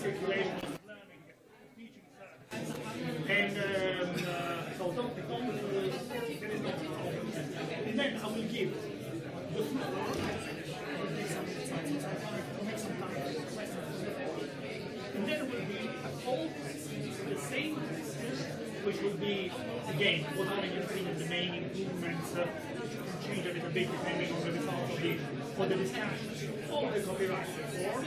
Circulation of learning, teaching service. And so don't there is no and then I will give the floor. And then will be all the same questions, which will be again what are the main improvements, change a little bit depending on the result of the discussion. All the copyright form.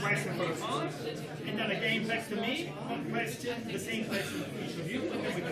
Question for us, and then again back to me. One question, the same question for each of you, and then we go.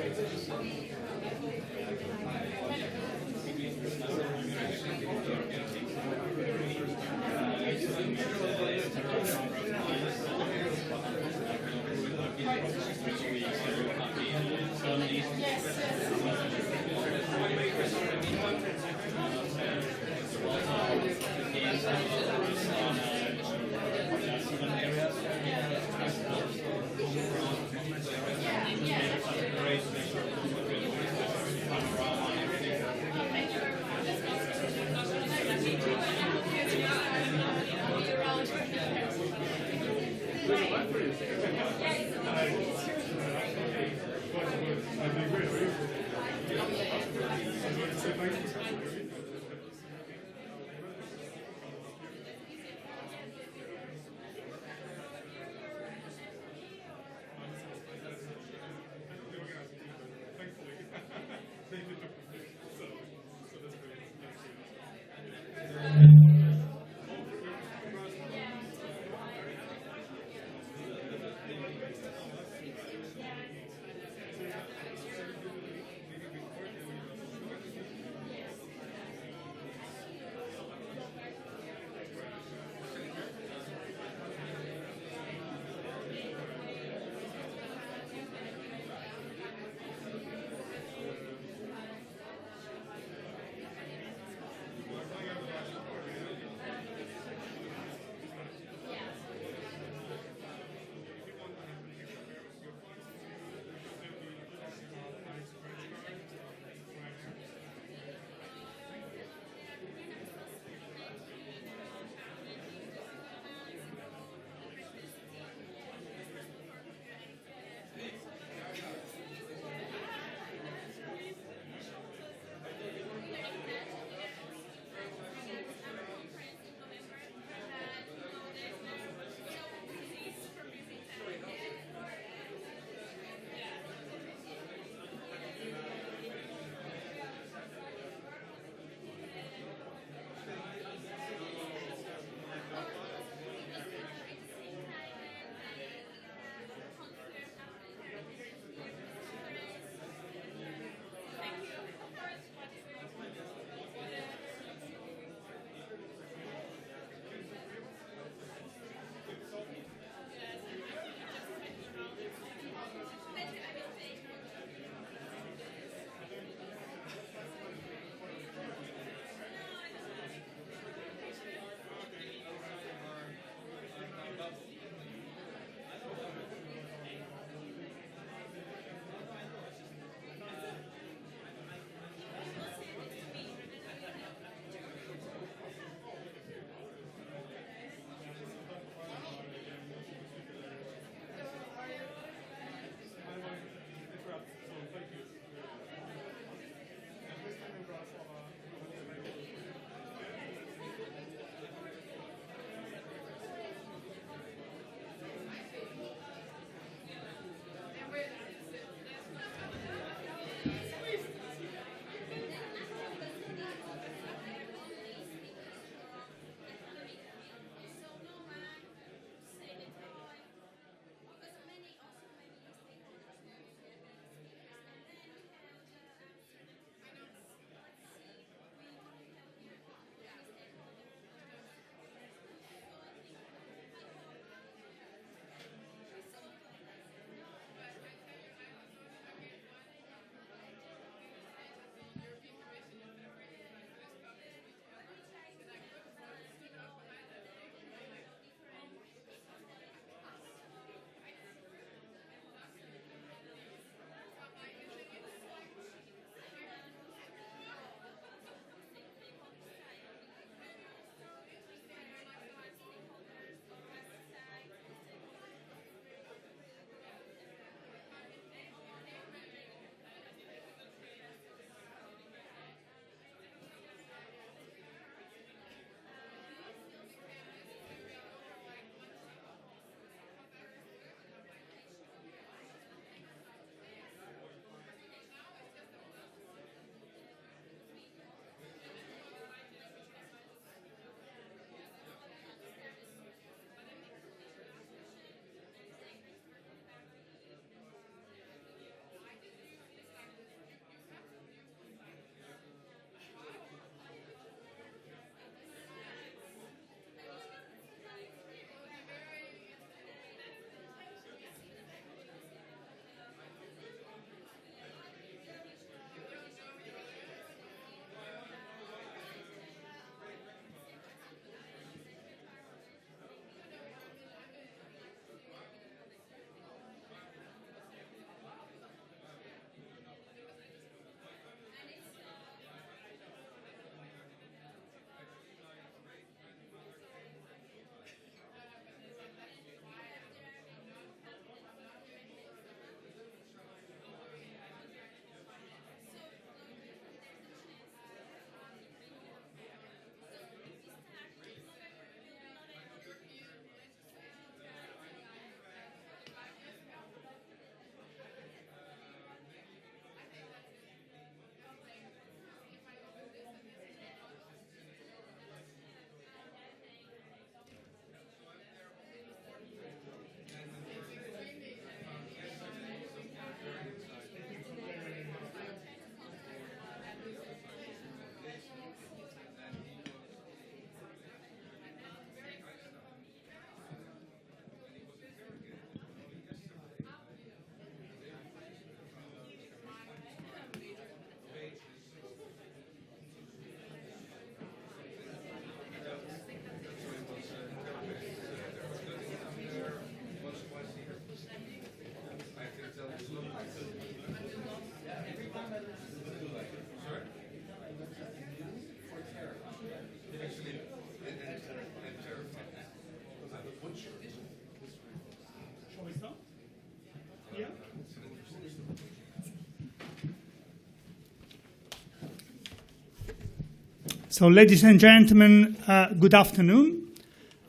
So, ladies and gentlemen, good afternoon.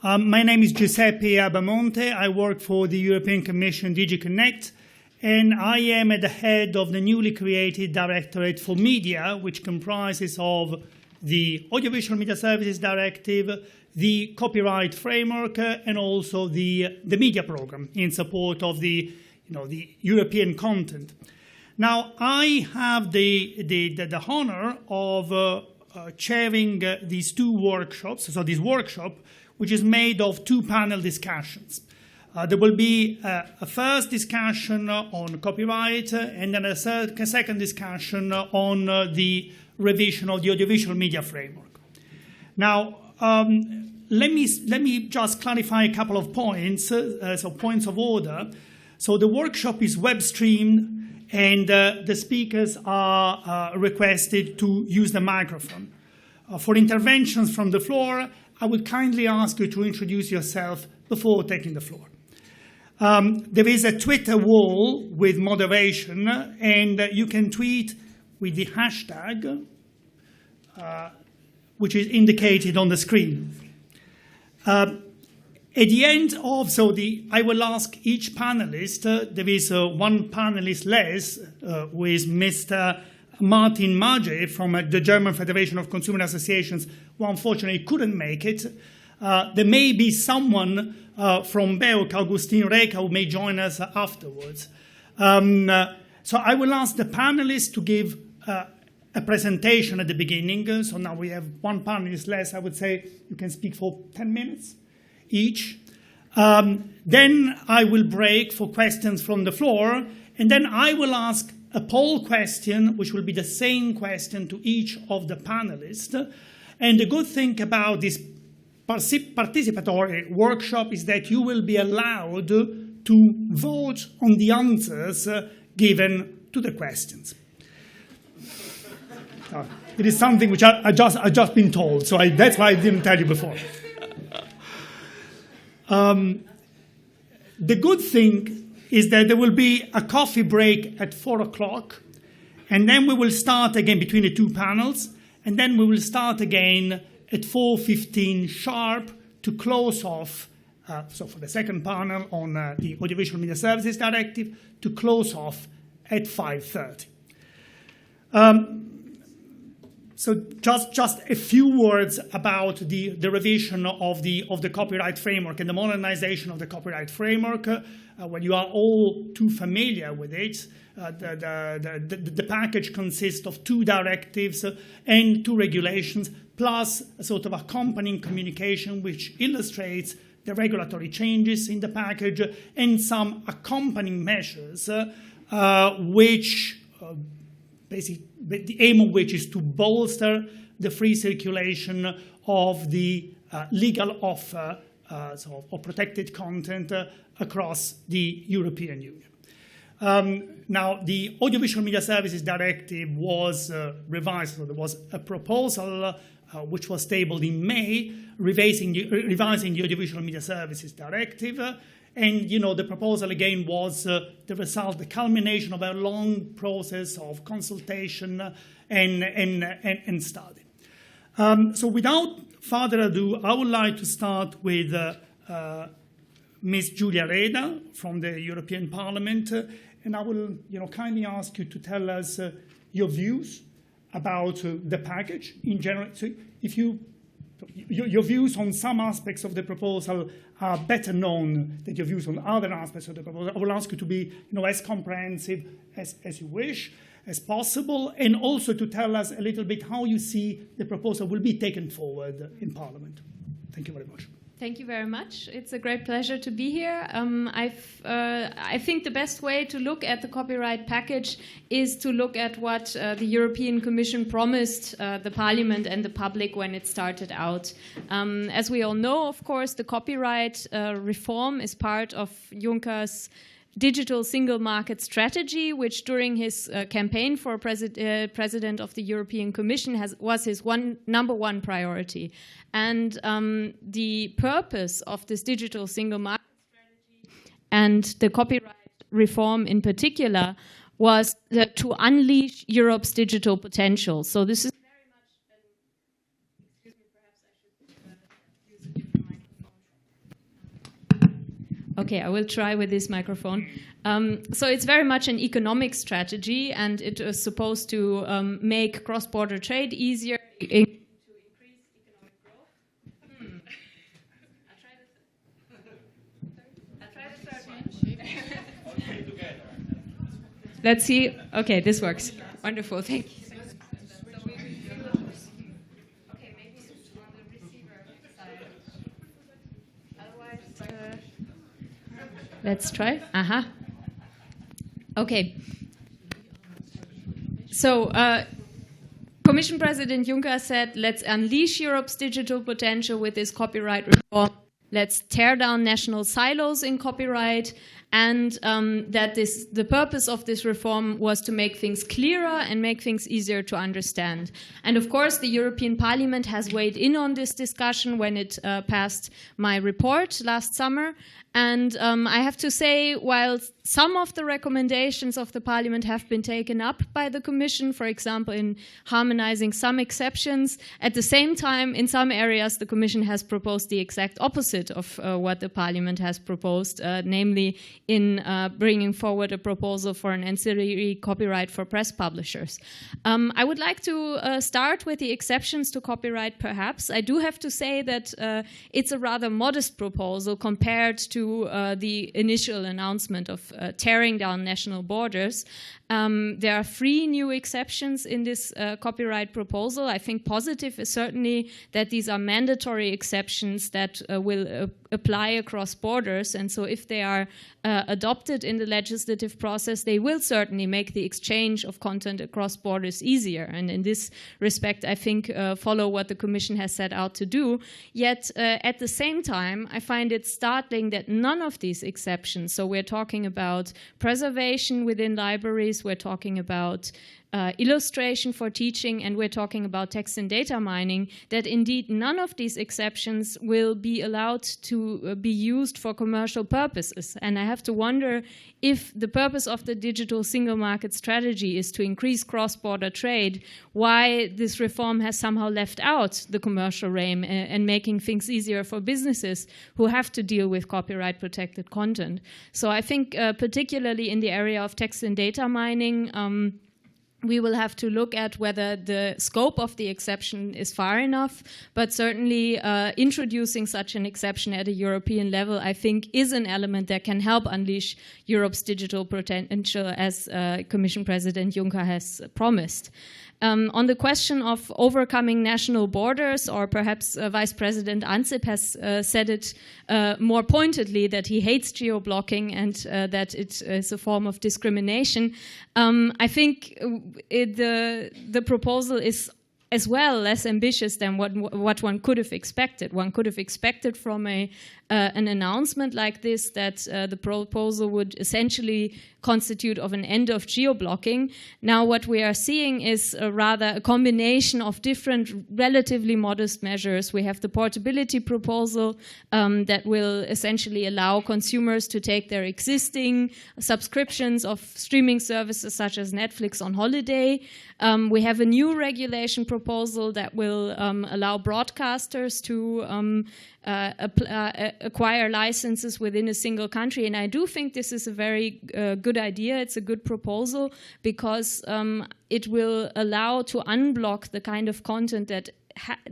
My name is Giuseppe Abbamonte. I work for the European Commission DG Connect, and I am at the head of the newly created Directorate for Media, which comprises of the Audiovisual Media Services Directive, the Copyright Framework, and also the Media Programme in support of the European content. Now, I have the honor of chairing these two workshops. So this workshop, which is made of two panel discussions. There will be a first discussion on copyright and then a second discussion on the revision of the audiovisual media framework. Now, let me just clarify a couple of points, so points of order. So the workshop is web streamed, and the speakers are requested to use the microphone. For interventions from the floor, I would kindly ask you to introduce yourself before taking the floor. There is a Twitter wall with moderation, and you can tweet with the hashtag, which is indicated on the screen. At the end of, I will ask each panelist, there is one panelist less, who is Mr. Martin Madej from the German Federation of Consumer Associations, who unfortunately couldn't make it. There may be someone from BEUC, Augustin Reka, who may join us afterwards. So I will ask the panelists to give a presentation at the beginning. So now we have one panelist less. I would say you can speak for 10 minutes. Each. Then I will break for questions from the floor, and then I will ask a poll question, which will be the same question to each of the panelists. And the good thing about this participatory workshop is that you will be allowed to vote on the answers given to the questions. It is something which I just been told, so that's why I didn't tell you before. The good thing is that there will be a coffee break at 4 o'clock, and then we will start again between the two panels, and then we will start again at 4:15 sharp to close off, so for the second panel on the Audiovisual Media Services Directive, to close off at 5:30. So just a few words about the revision of the copyright framework and the modernization of the copyright framework. When you are all too familiar with it, the package consists of two directives and two regulations, plus a sort of accompanying communication which illustrates the regulatory changes in the package and some accompanying measures which basically, the aim of which is to bolster the free circulation of the legal offer of protected content across the European Union. Now, the Audiovisual Media Services Directive was revised. So there was a proposal which was tabled in May, revising the Audiovisual Media Services Directive. And, the proposal, again, was the result, the culmination of a long process of consultation and study. So without further ado, I would like to start with Ms. Julia Reda from the European Parliament. And I will, kindly ask you to tell us your views about the package in general. So if your views on some aspects of the proposal are better known than your views on other aspects of the proposal. I will ask you to be as comprehensive as you wish, as possible, and also to tell us a little bit how you see the proposal will be taken forward in Parliament. Thank you very much. Thank you very much. It's a great pleasure to be here. I think the best way to look at the copyright package is to look at what the European Commission promised the Parliament and the public when it started out. As we all know, of course, the copyright reform is part of Juncker's digital single market strategy, which during his campaign for president of the European Commission was his number one priority. And the purpose of this digital single market strategy and the copyright reform in particular was to unleash Europe's digital potential. So this is very much an Okay, I will try with this microphone. So it's very much an economic strategy, and it is supposed to make cross-border trade easier, to increase economic growth. I'll try the third one. Let's see. Okay, this works. Wonderful, thank you. Okay, maybe it's on the receiver side. Otherwise, let's try. Okay. So, Commission President Juncker said, let's unleash Europe's digital potential with this copyright reform. Let's tear down national silos in copyright. And that the purpose of this reform was to make things clearer and make things easier to understand. And of course, the European Parliament has weighed in on this discussion when it passed my report last summer. And I have to say, while some of the recommendations of the Parliament have been taken up by the Commission, for example, in harmonizing some exceptions, at the same time, in some areas, the Commission has proposed the exact opposite of what the Parliament has proposed, namely in bringing forward a proposal for an ancillary copyright for press publishers. I would like to start with the exceptions to copyright, perhaps. I do have to say that it's a rather modest proposal compared to the initial announcement of tearing down national borders. There are 3 new exceptions in this copyright proposal. I think positive is certainly that these are mandatory exceptions that will apply across borders. And so if they are adopted in the legislative process, they will certainly make the exchange of content across borders easier. And in this respect, I think follow what the Commission has set out to do. Yet at the same time, I find it startling that none of these exceptions, so we're talking about preservation within libraries, we're talking about illustration for teaching, and we're talking about text and data mining, that indeed none of these exceptions will be allowed to be used for commercial purposes. And I have to wonder if the purpose of the digital single market strategy is to increase cross-border trade, why this reform has somehow left out the commercial realm and making things easier for businesses who have to deal with copyright-protected content. So I think particularly in the area of text and data mining, we will have to look at whether the scope of the exception is far enough, but certainly introducing such an exception at a European level, I think, is an element that can help unleash Europe's digital potential, as Commission President Juncker has promised. On the question of overcoming national borders, or perhaps Vice President Ansip has said it more pointedly, that he hates geo-blocking and that it is a form of discrimination. I think the proposal is as well less ambitious than what one could have expected. One could have expected from an announcement like this that the proposal would essentially constitute of an end of geo-blocking. Now what we are seeing is rather a combination of different relatively modest measures. We have the portability proposal that will essentially allow consumers to take their existing subscriptions of streaming services such as Netflix on holiday. We have a new regulation proposal that will allow broadcasters to acquire licenses within a single country. And I do think this is a very good idea. It's a good proposal because it will allow to unblock the kind of content that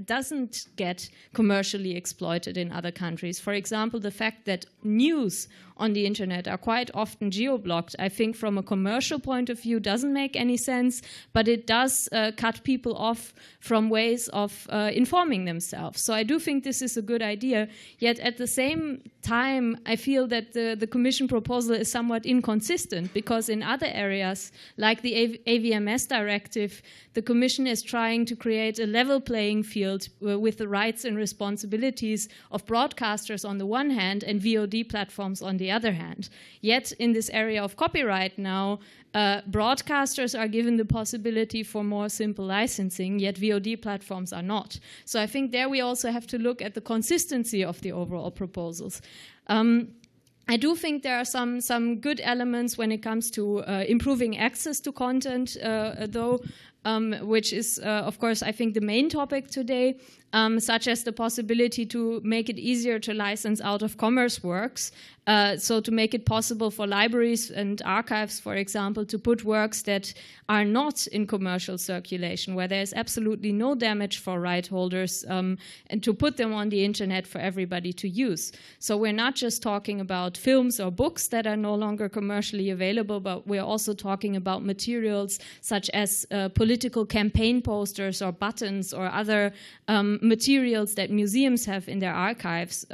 doesn't get commercially exploited in other countries. For example, the fact that news on the internet are quite often geo-blocked, I think from a commercial point of view doesn't make any sense, but it does cut people off from ways of informing themselves. So I do think this is a good idea, yet at the same time I feel that the Commission proposal is somewhat inconsistent, because in other areas, like the AVMS directive, the Commission is trying to create a level playing field with the rights and responsibilities of broadcasters on the one hand and VOD platforms on the other hand. Yet in this area of copyright now, broadcasters are given the possibility for more simple licensing, yet VOD platforms are not. So I think there we also have to look at the consistency of the overall proposals. I do think there are some good elements when it comes to improving access to content, though which is, of course, I think the main topic today, such as the possibility to make it easier to license out-of-commerce works, so to make it possible for libraries and archives, for example, to put works that are not in commercial circulation, where there's absolutely no damage for right holders, and to put them on the internet for everybody to use. So we're not just talking about films or books that are no longer commercially available, but we're also talking about materials such as political campaign posters or buttons or other materials that museums have in their archives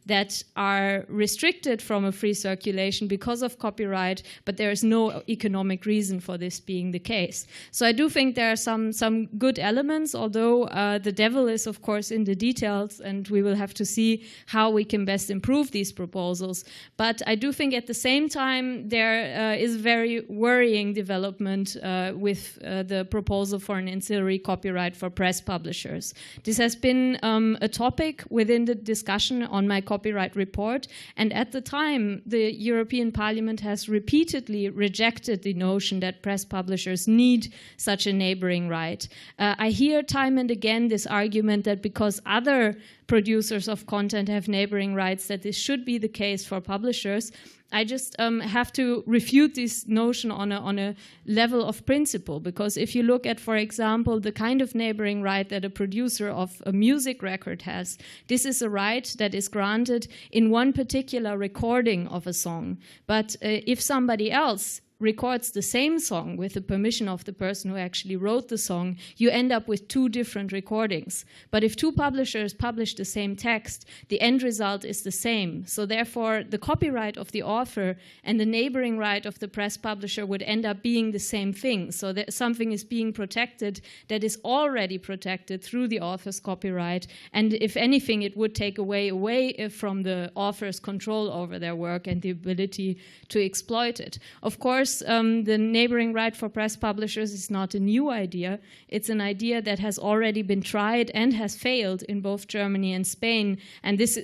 that are restricted from a free circulation because of copyright, but there is no economic reason for this being the case. So I do think there are some good elements, although the devil is, of course, in the details, and we will have to see how we can best improve these proposals. But I do think at the same time there is very worrying development with the proposal for an ancillary copyright for press publishers. This has been a topic within the discussion on my copyright report, and at the time the European Parliament has repeatedly rejected the notion that press publishers need such a neighboring right. I hear time and again this argument that because other producers of content have neighboring rights that this should be the case for publishers. I just have to refute this notion on a level of principle, because if you look at, for example, the kind of neighboring right that a producer of a music record has, this is a right that is granted in one particular recording of a song. But if somebody else records the same song with the permission of the person who actually wrote the song, you end up with two different recordings. But if two publishers publish the same text, the end result is the same. So therefore, the copyright of the author and the neighboring right of the press publisher would end up being the same thing. So that something is being protected that is already protected through the author's copyright. And if anything, it would take away from the author's control over their work and the ability to exploit it. Of course, the neighboring right for press publishers is not a new idea. It's an idea that has already been tried and has failed in both Germany and Spain. And this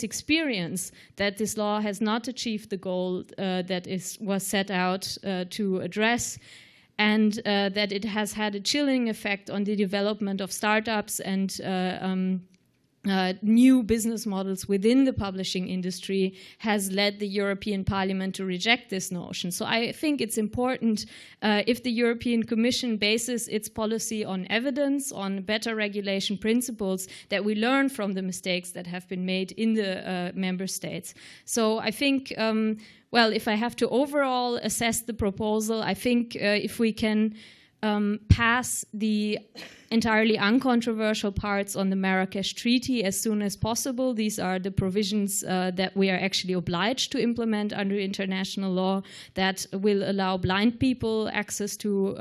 experience that this law has not achieved the goal that was set out to address, and that it has had a chilling effect on the development of startups and new business models within the publishing industry, has led the European Parliament to reject this notion. So I think it's important if the European Commission bases its policy on evidence, on better regulation principles, that we learn from the mistakes that have been made in the member states. So I think, well, if I have to overall assess the proposal, I think if we can pass the entirely uncontroversial parts on the Marrakesh Treaty as soon as possible. These are the provisions that we are actually obliged to implement under international law that will allow blind people access to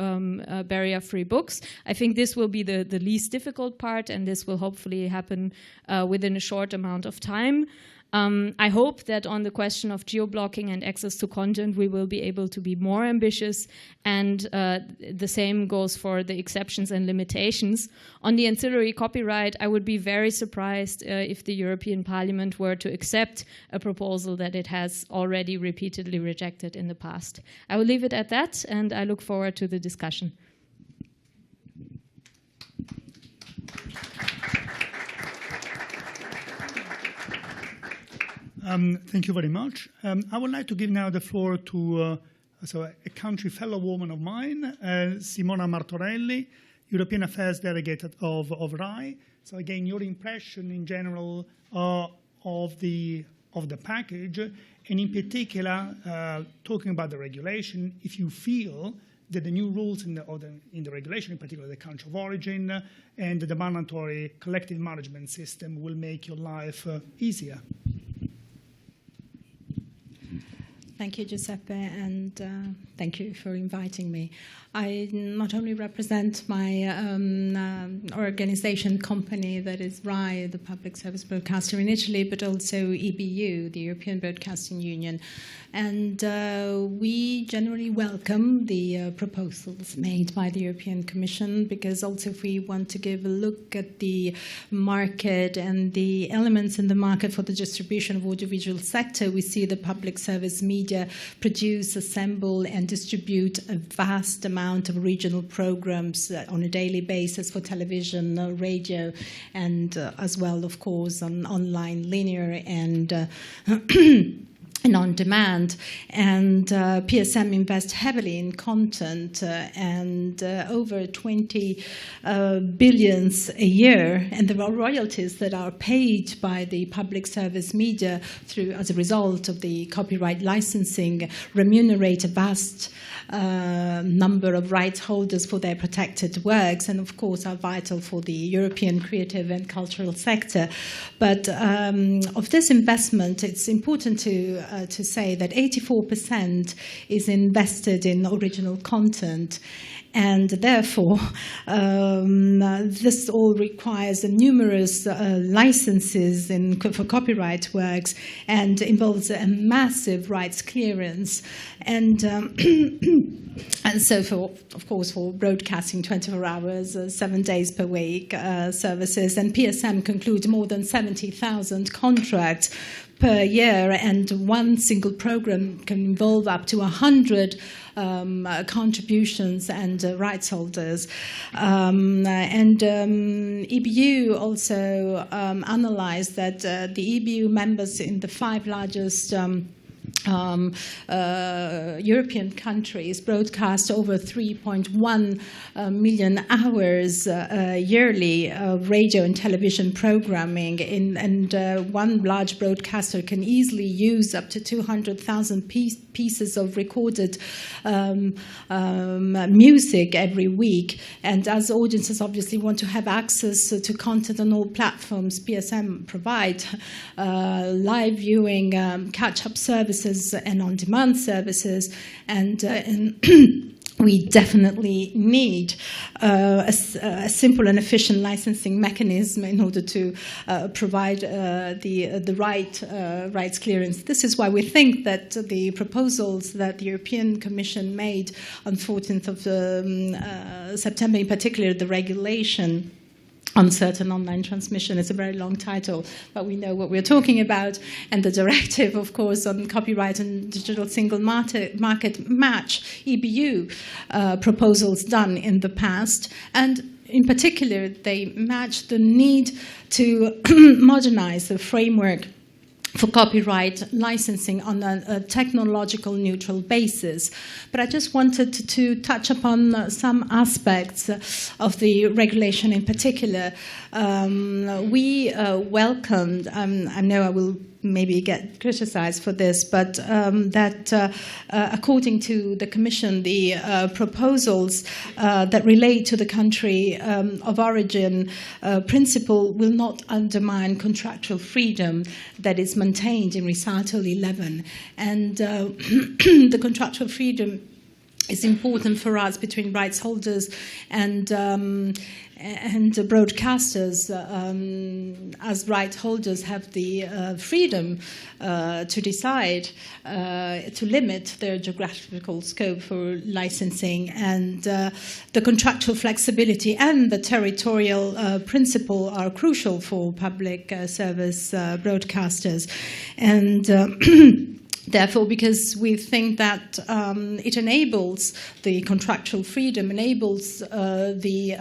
barrier-free books. I think this will be the least difficult part, and this will hopefully happen within a short amount of time. I hope that on the question of geo-blocking and access to content, we will be able to be more ambitious, and the same goes for the exceptions and limitations. On the ancillary copyright, I would be very surprised if the European Parliament were to accept a proposal that it has already repeatedly rejected in the past. I will leave it at that, and I look forward to the discussion. Thank you very much. I would like to give now the floor to a country fellow woman of mine, Simona Martorelli, European Affairs Delegate of RAI. So again, your impression in general of the package, and in particular, talking about the regulation, if you feel that the new rules in the regulation, in particular the country of origin and the mandatory collective management system, will make your life easier. Thank you, Giuseppe, and thank you for inviting me. I not only represent my organization company, that is RAI, the public service broadcaster in Italy, but also EBU, the European Broadcasting Union. And we generally welcome the proposals made by the European Commission, because also if we want to give a look at the market and the elements in the market for the distribution of audiovisual sector, we see the public service media media produce, assemble, and distribute a vast amount of regional programs on a daily basis for television, radio, and as well, of course, on online, linear, and and on demand. And PSM invests heavily in content and over 20 billions a year. And there are royalties that are paid by the public service media through, as a result of the copyright licensing, remunerate a vast number of rights holders for their protected works, and of course are vital for the European creative and cultural sector. But of this investment, it's important to say that 84% is invested in original content. And therefore, this all requires numerous licenses for copyright works and involves a massive rights clearance. And so, of course, for broadcasting 24 hours, 7 days per week services, and PSM concludes more than 70,000 contracts per year, and one single program can involve up to 100 contributions and rights holders. EBU also analyzed that the EBU members in the 5 largest European countries broadcast over 3.1 million hours yearly of radio and television programming, and one large broadcaster can easily use up to 200,000 pieces of recorded music every week. And as audiences obviously want to have access to content on all platforms, PSM provide live viewing, catch-up services, and on-demand services, and we definitely need a simple and efficient licensing mechanism in order to provide the rights clearance. This is why we think that the proposals that the European Commission made on 14th of September, in particular the regulation on certain online transmission. It's a very long title, but we know what we're talking about. And the directive, of course, on copyright and digital single market match EBU proposals done in the past. And in particular, they match the need to modernize the framework for copyright licensing on a technological neutral basis. But I just wanted to touch upon some aspects of the regulation in particular. We welcomed, I know I will maybe get criticized for this, but that according to the Commission, the proposals that relate to the country of origin principle will not undermine contractual freedom that is maintained in Recital 11. And the contractual freedom is important for us between rights holders and broadcasters, as rights holders have the freedom to decide to limit their geographical scope for licensing, and the contractual flexibility and the territorial principle are crucial for public service broadcasters. And therefore, because we think that it enables the contractual freedom, enables the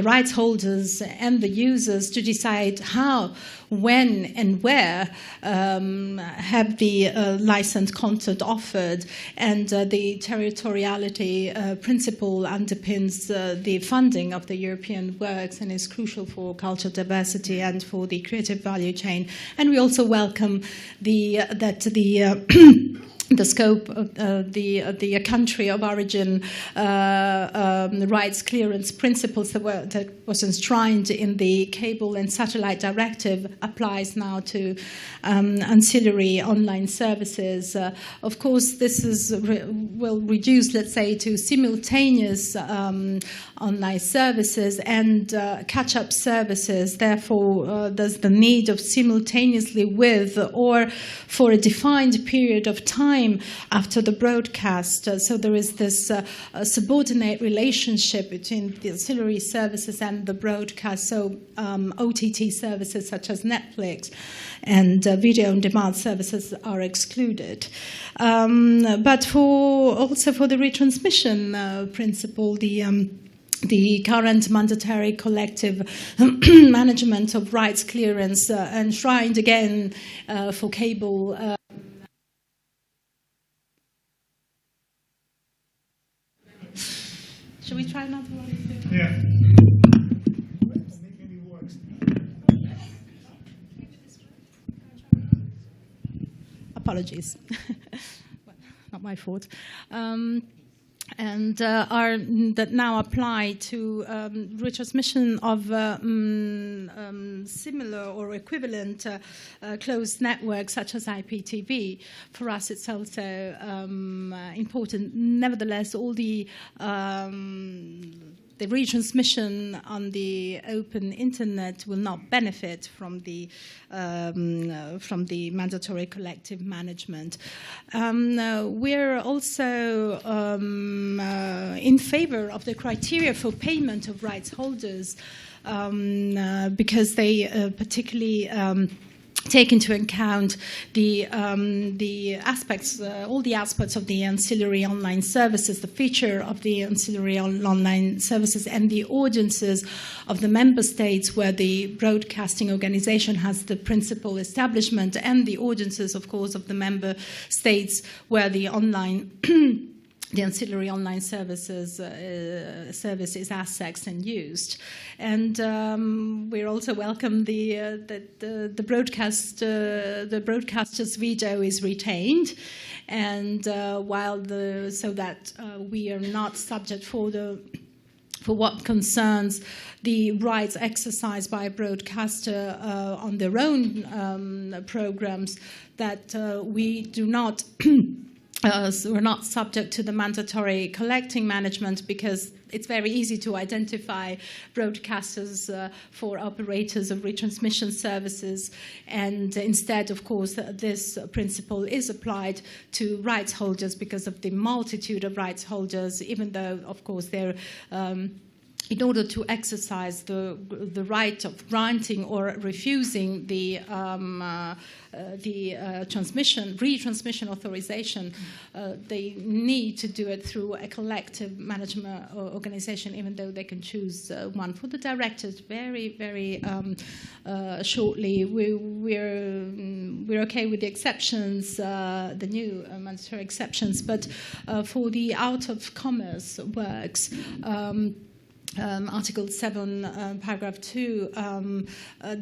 rights holders and the users to decide how, when, and where have the licensed content offered, and the territoriality principle underpins the funding of the European works and is crucial for cultural diversity and for the creative value chain. And we also welcome the scope of the country of origin the rights clearance principles that was enshrined in the Cable and Satellite Directive applies now to ancillary online services. Of course, this will reduce, let's say, to simultaneous online services and catch-up services. Therefore, there's the need of simultaneously with or for a defined period of time time after the broadcast. So there is this subordinate relationship between the ancillary services and the broadcast. So OTT services such as Netflix and video on demand services are excluded. But also for the retransmission principle, the current mandatory collective management of rights clearance enshrined again for cable. Should we try another one? Yeah. Apologies. Well, not my fault. And are that now apply to retransmission of similar or equivalent closed networks such as IPTV. For us, it's also important. Nevertheless, all the retransmission on the open internet will not benefit from the mandatory collective management. We're also in favor of the criteria for payment of rights holders because they particularly take into account the aspects, all the aspects of the ancillary online services, the feature of the ancillary online services, and the audiences of the member states where the broadcasting organization has the principal establishment, and the audiences, of course, of the member states where the online the ancillary online services service is accessed and used, and we also welcome the broadcaster's veto is retained, and so that we are not subject for what concerns the rights exercised by a broadcaster on their own programs, that we do not. So we're not subject to the mandatory collecting management, because it's very easy to identify broadcasters for operators of retransmission services, and instead, of course, this principle is applied to rights holders because of the multitude of rights holders, even though, of course, they're in order to exercise the right of granting or refusing the retransmission authorization, they need to do it through a collective management organization, even though they can choose one. For the directors, very, very shortly, we're okay with the exceptions, the new mandatory exceptions, but for the out of commerce works. Article 7, paragraph 2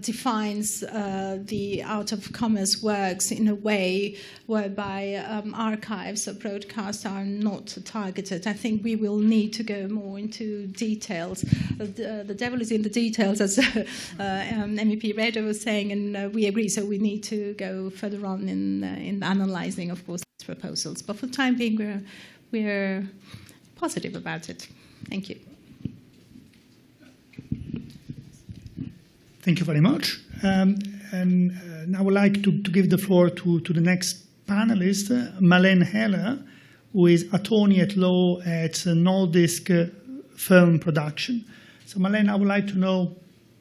defines the out-of-commerce works in a way whereby archives or broadcasts are not targeted. I think we will need to go more into details. The devil is in the details, as MEP Reda was saying, and we agree, so we need to go further on in analysing, of course, these proposals. But for the time being, we're positive about it. Thank you. Thank you very much. And I would like to give the floor to the next panelist, Malene Ehler, who is attorney at law at Nordisk Film Production. So, Malene, I would like to know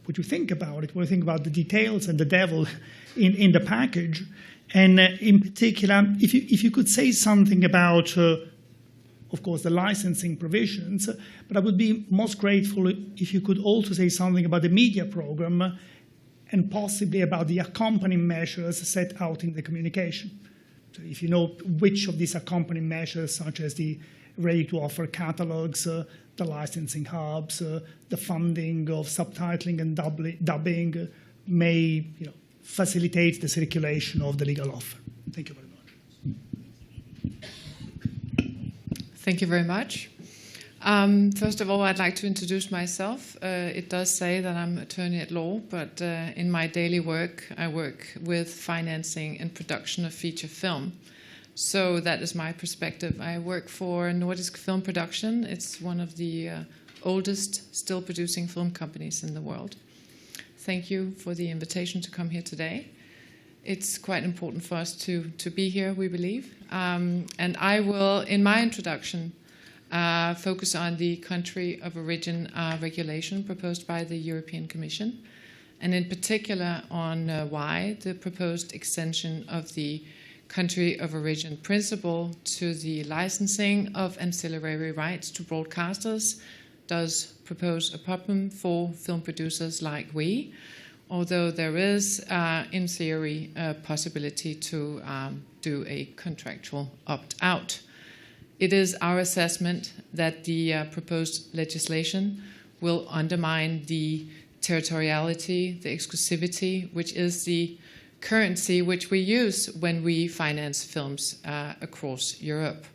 what you think about it, what you think about the details and the devil in the package. And in particular, if you could say something about of course, the licensing provisions, but I would be most grateful if you could also say something about the media program and possibly about the accompanying measures set out in the communication. So if you know which of these accompanying measures, such as the ready-to-offer catalogs, the licensing hubs, the funding of subtitling and dubbing may facilitate the circulation of the legal offer. Thank you very much. Thank you very much. First of all, I'd like to introduce myself. It does say that I'm attorney at law, but in my daily work, I work with financing and production of feature film. So that is my perspective. I work for Nordisk Film Production. It's one of the oldest still producing film companies in the world. Thank you for the invitation to come here today. It's quite important for us to be here, we believe. And I will, in my introduction, focus on the country of origin regulation proposed by the European Commission, and in particular on why the proposed extension of the country of origin principle to the licensing of ancillary rights to broadcasters does propose a problem for film producers like we, although there is, in theory, a possibility to do a contractual opt-out. It is our assessment that the proposed legislation will undermine the territoriality, the exclusivity, which is the currency which we use when we finance films across Europe.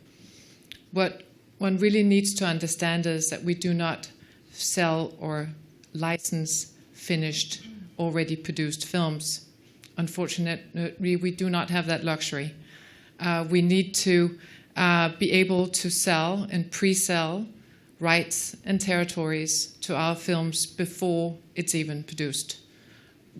What one really needs to understand is that we do not sell or license finished, already produced films. Unfortunately, we do not have that luxury. We need to be able to sell and pre-sell rights and territories to our films before it's even produced,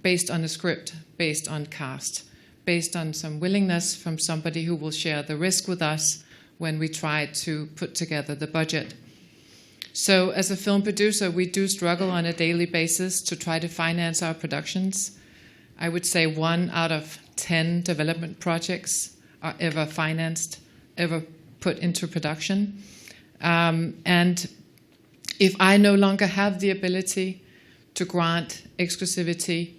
based on a script, based on cast, based on some willingness from somebody who will share the risk with us when we try to put together the budget. So as a film producer, we do struggle on a daily basis to try to finance our productions. I would say 1 out of 10 development projects are ever financed, ever put into production. And if I no longer have the ability to grant exclusivity,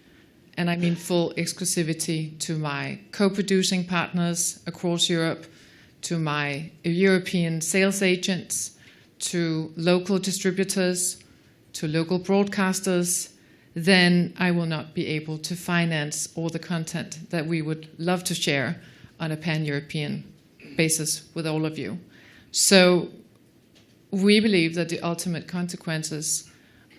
and I mean full exclusivity, to my co-producing partners across Europe, to my European sales agents, to local distributors, to local broadcasters, then I will not be able to finance all the content that we would love to share on a pan-European basis with all of you. So we believe that the ultimate consequences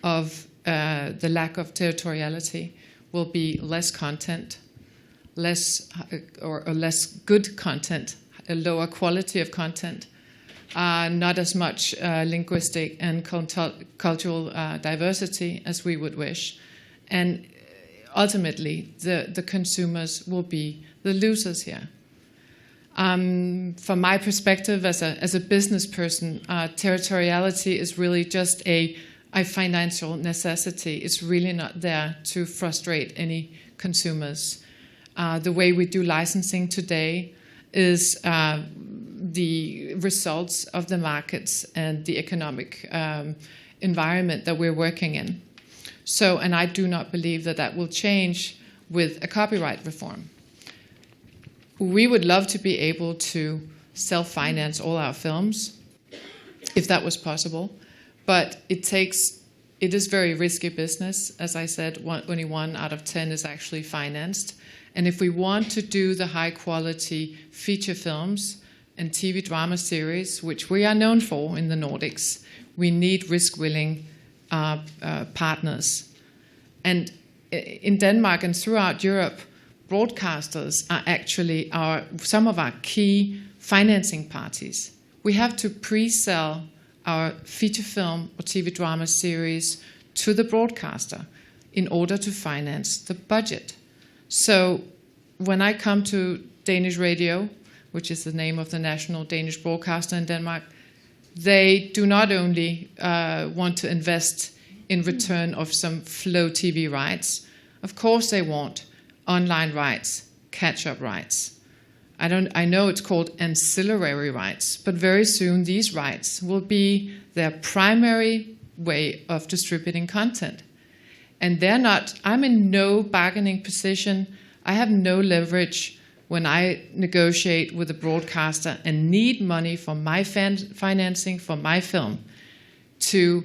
of the lack of territoriality will be less content, less good content, a lower quality of content, not as much linguistic and cultural diversity as we would wish. And ultimately, the consumers will be the losers here. From my perspective as a business person, territoriality is really just a financial necessity. It's really not there to frustrate any consumers. The way we do licensing today is the results of the markets and the economic environment that we're working in. So, and I do not believe that that will change with a copyright reform. We would love to be able to self-finance all our films, if that was possible, but it is very risky business. As I said, only 1 out of 10 is actually financed. And if we want to do the high-quality feature films and TV drama series, which we are known for in the Nordics, we need risk-willing partners. And in Denmark and throughout Europe, broadcasters are actually some of our key financing parties. We have to pre-sell our feature film or TV drama series to the broadcaster in order to finance the budget. So when I come to Danish radio, which is the name of the national Danish broadcaster in Denmark, they do not only want to invest in return of some Flow TV rights. Of course they want online rights, catch-up rights. I know it's called ancillary rights, but very soon these rights will be their primary way of distributing content. And I'm in no bargaining position. I have no leverage when I negotiate with a broadcaster and need money for my financing for my film to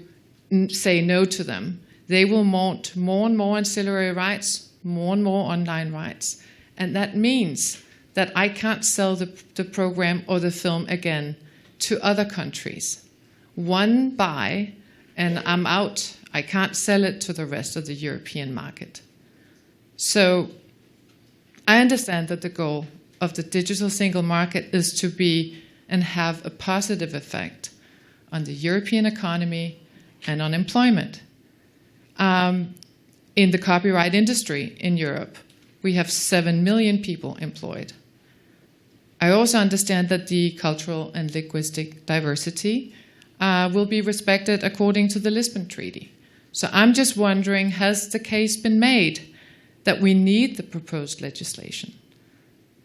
say no to them. They will want more and more ancillary rights, more and more online rights. And that means that I can't sell the program or the film again to other countries. One buy, and I'm out. I can't sell it to the rest of the European market. So I understand that the goal of the digital single market is to be and have a positive effect on the European economy and on employment. In the copyright industry in Europe, we have 7 million people employed. I also understand that the cultural and linguistic diversity will be respected according to the Lisbon Treaty. So I'm just wondering, has the case been made that we need the proposed legislation?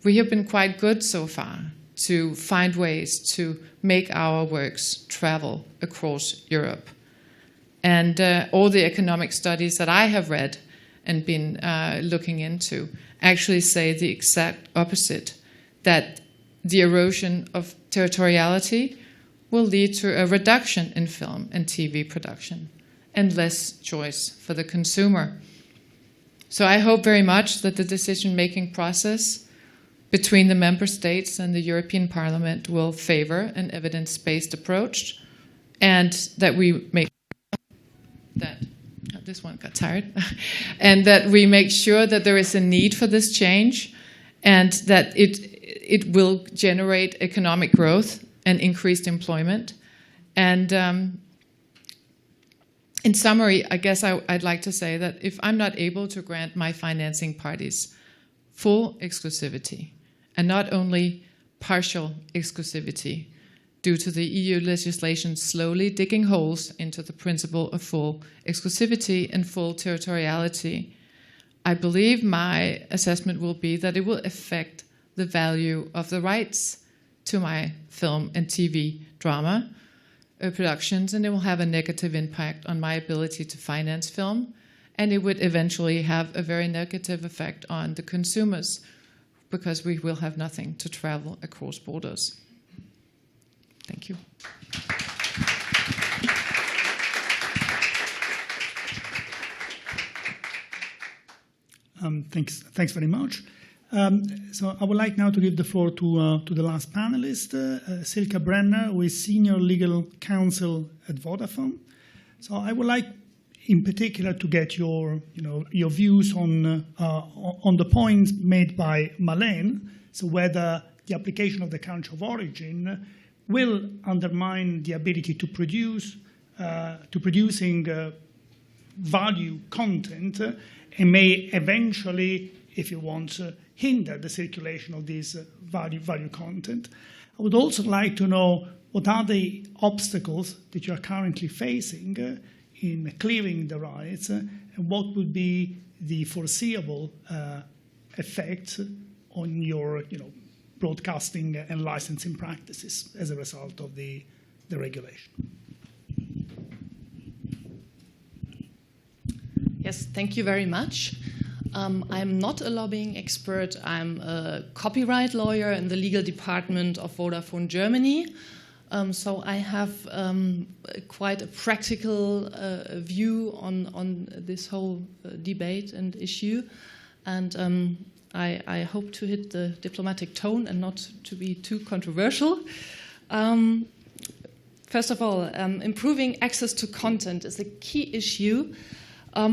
We have been quite good so far to find ways to make our works travel across Europe. And all the economic studies that I have read and been looking into actually say the exact opposite, that the erosion of territoriality will lead to a reduction in film and TV production and less choice for the consumer. So I hope very much that the decision-making process between the member states and the European Parliament will favor an evidence-based approach, and that we make that this one got tired, and that we make sure that there is a need for this change, and that it will generate economic growth and increased employment. And in summary, I guess I'd like to say that if I'm not able to grant my financing parties full exclusivity, and not only partial exclusivity, due to the EU legislation slowly digging holes into the principle of full exclusivity and full territoriality, I believe my assessment will be that it will affect the value of the rights to my film and TV drama productions, and it will have a negative impact on my ability to finance film, and it would eventually have a very negative effect on the consumers, because we will have nothing to travel across borders. Thank you. Thanks very much. So I would like now to give the floor to the last panelist, Silke Brenner, who is Senior Legal Counsel at Vodafone. So I would like, in particular, to get your views on the points made by Malene. So whether the application of the country of origin will undermine the ability to producing value content, and may eventually, if you want, hinder the circulation of this value content. I would also like to know what are the obstacles that you are currently facing in clearing the rights, and what would be the foreseeable effects on your broadcasting and licensing practices as a result of the regulation. Yes, thank you very much. I'm not a lobbying expert. I'm a copyright lawyer in the legal department of Vodafone Germany. So I have quite a practical view on this whole debate and issue. And I hope to hit the diplomatic tone and not to be too controversial. First of all, improving access to content is a key issue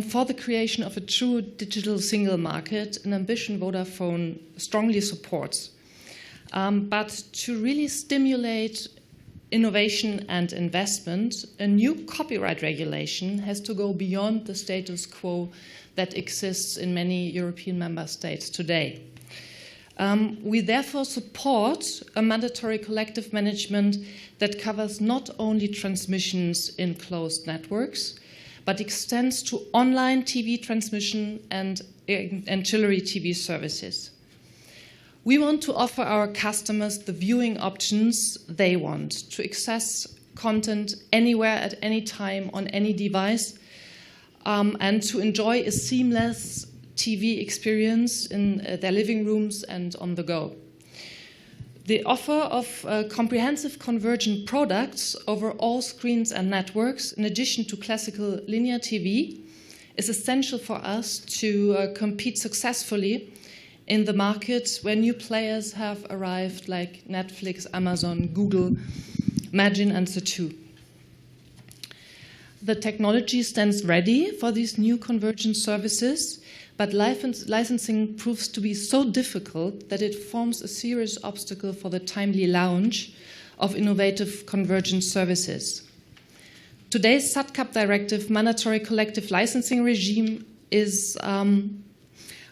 for the creation of a true digital single market, an ambition Vodafone strongly supports. But to really stimulate innovation and investment, a new copyright regulation has to go beyond the status quo that exists in many European member states today. We therefore support a mandatory collective management that covers not only transmissions in closed networks, but extends to online TV transmission and ancillary TV services. We want to offer our customers the viewing options they want, to access content anywhere at any time on any device, and to enjoy a seamless TV experience in their living rooms and on the go. The offer of comprehensive convergent products over all screens and networks, in addition to classical linear TV, is essential for us to compete successfully in the markets where new players have arrived, like Netflix, Amazon, Google, Madej, and Cees. The technology stands ready for these new convergent services, but licensing proves to be so difficult that it forms a serious obstacle for the timely launch of innovative convergent services. Today's SATCAP directive mandatory collective licensing regime is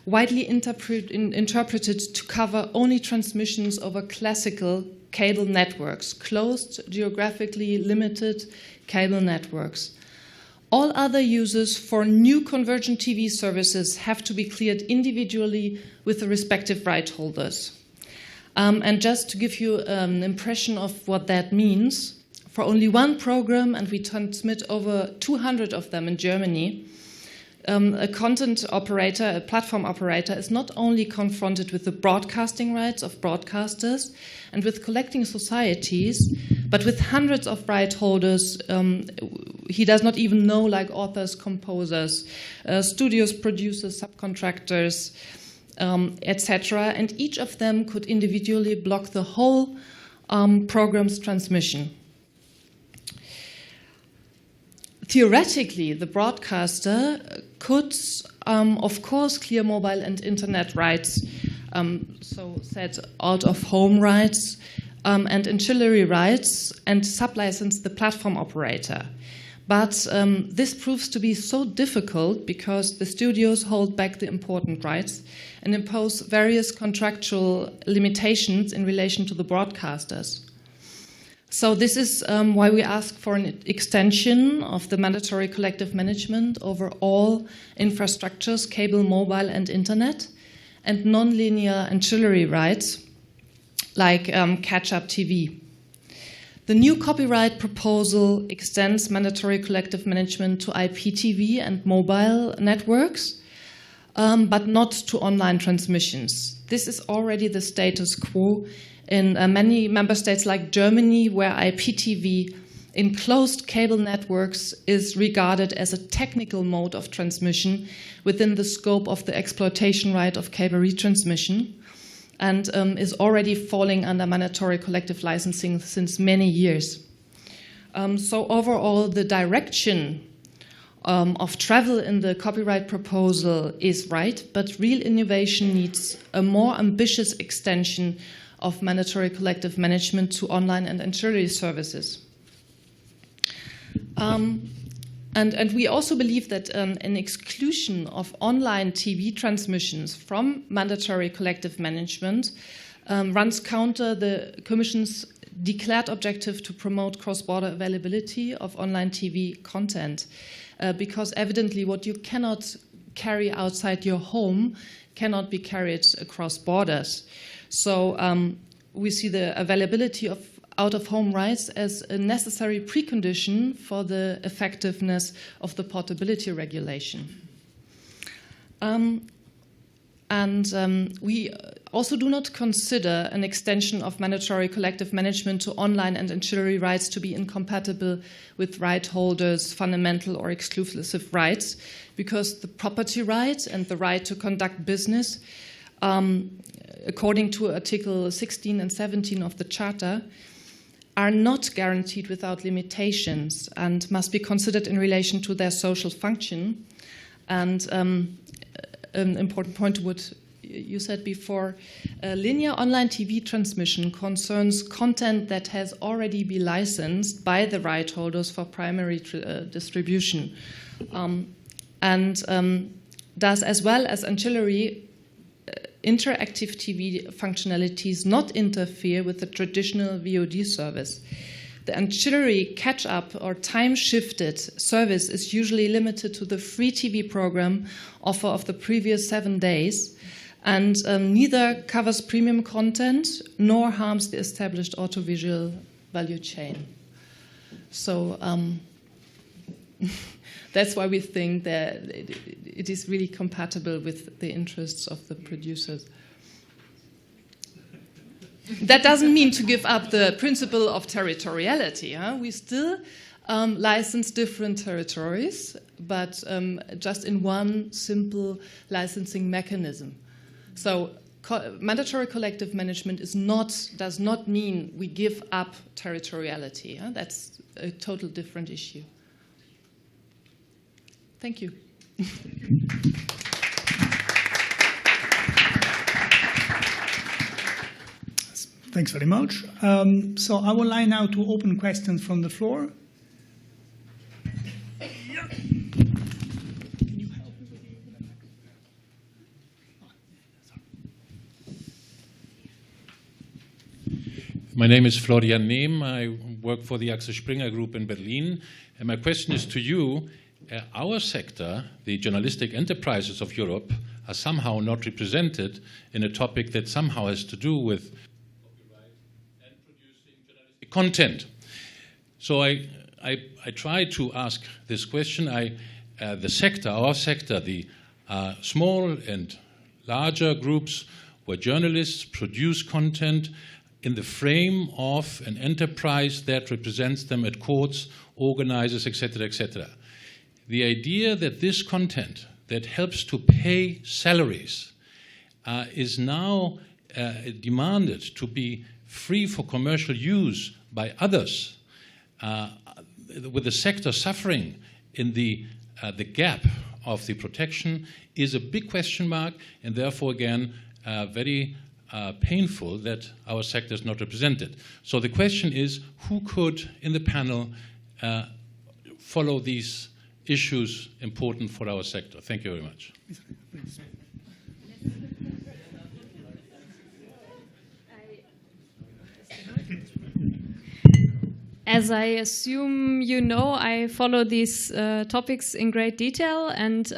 widely interpreted to cover only transmissions over classical cable networks, closed, geographically limited cable networks. All other uses for new convergent TV services have to be cleared individually with the respective right holders. And just to give you an impression of what that means, for only one program, and we transmit over 200 of them in Germany, a content operator, a platform operator, is not only confronted with the broadcasting rights of broadcasters and with collecting societies, but with hundreds of right holders he does not even know, like authors, composers, studios, producers, subcontractors, etc. And each of them could individually block the whole program's transmission. Theoretically, the broadcaster could, of course, clear mobile and internet rights, so said out-of-home rights and ancillary rights, and sublicense the platform operator. But this proves to be so difficult because the studios hold back the important rights and impose various contractual limitations in relation to the broadcasters. So this is why we ask for an extension of the mandatory collective management over all infrastructures, cable, mobile, and internet, and non-linear ancillary rights like catch-up TV. The new copyright proposal extends mandatory collective management to IPTV and mobile networks, but not to online transmissions. This is already the status quo in many member states like Germany, where IPTV in closed cable networks is regarded as a technical mode of transmission within the scope of the exploitation right of cable retransmission, and is already falling under mandatory collective licensing since many years. So overall, the direction of travel in the copyright proposal is right, but real innovation needs a more ambitious extension of mandatory collective management to online and ancillary services. And we also believe that an exclusion of online TV transmissions from mandatory collective management runs counter the Commission's declared objective to promote cross-border availability of online TV content, because evidently what you cannot carry outside your home cannot be carried across borders. So we see the availability of out-of-home rights as a necessary precondition for the effectiveness of the portability regulation. We also do not consider an extension of mandatory collective management to online and ancillary rights to be incompatible with right holders' fundamental or exclusive rights, because the property right and the right to conduct business, according to Article 16 and 17 of the Charter, are not guaranteed without limitations and must be considered in relation to their social function. And an important point to what you said before, linear online TV transmission concerns content that has already been licensed by the right holders for primary distribution, and does, as well as ancillary interactive TV functionalities, not interfere with the traditional VOD service. The ancillary catch-up or time-shifted service is usually limited to the free TV program offer of the previous 7 days, and neither covers premium content nor harms the established audiovisual value chain. So that's why we think that it is really compatible with the interests of the producers. That doesn't mean to give up the principle of territoriality. We still license different territories, but just in one simple licensing mechanism. So mandatory collective management does not mean we give up territoriality. That's a total different issue. Thank you. Thanks very much. So I would like now to open questions from the floor. My name is Florian Nehm. I work for the Axel Springer Group in Berlin. And my question is to you. Our sector, the journalistic enterprises of Europe, are somehow not represented in a topic that somehow has to do with copyright and producing journalistic content. So I try to ask this question. The sector, our sector, the small and larger groups where journalists produce content in the frame of an enterprise that represents them at courts, organizes, etc., etc. The idea that this content that helps to pay salaries is now demanded to be free for commercial use by others, with the sector suffering in the gap of the protection, is a big question mark, and therefore, again, very painful that our sector is not represented. So the question is, who could, in the panel, follow these issues important for our sector? Thank you very much. As I assume you know, I follow these topics in great detail, and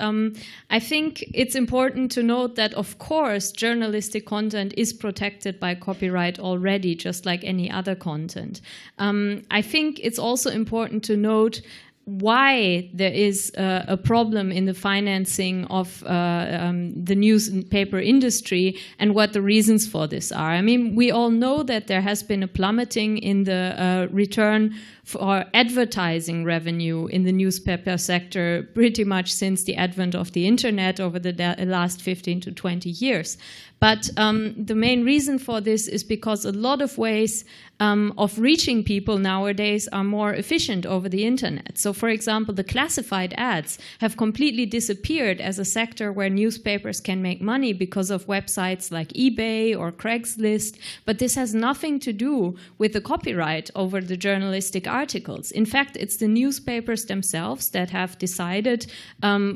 I think it's important to note that, of course, journalistic content is protected by copyright already, just like any other content. I think it's also important to note why there is a problem in the financing of the newspaper industry and what the reasons for this are. I mean, we all know that there has been a plummeting in the return for advertising revenue in the newspaper sector pretty much since the advent of the internet over the last 15 to 20 years. But the main reason for this is because a lot of ways of reaching people nowadays are more efficient over the internet. So, for example, the classified ads have completely disappeared as a sector where newspapers can make money because of websites like eBay or Craigslist. But this has nothing to do with the copyright over the journalistic articles. In fact, it's the newspapers themselves that have decided,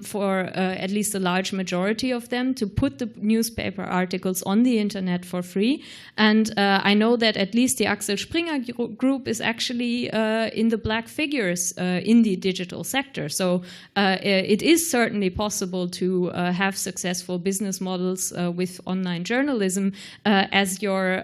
for at least a large majority of them, to put the newspaper articles on the internet for free. And I know that at least the Axel Springer Group is actually in the black figures in the digital sector. So it is certainly possible to have successful business models with online journalism, as your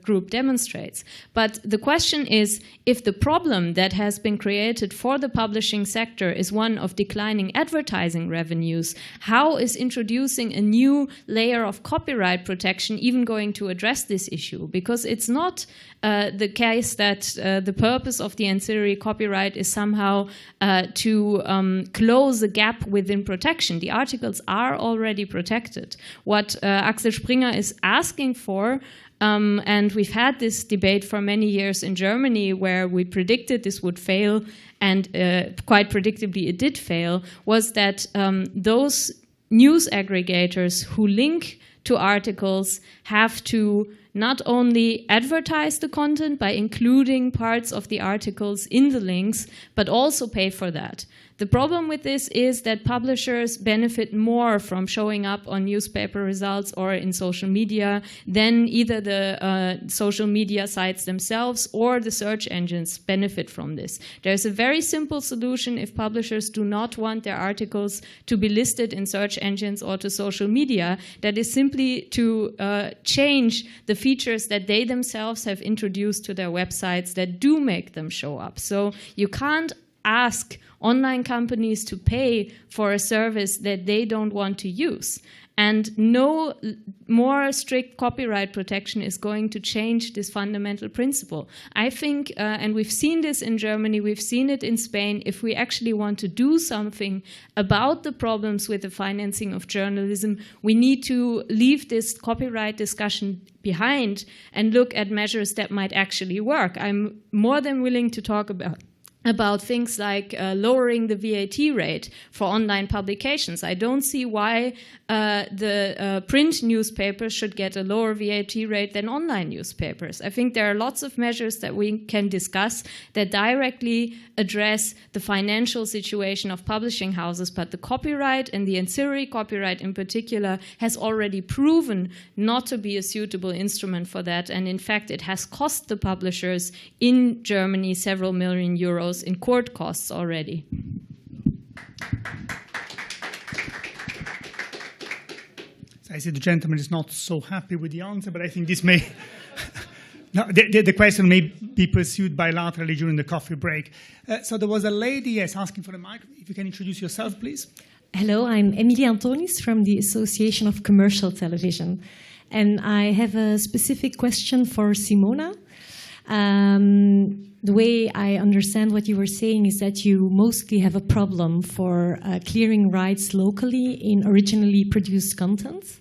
group demonstrates. But the question is, if the problem that has been created for the publishing sector is one of declining advertising revenues, how is introducing a new layer of copyright protection even going to address this issue? Because it's not the case that the purpose of the ancillary copyright is somehow to close a gap within protection. The articles are already protected. What Axel Springer is asking for, and we've had this debate for many years in Germany where we predicted this would fail, and quite predictably it did fail, was that those news aggregators who link to articles have to not only advertise the content by including parts of the articles in the links, but also pay for that. The problem with this is that publishers benefit more from showing up on newspaper results or in social media than either the social media sites themselves or the search engines benefit from this. There's a very simple solution if publishers do not want their articles to be listed in search engines or to social media. That is simply to change the features that they themselves have introduced to their websites that do make them show up. So you can't ask online companies to pay for a service that they don't want to use. And no more strict copyright protection is going to change this fundamental principle. I think, and we've seen this in Germany, we've seen it in Spain, if we actually want to do something about the problems with the financing of journalism, we need to leave this copyright discussion behind and look at measures that might actually work. I'm more than willing to talk about about things like lowering the VAT rate for online publications. I don't see why the print newspapers should get a lower VAT rate than online newspapers. I think there are lots of measures that we can discuss that directly address the financial situation of publishing houses, but the copyright and the ancillary copyright in particular has already proven not to be a suitable instrument for that, and in fact it has cost the publishers in Germany several million euros in court costs already. I see the gentleman is not so happy with the answer, but I think this may... No, the question may be pursued bilaterally during the coffee break. So there was a lady, yes, asking for the mic. If you can introduce yourself, please. Hello, I'm Emilie Antonis from the Association of Commercial Television. And I have a specific question for Simona. The way I understand what you were saying is that you mostly have a problem for clearing rights locally in originally produced content.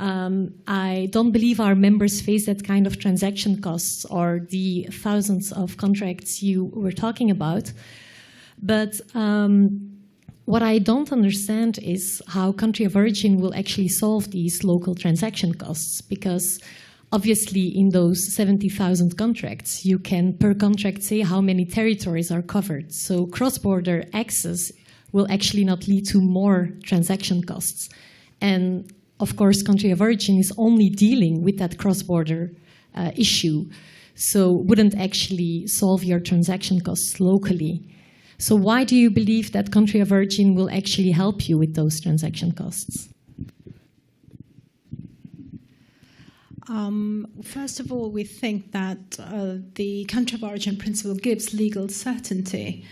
I don't believe our members face that kind of transaction costs or the thousands of contracts you were talking about. But what I don't understand is how country of origin will actually solve these local transaction costs, because obviously in those 70,000 contracts, you can per contract say how many territories are covered. So cross-border access will actually not lead to more transaction costs. And of course, country of origin is only dealing with that cross-border issue, so wouldn't actually solve your transaction costs locally. So why do you believe that country of origin will actually help you with those transaction costs? First of all, we think that the country of origin principle gives legal certainty.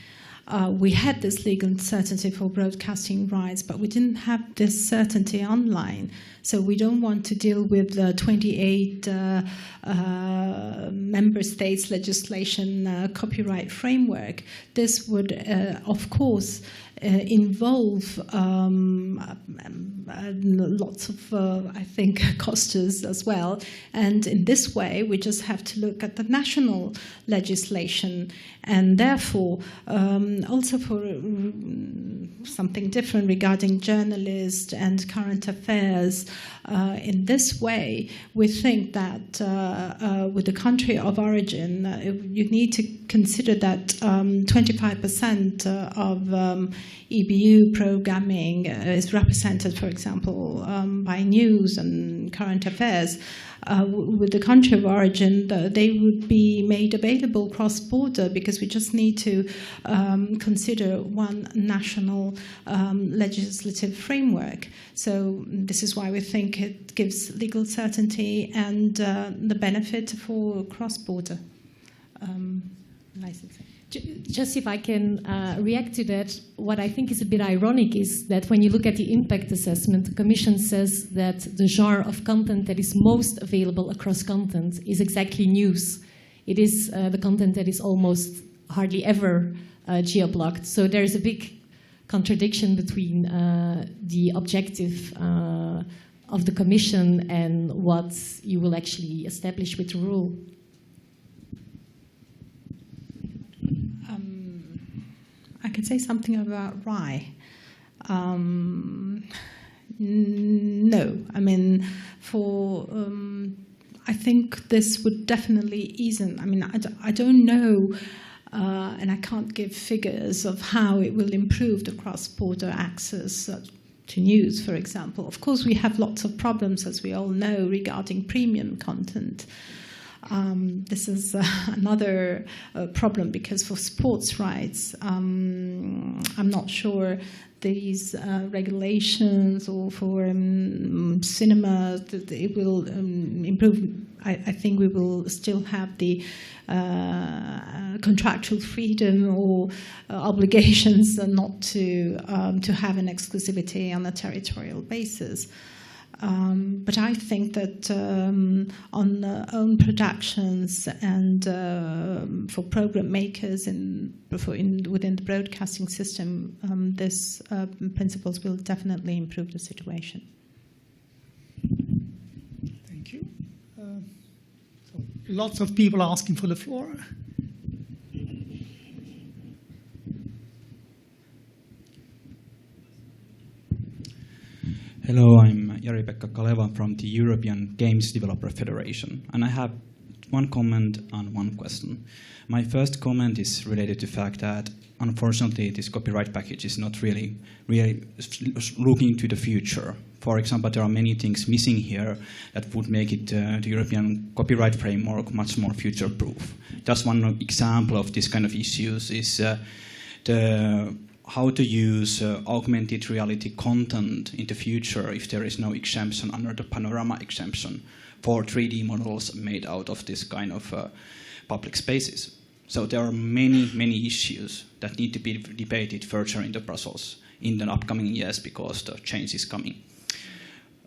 We had this legal certainty for broadcasting rights, but we didn't have this certainty online. So we don't want to deal with the 28 member states' legislation copyright framework. This would, of course, involve lots of, I think, costs as well. And in this way, we just have to look at the national legislation. And therefore, also for something different regarding journalists and current affairs, in this way, we think that with the country of origin, you need to consider that 25% of EBU programming is represented, for example, by news and current affairs. With the country of origin, they would be made available cross-border because we just need to consider one national legislative framework. So this is why we think it gives legal certainty and the benefit for cross-border licensing. Just if I can react to that, what I think is a bit ironic is that when you look at the impact assessment, the Commission says that the genre of content that is most available across content is exactly news. It is the content that is almost hardly ever geo-blocked. So there is a big contradiction between the objective of the Commission and what you will actually establish with the rule. I can say something about RAI. No, I mean, I think this would definitely ease in. I mean, I don't know, and I can't give figures of how it will improve the cross-border access to news, for example. Of course, we have lots of problems, as we all know, regarding premium content. This is another problem because for sports rights, I'm not sure these regulations or for cinema, it will improve. I think we will still have the contractual freedom or obligations not to have an exclusivity on a territorial basis. But I think that on own productions and for program makers within the broadcasting system, these principles will definitely improve the situation. Thank you. So lots of people asking for the floor. Hello, I'm Jari-Pekka Kaleva from the European Games Developer Federation, and I have one comment and one question. My first comment is related to the fact that, unfortunately, this copyright package is not really looking to the future. For example, there are many things missing here that would make it the European copyright framework much more future-proof. Just one example of this kind of issues is how to use augmented reality content in the future if there is no exemption under the panorama exemption for 3D models made out of this kind of public spaces. So there are many, many issues that need to be debated further in the Brussels in the upcoming years because the change is coming.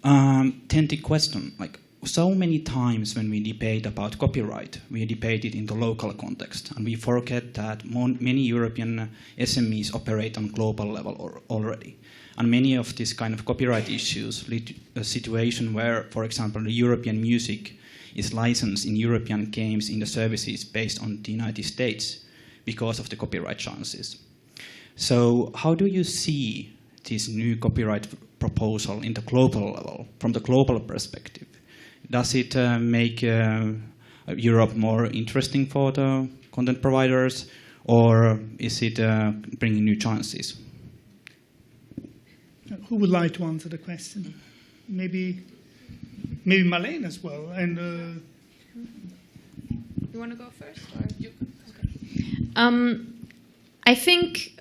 Then the question, like so many times when we debate about copyright, we debate it in the local context, and we forget that many European SMEs operate on global level already. And many of these kind of copyright issues lead to a situation where, for example, the European music is licensed in European games in the services based on the United States because of the copyright chances. So how do you see this new copyright proposal in the global level, from the global perspective? Does it make Europe more interesting for the content providers, or is it bringing new chances? Who would like to answer the question? Maybe Malene as well. And you want to go first, or you? Okay. I think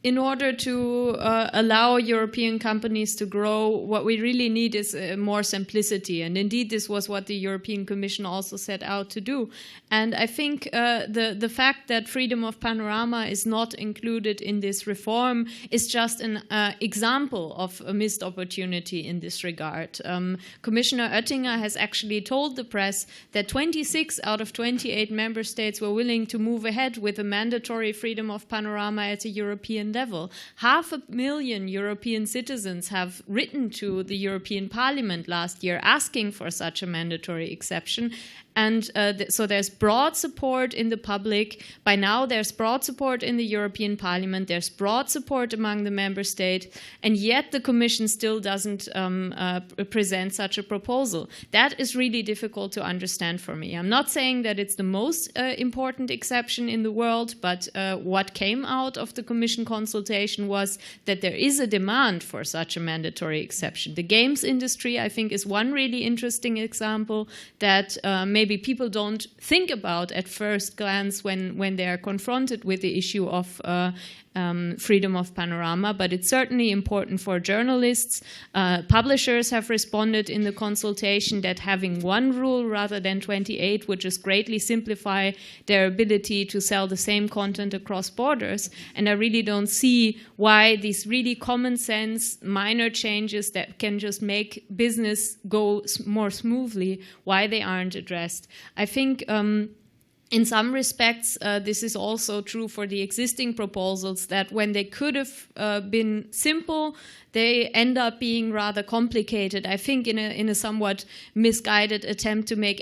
in order to allow European companies to grow, what we really need is more simplicity. And indeed, this was what the European Commission also set out to do. And I think the fact that freedom of panorama is not included in this reform is just an example of a missed opportunity in this regard. Commissioner Oettinger has actually told the press that 26 out of 28 member states were willing to move ahead with a mandatory freedom of panorama at a European level. 500,000 European citizens have written to the European Parliament last year asking for such a mandatory exception. And so there's broad support in the public. By now, there's broad support in the European Parliament. There's broad support among the member states. And yet the Commission still doesn't present such a proposal. That is really difficult to understand for me. I'm not saying that it's the most important exception in the world, but what came out of the Commission consultation was that there is a demand for such a mandatory exception. The games industry, I think, is one really interesting example that maybe people don't think about at first glance when they are confronted with the issue of freedom of panorama, but it's certainly important for journalists. Publishers have responded in the consultation that having one rule rather than 28 would just greatly simplify their ability to sell the same content across borders. And I really don't see why these really common sense minor changes that can just make business go more smoothly, why they aren't addressed. I think in some respects, this is also true for the existing proposals, that when they could have been simple, they end up being rather complicated, I think, in a somewhat misguided attempt to make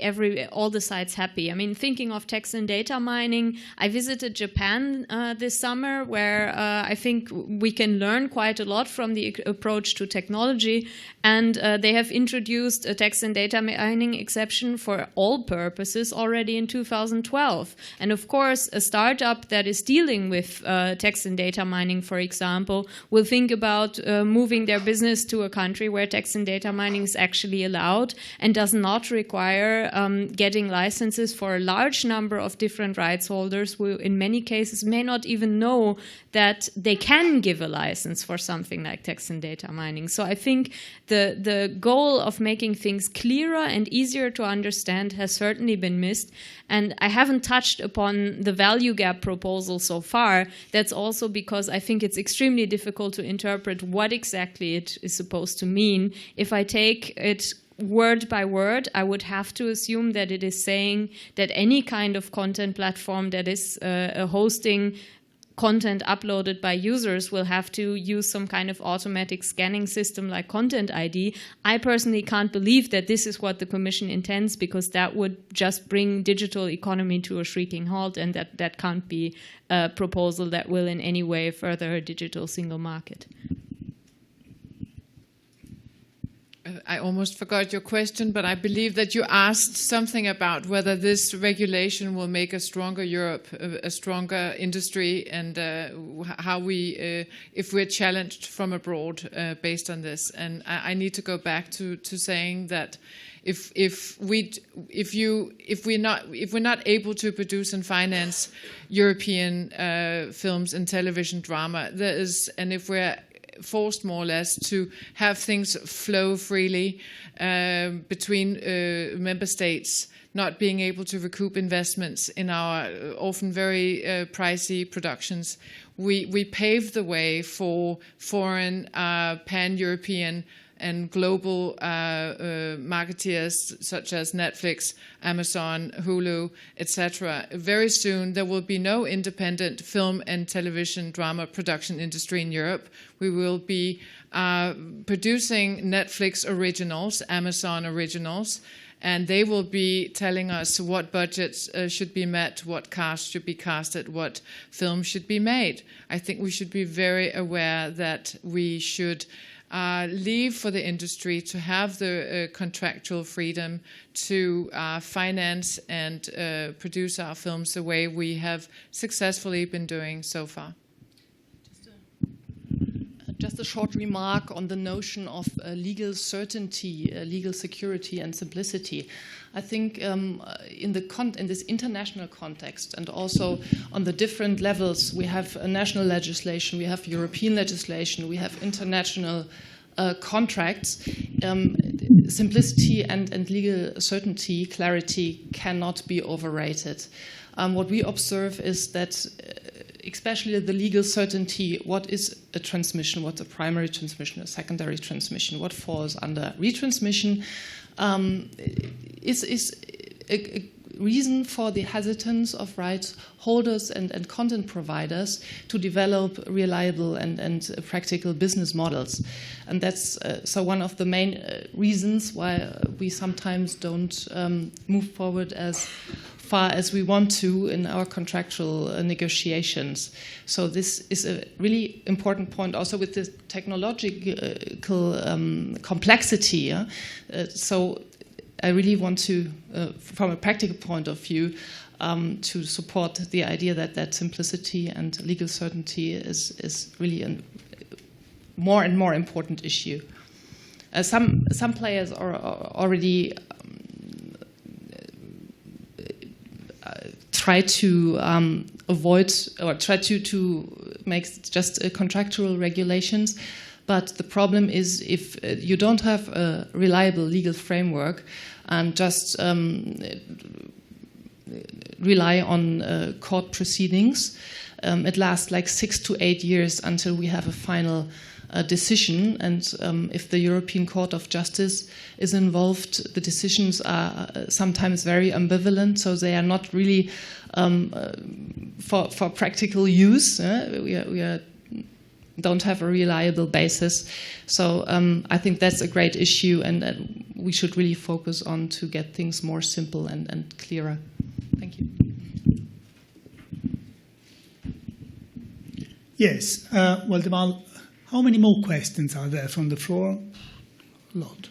all the sides happy. I mean, thinking of text and data mining, I visited Japan this summer, where I think we can learn quite a lot from the approach to technology, and they have introduced a text and data mining exception for all purposes already in 2012. And of course, a startup that is dealing with text and data mining, for example, will think about moving their business to a country where text and data mining is actually allowed and does not require getting licenses for a large number of different rights holders who in many cases may not even know that they can give a license for something like text and data mining. So I think the goal of making things clearer and easier to understand has certainly been missed. And I haven't touched upon the value gap proposal so far. That's also because I think it's extremely difficult to interpret what exactly it is supposed to mean. If I take it word by word, I would have to assume that it is saying that any kind of content platform that is hosting content uploaded by users will have to use some kind of automatic scanning system like Content ID. I personally can't believe that this is what the Commission intends, because that would just bring digital economy to a shrieking halt, and that can't be a proposal that will in any way further a digital single market. I almost forgot your question, but I believe that you asked something about whether this regulation will make a stronger Europe, a stronger industry, and how we, if we're challenged from abroad based on this. And I need to go back to saying that if we're not able to produce and finance European films and television drama, and if we're forced more or less to have things flow freely between member states, not being able to recoup investments in our often very pricey productions, we pave the way for foreign pan-European and global marketeers such as Netflix, Amazon, Hulu, etc. Very soon there will be no independent film and television drama production industry in Europe. We will be producing Netflix originals, Amazon originals, and they will be telling us what budgets should be met, what cast should be casted, what films should be made. I think we should be very aware that we should leave for the industry to have the contractual freedom to finance and produce our films the way we have successfully been doing so far. Just a short remark on the notion of legal certainty, legal security and simplicity. I think in this international context and also on the different levels, we have national legislation, we have European legislation, we have international contracts. Simplicity and legal certainty, clarity cannot be overrated. What we observe is that especially the legal certainty, what is a transmission, what's a primary transmission, a secondary transmission, what falls under retransmission, is a reason for the hesitance of rights holders and content providers to develop reliable and practical business models. And that's so one of the main reasons why we sometimes don't move forward as far as we want to in our contractual negotiations. So this is a really important point also with the technological complexity. So I really want to, from a practical point of view, to support the idea that simplicity and legal certainty is really a more and more important issue. Some players are already try to avoid or try to make just contractual regulations. But the problem is if you don't have a reliable legal framework and just rely on court proceedings, it lasts like 6 to 8 years until we have a final decision. And if the European Court of Justice is involved, the decisions are sometimes very ambivalent, so they are not really for practical use. We don't have a reliable basis. So I think that's a great issue, and we should really focus on to get things more simple and clearer. Thank you. Yes. Well, Deval, how many more questions are there from the floor? A lot.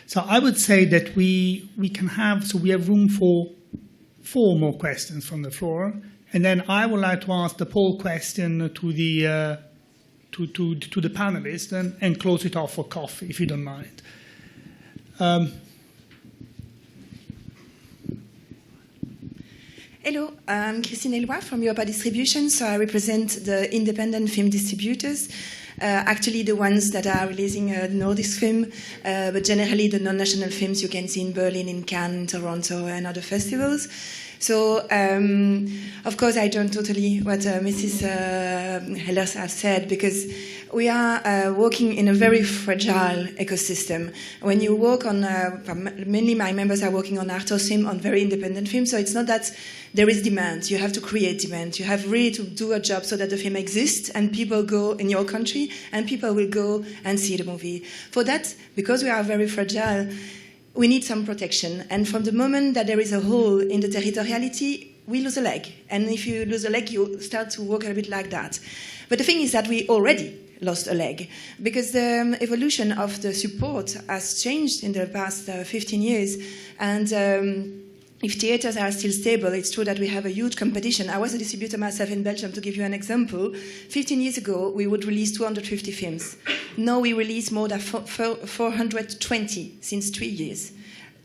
So I would say that we can have, so we have room for 4 more questions from the floor, and then I would like to ask the poll question to the to the panelists and close it off for coffee, if you don't mind. Hello, I'm Christine Eloi from Europa Distribution. So I represent the independent film distributors, actually the ones that are releasing the Nordisk film, but generally the non-national films you can see in Berlin, in Cannes, Toronto, and other festivals. So, of course, I join totally what Mrs. Ehler has said, because we are working in a very fragile ecosystem. When you work on, mainly my members are working on art film, on very independent films, so it's not that there is demand. You have to create demand. You have really to do a job so that the film exists and people go in your country and people will go and see the movie. For that, because we are very fragile, we need some protection. And from the moment that there is a hole in the territoriality, we lose a leg. And if you lose a leg, you start to work a bit like that. But the thing is that we already lost a leg, because the evolution of the support has changed in the past 15 years. And if theaters are still stable, it's true that we have a huge competition. I was a distributor myself in Belgium, to give you an example. 15 years ago, we would release 250 films. Now we release more than 420 since 3 years.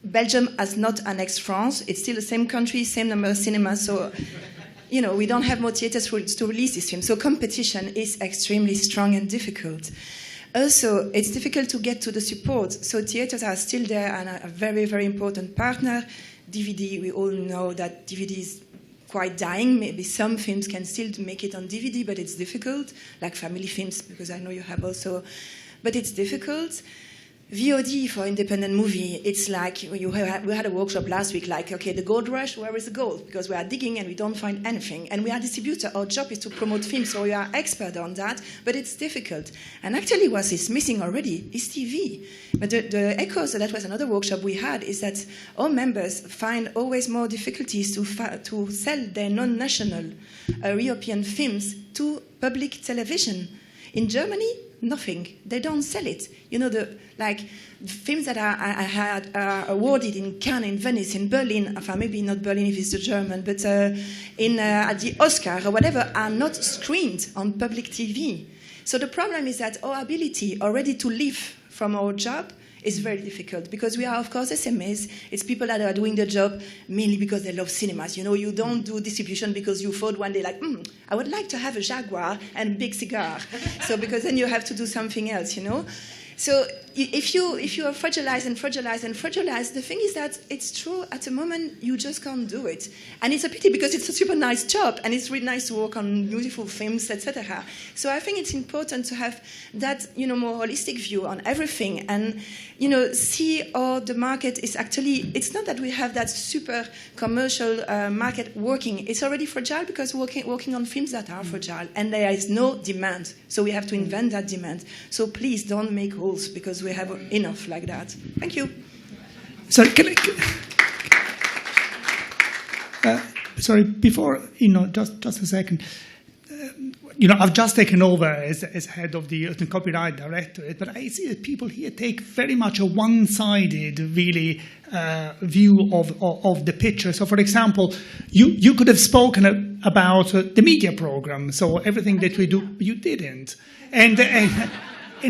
Belgium has not annexed France. It's still the same country, same number of cinemas. So, we don't have more theaters to release this film. So competition is extremely strong and difficult. Also, it's difficult to get to the support. So theaters are still there and are a very, very important partner. DVD, we all know that DVD is quite dying. Maybe some films can still make it on DVD, but it's difficult, like family films, because I know you have also. But it's difficult. VOD for independent movie, it's like we had a workshop last week, like, okay, the gold rush, where is the gold? Because we are digging and we don't find anything. And we are a distributor, our job is to promote films, so we are expert on that, but it's difficult. And actually what is missing already is TV. But the echoes, that was another workshop we had, is that our members find always more difficulties to sell their non-national European films to public television. In Germany, nothing. They don't sell it. The films that are awarded in Cannes, in Venice, in Berlin, maybe not Berlin if it's the German, but at the Oscar or whatever, are not screened on public TV. So the problem is that our ability already to live from our job is very difficult, because we are, of course, SMEs. It's people that are doing the job mainly because they love cinemas. You don't do distribution because you thought one day, like, I would like to have a Jaguar and a big cigar. So because then you have to do something else, So if you are fragilized, the thing is that it's true, at the moment, you just can't do it. And it's a pity, because it's a super nice job, and it's really nice to work on beautiful films, etc. So I think it's important to have that, more holistic view on everything, and, see how the market is actually, it's not that we have that super commercial market working. It's already fragile, because working on films that are fragile, and there is no demand. So we have to invent that demand. So please don't make holes, because we have enough like that. Thank you. Sorry, sorry, before, just a second. I've just taken over as head of the Copyright Directorate, but I see that people here take very much a one-sided, really, view of the picture. So, for example, you could have spoken about the media program, so everything that we do, you didn't. And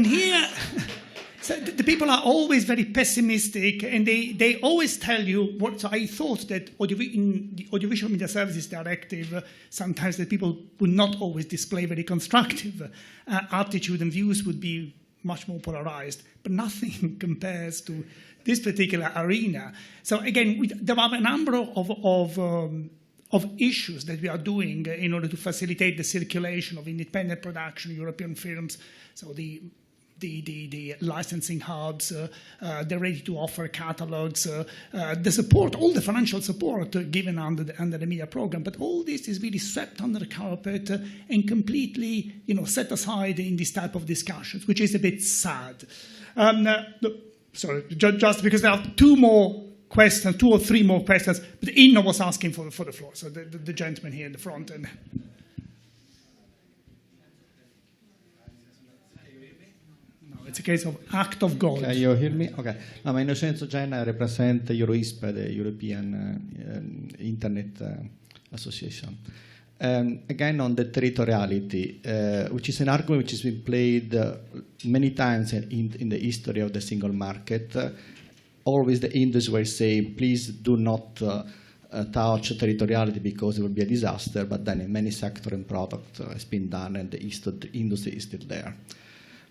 here... So the people are always very pessimistic, and they always tell you what. So I thought that in the Audiovisual Media Services Directive, sometimes that people would not always display very constructive attitude, and views would be much more polarized. But nothing compares to this particular arena. So again, there are a number of issues that we are doing in order to facilitate the circulation of independent production, European films. So the licensing hubs, the ready-to-offer catalogs, the support, all the financial support given under the media program. But all this is really swept under the carpet and completely, set aside in this type of discussions, which is a bit sad. Sorry, just because there are two or three more questions, but Inno was asking for the floor, so the gentleman here in the front. And it's a case of act of God. Can you hear me? Okay. My Innocenzo Genna represent EuroISP, the European Internet Association. Again, on the territoriality, which is an argument which has been played many times in the history of the single market. Always the industry were saying, please do not touch territoriality because it will be a disaster, but then in many sectors and products has been done, and the industry is still there.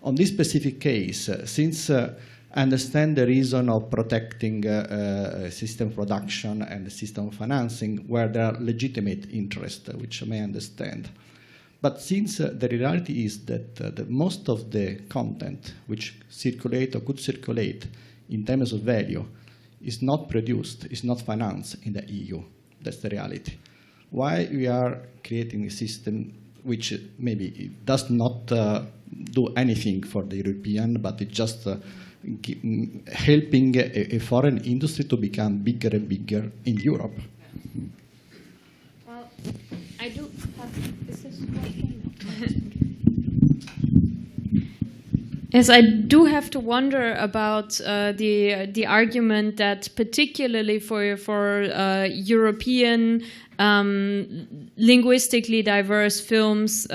On this specific case, since I understand the reason of protecting system production and system financing where there are legitimate interests, which I may understand. But since the reality is that most of the content which circulate or could circulate in terms of value is not produced, is not financed in the EU. That's the reality. Why we are creating a system which maybe does not do anything for the European, but it's just helping a foreign industry to become bigger and bigger in Europe. Well, I do have... Is this working? Yes, I do have to wonder about the argument that particularly for European linguistically diverse films,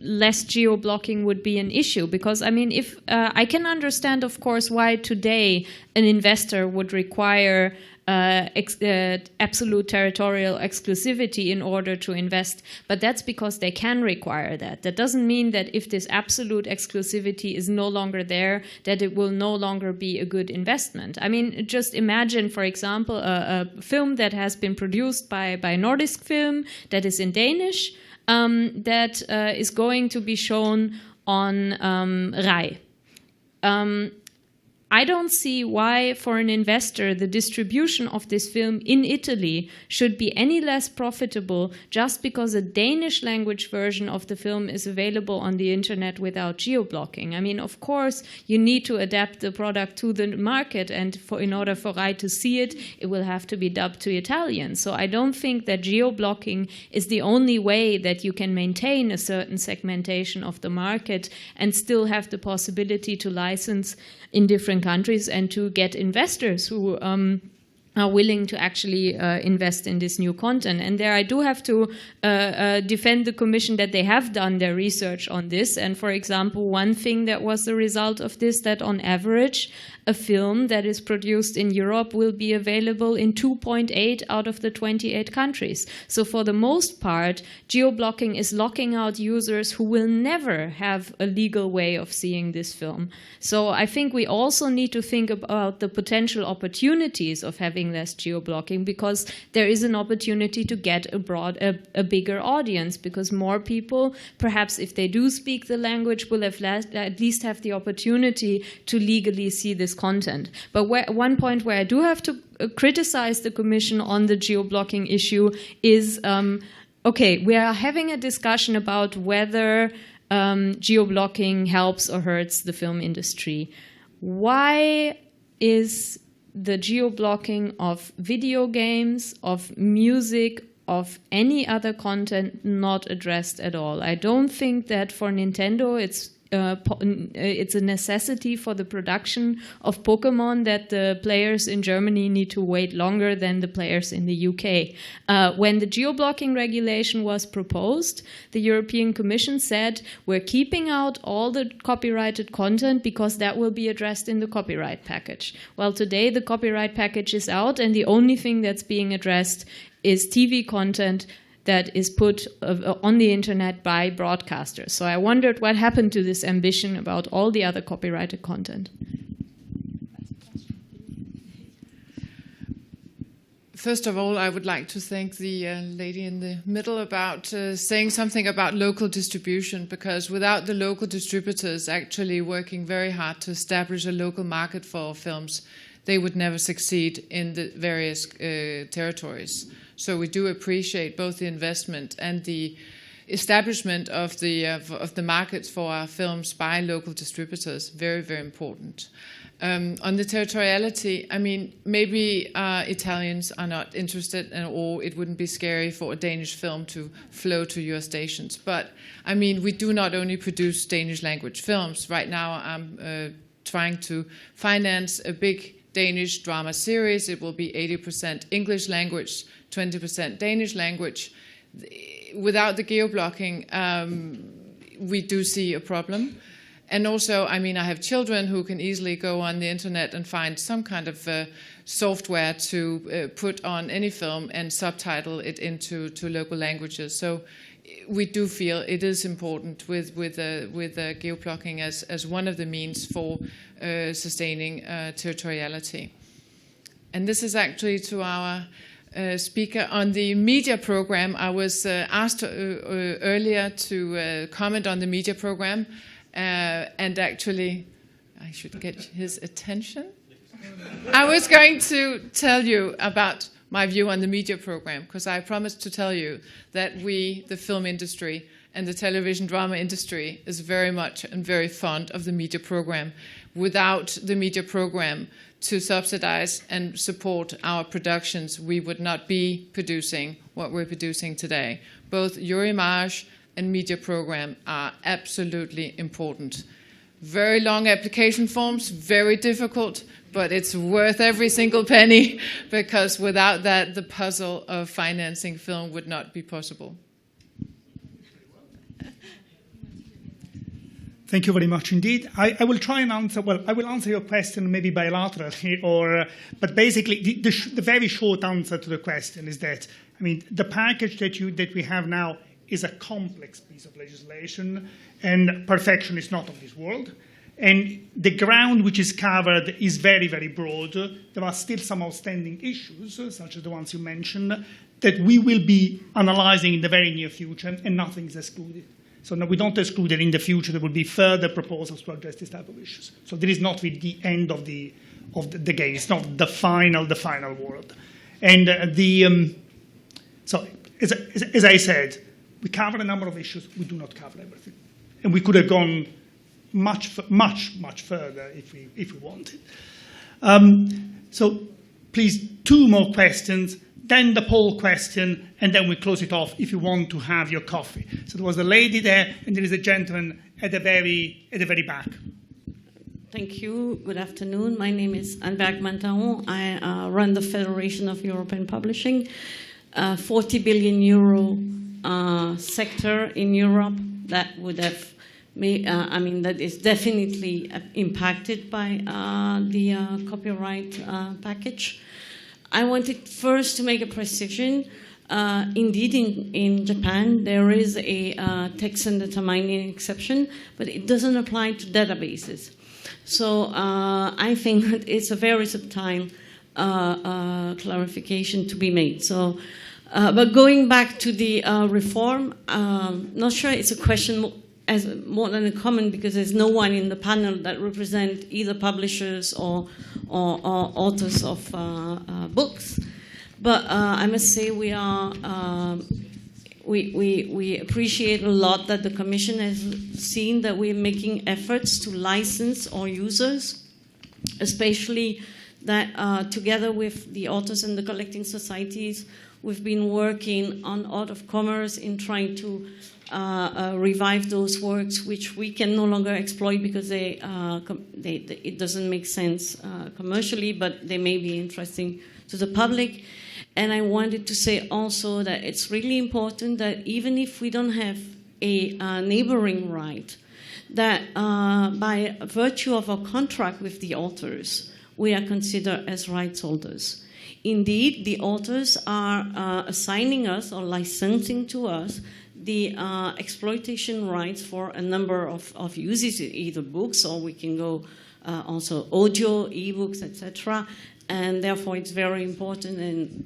less geo-blocking would be an issue. Because I mean, if I can understand, of course, why today an investor would require absolute territorial exclusivity in order to invest, but that's because they can require that. That doesn't mean that if this absolute exclusivity is no longer there, that it will no longer be a good investment. I mean, just imagine, for example, a film that has been produced by Nordisk film that is in Danish, that is going to be shown on RAI. I don't see why, for an investor, the distribution of this film in Italy should be any less profitable just because a Danish language version of the film is available on the internet without geo-blocking. I mean, of course, you need to adapt the product to the market, and in order for RAI to see it, it will have to be dubbed to Italian. So I don't think that geo-blocking is the only way that you can maintain a certain segmentation of the market and still have the possibility to license in different countries and to get investors who are willing to actually invest in this new content. And there I do have to defend the Commission that they have done their research on this. And for example, one thing that was the result of this, that on average, a film that is produced in Europe will be available in 2.8 out of the 28 countries. So for the most part, geo-blocking is locking out users who will never have a legal way of seeing this film. So I think we also need to think about the potential opportunities of having less geo-blocking, because there is an opportunity to get a bigger audience, because more people, perhaps if they do speak the language, will have at least have the opportunity to legally see this content. But one point where I do have to criticize the Commission on the geo-blocking issue is, okay, we are having a discussion about whether geo-blocking helps or hurts the film industry. Why is the geo-blocking of video games, of music, of any other content not addressed at all? I don't think that for Nintendo it's a necessity for the production of Pokemon that the players in Germany need to wait longer than the players in the UK. When the geo-blocking regulation was proposed, the European Commission said, we're keeping out all the copyrighted content because that will be addressed in the copyright package. Well, today the copyright package is out, and the only thing that's being addressed is TV content that is put on the internet by broadcasters. So I wondered what happened to this ambition about all the other copyrighted content. First of all, I would like to thank the lady in the middle about saying something about local distribution, because without the local distributors actually working very hard to establish a local market for films, they would never succeed in the various territories. So we do appreciate both the investment and the establishment of the markets for our films by local distributors. Very, very important. On the territoriality, I mean, maybe Italians are not interested, or it wouldn't be scary for a Danish film to flow to your stations. But I mean, we do not only produce Danish language films. Right now, I'm trying to finance a big Danish drama series. It will be 80% English language, 20% Danish language. Without the geo-blocking, we do see a problem. And also, I mean, I have children who can easily go on the internet and find some kind of software to put on any film and subtitle it into local languages. So we do feel it is important with geo-blocking as one of the means for sustaining territoriality. And this is actually to our speaker on the media program. I was asked earlier to comment on the media program, and actually I should get his attention. I was going to tell you about my view on the media program, because I promised to tell you that we, the film industry and the television drama industry, is very much and very fond of the media program. Without the media program to subsidize and support our productions, we would not be producing what we're producing today. Both Eurimage and media program are absolutely important. Very long application forms, very difficult, but it's worth every single penny, because without that, the puzzle of financing film would not be possible. Thank you very much indeed. I will try and answer, well, I will answer your question maybe bilaterally, but basically the very short answer to the question is that, I mean, the package that we have now is a complex piece of legislation, and perfection is not of this world. And the ground which is covered is very, very broad. There are still some outstanding issues, such as the ones you mentioned, that we will be analyzing in the very near future, and nothing is excluded. So no, we don't exclude that in the future there will be further proposals to address this type of issues. So there is not really the end of the game. It's not the final word. And so as I said, we cover a number of issues. We do not cover everything, and we could have gone much further if we wanted. So please, 2 more questions. Then the poll question, and then we close it off if you want to have your coffee. So there was a lady there, and there is a gentleman at the very back. Thank you. Good afternoon. My name is Anne Bergman-Taron. I run the Federation of European Publishing, 40 billion euro sector in Europe that would have, that is definitely impacted by the copyright package. I wanted first to make a precision. Indeed, in Japan, there is a text undetermining exception, but it doesn't apply to databases. So I think that it's a very subtle clarification to be made. So, but going back to the reform, not sure it's a question as more than a comment, because there's no one in the panel that represent either publishers or authors of books. But I must say we appreciate a lot that the Commission has seen that we're making efforts to license our users, especially that together with the authors and the collecting societies, we've been working on Art of Commerce in trying to revive those works which we can no longer exploit because it doesn't make sense commercially, but they may be interesting to the public. And I wanted to say also that it's really important that even if we don't have a neighboring right, that by virtue of our contract with the authors, we are considered as rights holders. Indeed, the authors are assigning us or licensing to us the exploitation rights for a number of uses, either books or we can go also audio, ebooks, etc. And therefore, it's very important, and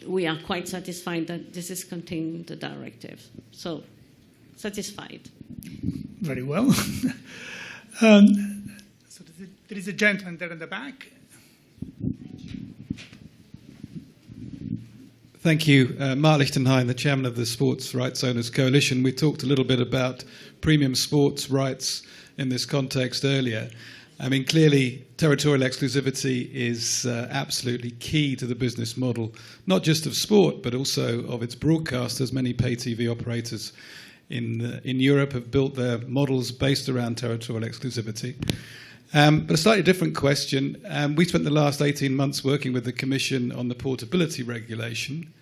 we are quite satisfied that this is contained in the directive. So, satisfied. Very well. So there is a gentleman there in the back. Thank you. Mark Lichtenheim, the chairman of the Sports Rights Owners Coalition. We talked a little bit about premium sports rights in this context earlier. I mean, clearly, territorial exclusivity is absolutely key to the business model, not just of sport, but also of its broadcasters. Many pay TV operators in Europe have built their models based around territorial exclusivity. But a slightly different question. We spent the last 18 months working with the Commission on the portability regulation.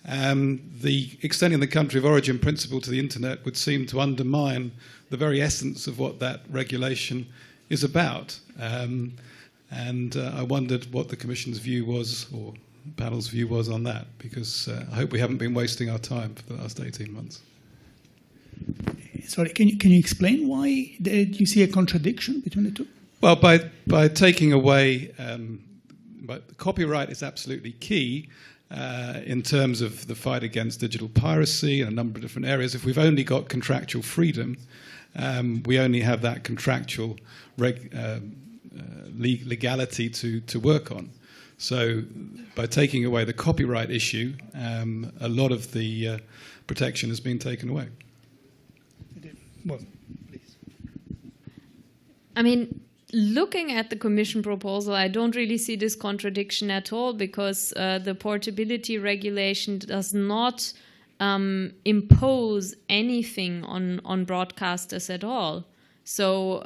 The extending the country of origin principle to the internet would seem to undermine the very essence of what that regulation is about. And I wondered what the Commission's view was, or the panel's view was on that, because I hope we haven't been wasting our time for the last 18 months. Sorry, can you explain why you see a contradiction between the two? Well, by taking away, but copyright is absolutely key in terms of the fight against digital piracy and a number of different areas. If we've only got contractual freedom, we only have that contractual legality to work on. So by taking away the copyright issue, a lot of the protection has been taken away. Well, please. I mean, looking at the Commission proposal, I don't really see this contradiction at all, because the portability regulation does not impose anything on broadcasters at all. So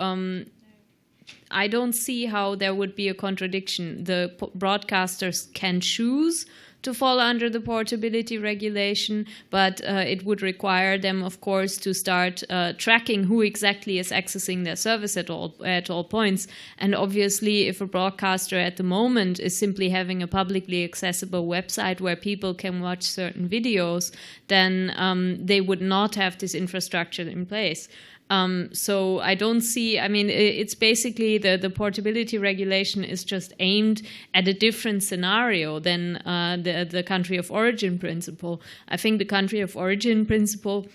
I don't see how there would be a contradiction. The broadcasters can choose to fall under the portability regulation, but it would require them, of course, to start tracking who exactly is accessing their service at all points. And obviously, if a broadcaster at the moment is simply having a publicly accessible website where people can watch certain videos, then they would not have this infrastructure in place. So I don't see, I mean, it's basically the portability regulation is just aimed at a different scenario than the country of origin principle. I think the country of origin principle,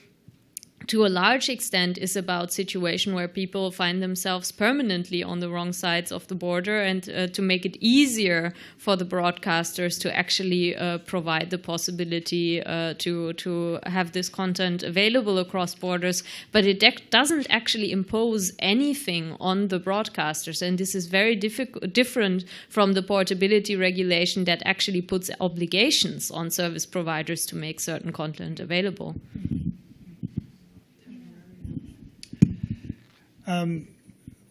to a large extent, is about situation where people find themselves permanently on the wrong sides of the border, and to make it easier for the broadcasters to actually provide the possibility to have this content available across borders. But it doesn't actually impose anything on the broadcasters, and this is very different from the portability regulation that actually puts obligations on service providers to make certain content available.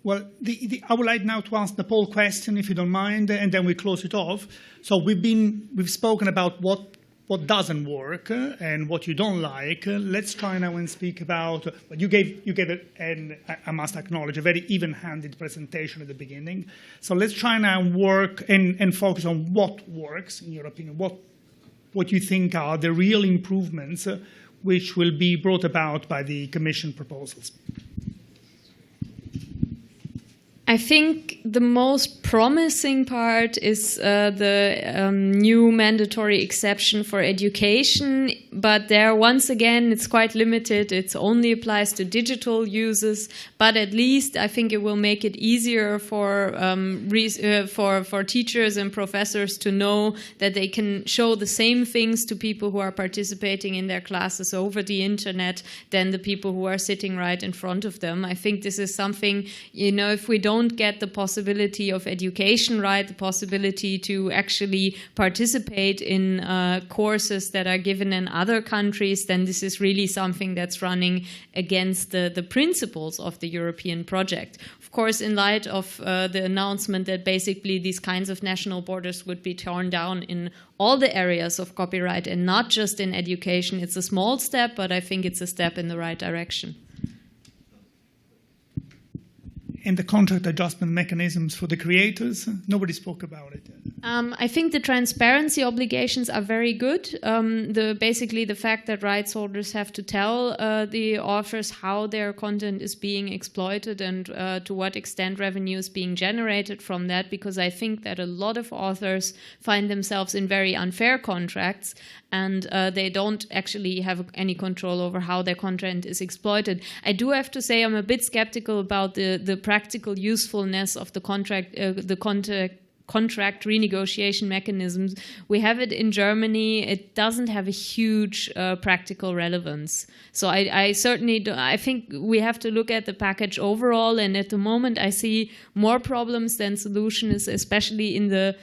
Well, I would like now to ask the poll question, if you don't mind, and then we close it off. So we've spoken about what doesn't work and what you don't like. Let's try now and speak about. You gave and I must acknowledge, a very even-handed presentation at the beginning. So let's try now and work and focus on what works in your opinion. What you think are the real improvements which will be brought about by the Commission proposals. I think the most promising part is the new mandatory exception for education, but there, once again, it's quite limited. It only applies to digital users, but at least I think it will make it easier for teachers and professors to know that they can show the same things to people who are participating in their classes over the internet than the people who are sitting right in front of them. I think this is something, if we don't get the possibility of education right, the possibility to actually participate in courses that are given in other countries, then this is really something that's running against the principles of the European project. Of course, in light of the announcement that basically these kinds of national borders would be torn down in all the areas of copyright and not just in education, it's a small step, but I think it's a step in the right direction. And the contract adjustment mechanisms for the creators, nobody spoke about it. I think the transparency obligations are very good. Basically, the fact that rights holders have to tell the authors how their content is being exploited and to what extent revenue is being generated from that, because I think that a lot of authors find themselves in very unfair contracts and they don't actually have any control over how their content is exploited. I do have to say I'm a bit skeptical about the practical usefulness of the contract renegotiation mechanisms. We have it in Germany. It doesn't have a huge practical relevance. So I certainly I think we have to look at the package overall, and at the moment I see more problems than solutions, especially in the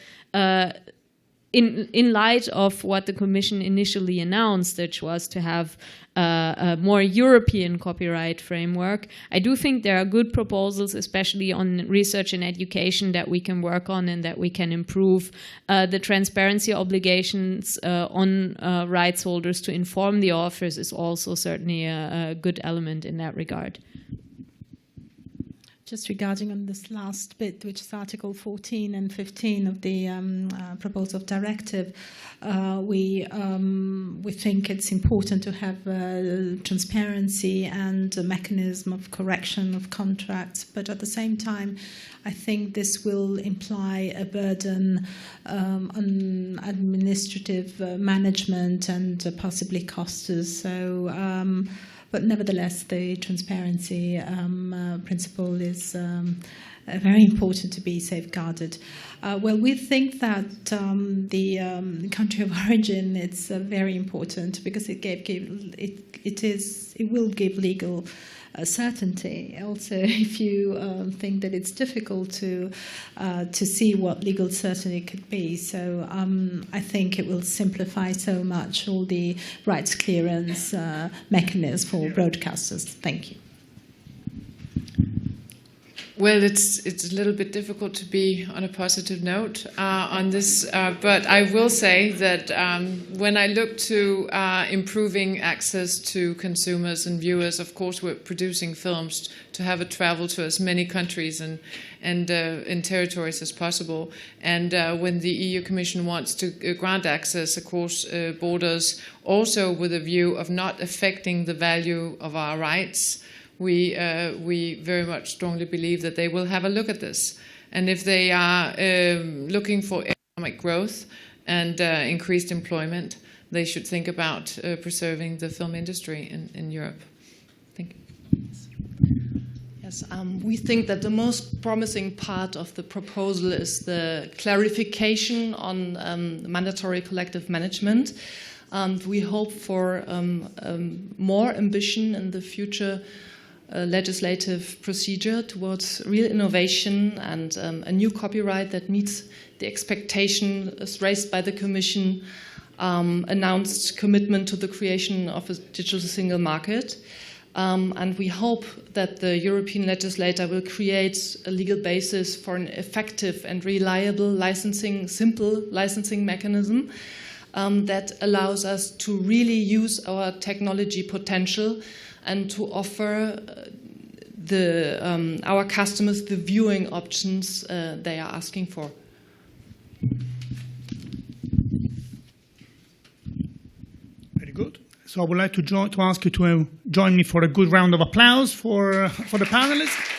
in light of what the Commission initially announced, which was to have a more European copyright framework. I do think there are good proposals, especially on research and education, that we can work on and that we can improve. The transparency obligations on rights holders to inform the authors is also certainly a good element in that regard. Just regarding on this last bit, which is Article 14 and 15 of the proposal of directive, we think it's important to have transparency and a mechanism of correction of contracts. But at the same time, I think this will imply a burden on administrative management and possibly costs. So. But nevertheless, the transparency principle is very important to be safeguarded. Well, we think that the country of origin is very important because it will give legal certainty. Also, if you think that it's difficult to see what legal certainty could be, so I think it will simplify so much all the rights clearance mechanisms for broadcasters. Thank you. Well, it's a little bit difficult to be on a positive note on this, but I will say that when I look to improving access to consumers and viewers, of course we're producing films to have it travel to as many countries and in territories as possible. And when the EU Commission wants to grant access across borders, also with a view of not affecting the value of our rights, we very much strongly believe that they will have a look at this. And if they are looking for economic growth and increased employment, they should think about preserving the film industry in Europe. Thank you. Yes, we think that the most promising part of the proposal is the clarification on mandatory collective management. We hope for more ambition in the future legislative procedure towards real innovation and a new copyright that meets the expectations raised by the Commission, announced commitment to the creation of a digital single market. And we hope that the European legislator will create a legal basis for an effective and reliable licensing, simple licensing mechanism that allows us to really use our technology potential and to offer our customers the viewing options they are asking for. Very good. So I would like to ask you to join me for a good round of applause for the panelists.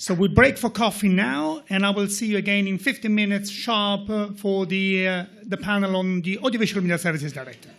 So we break for coffee now, and I will see you again in 15 minutes sharp for the panel on the Audiovisual Media Services Directive.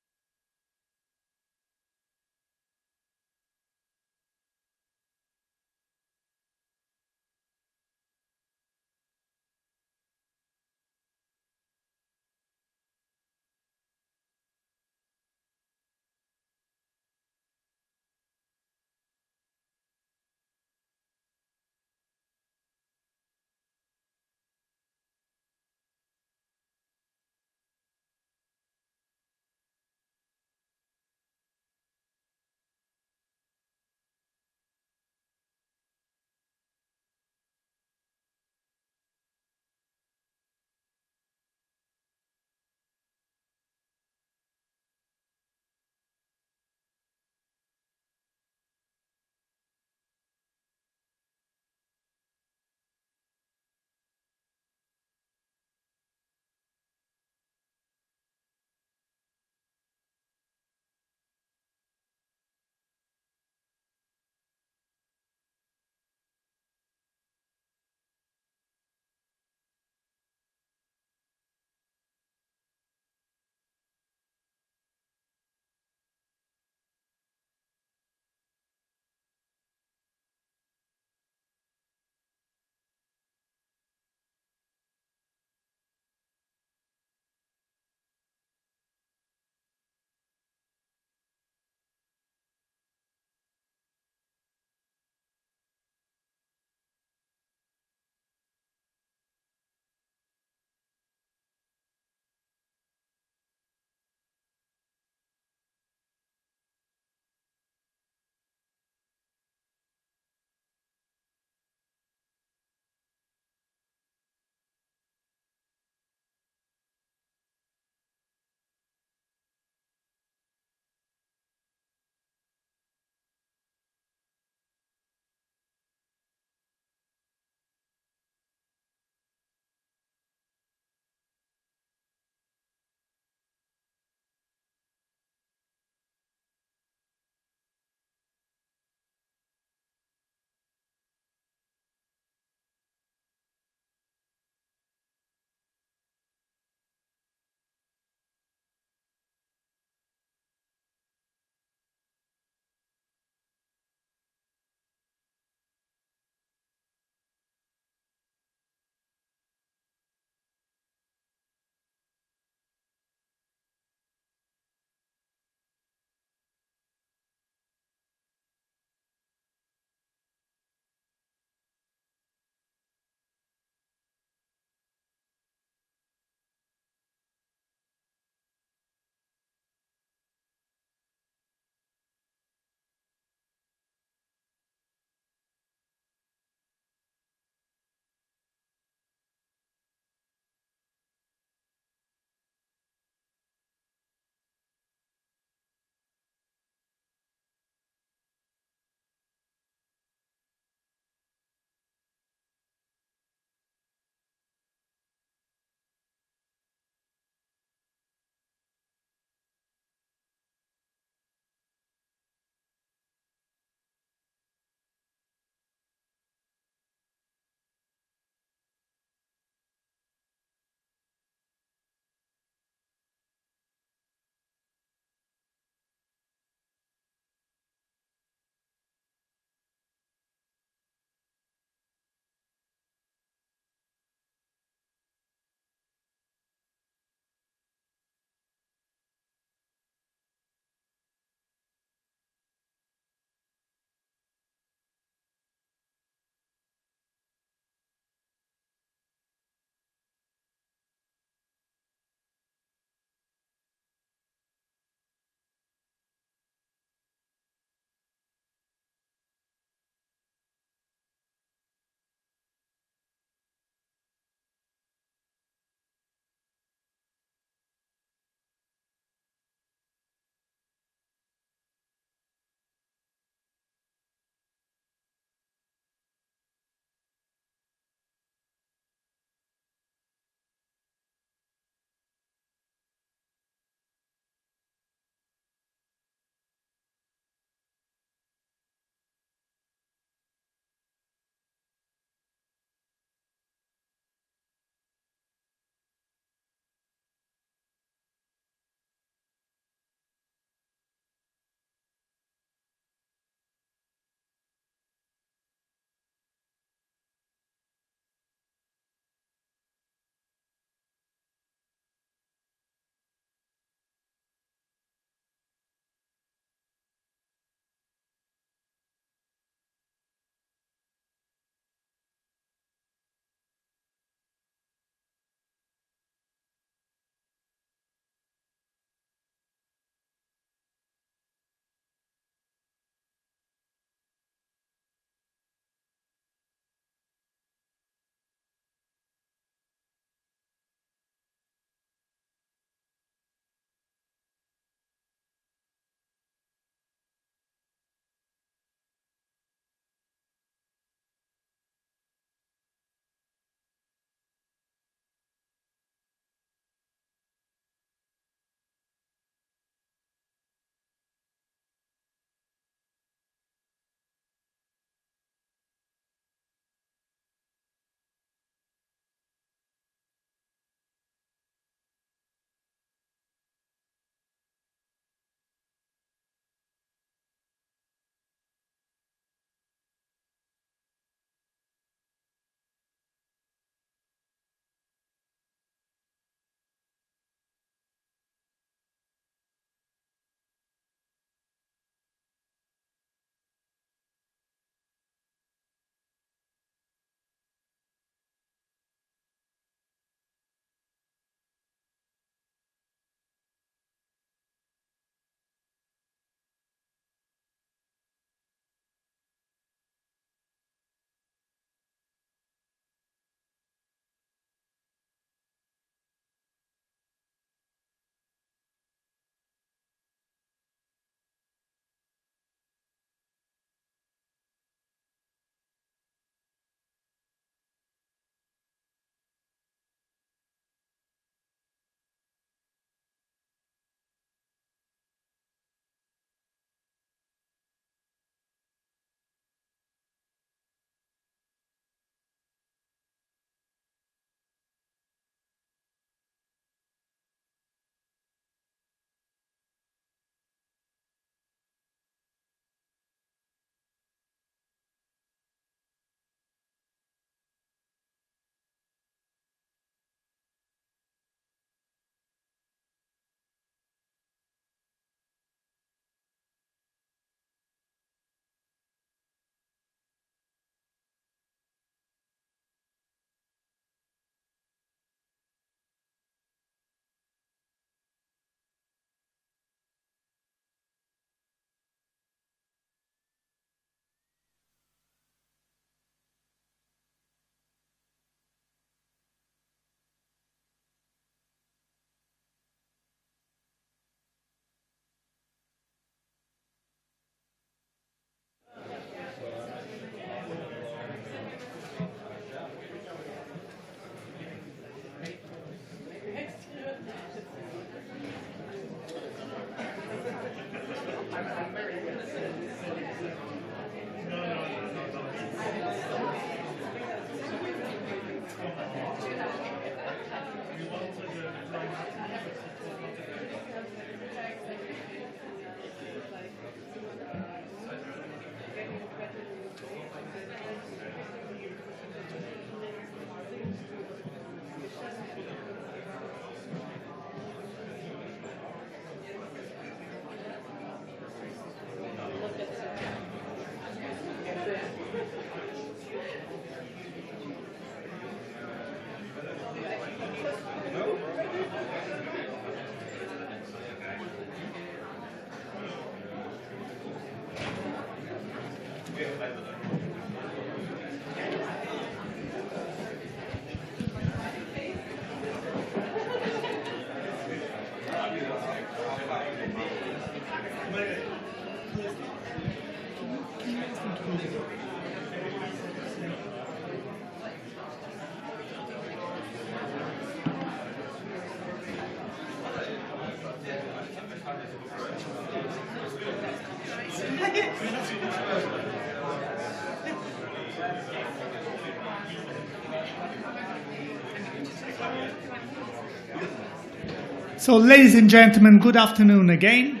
So, ladies and gentlemen, good afternoon again.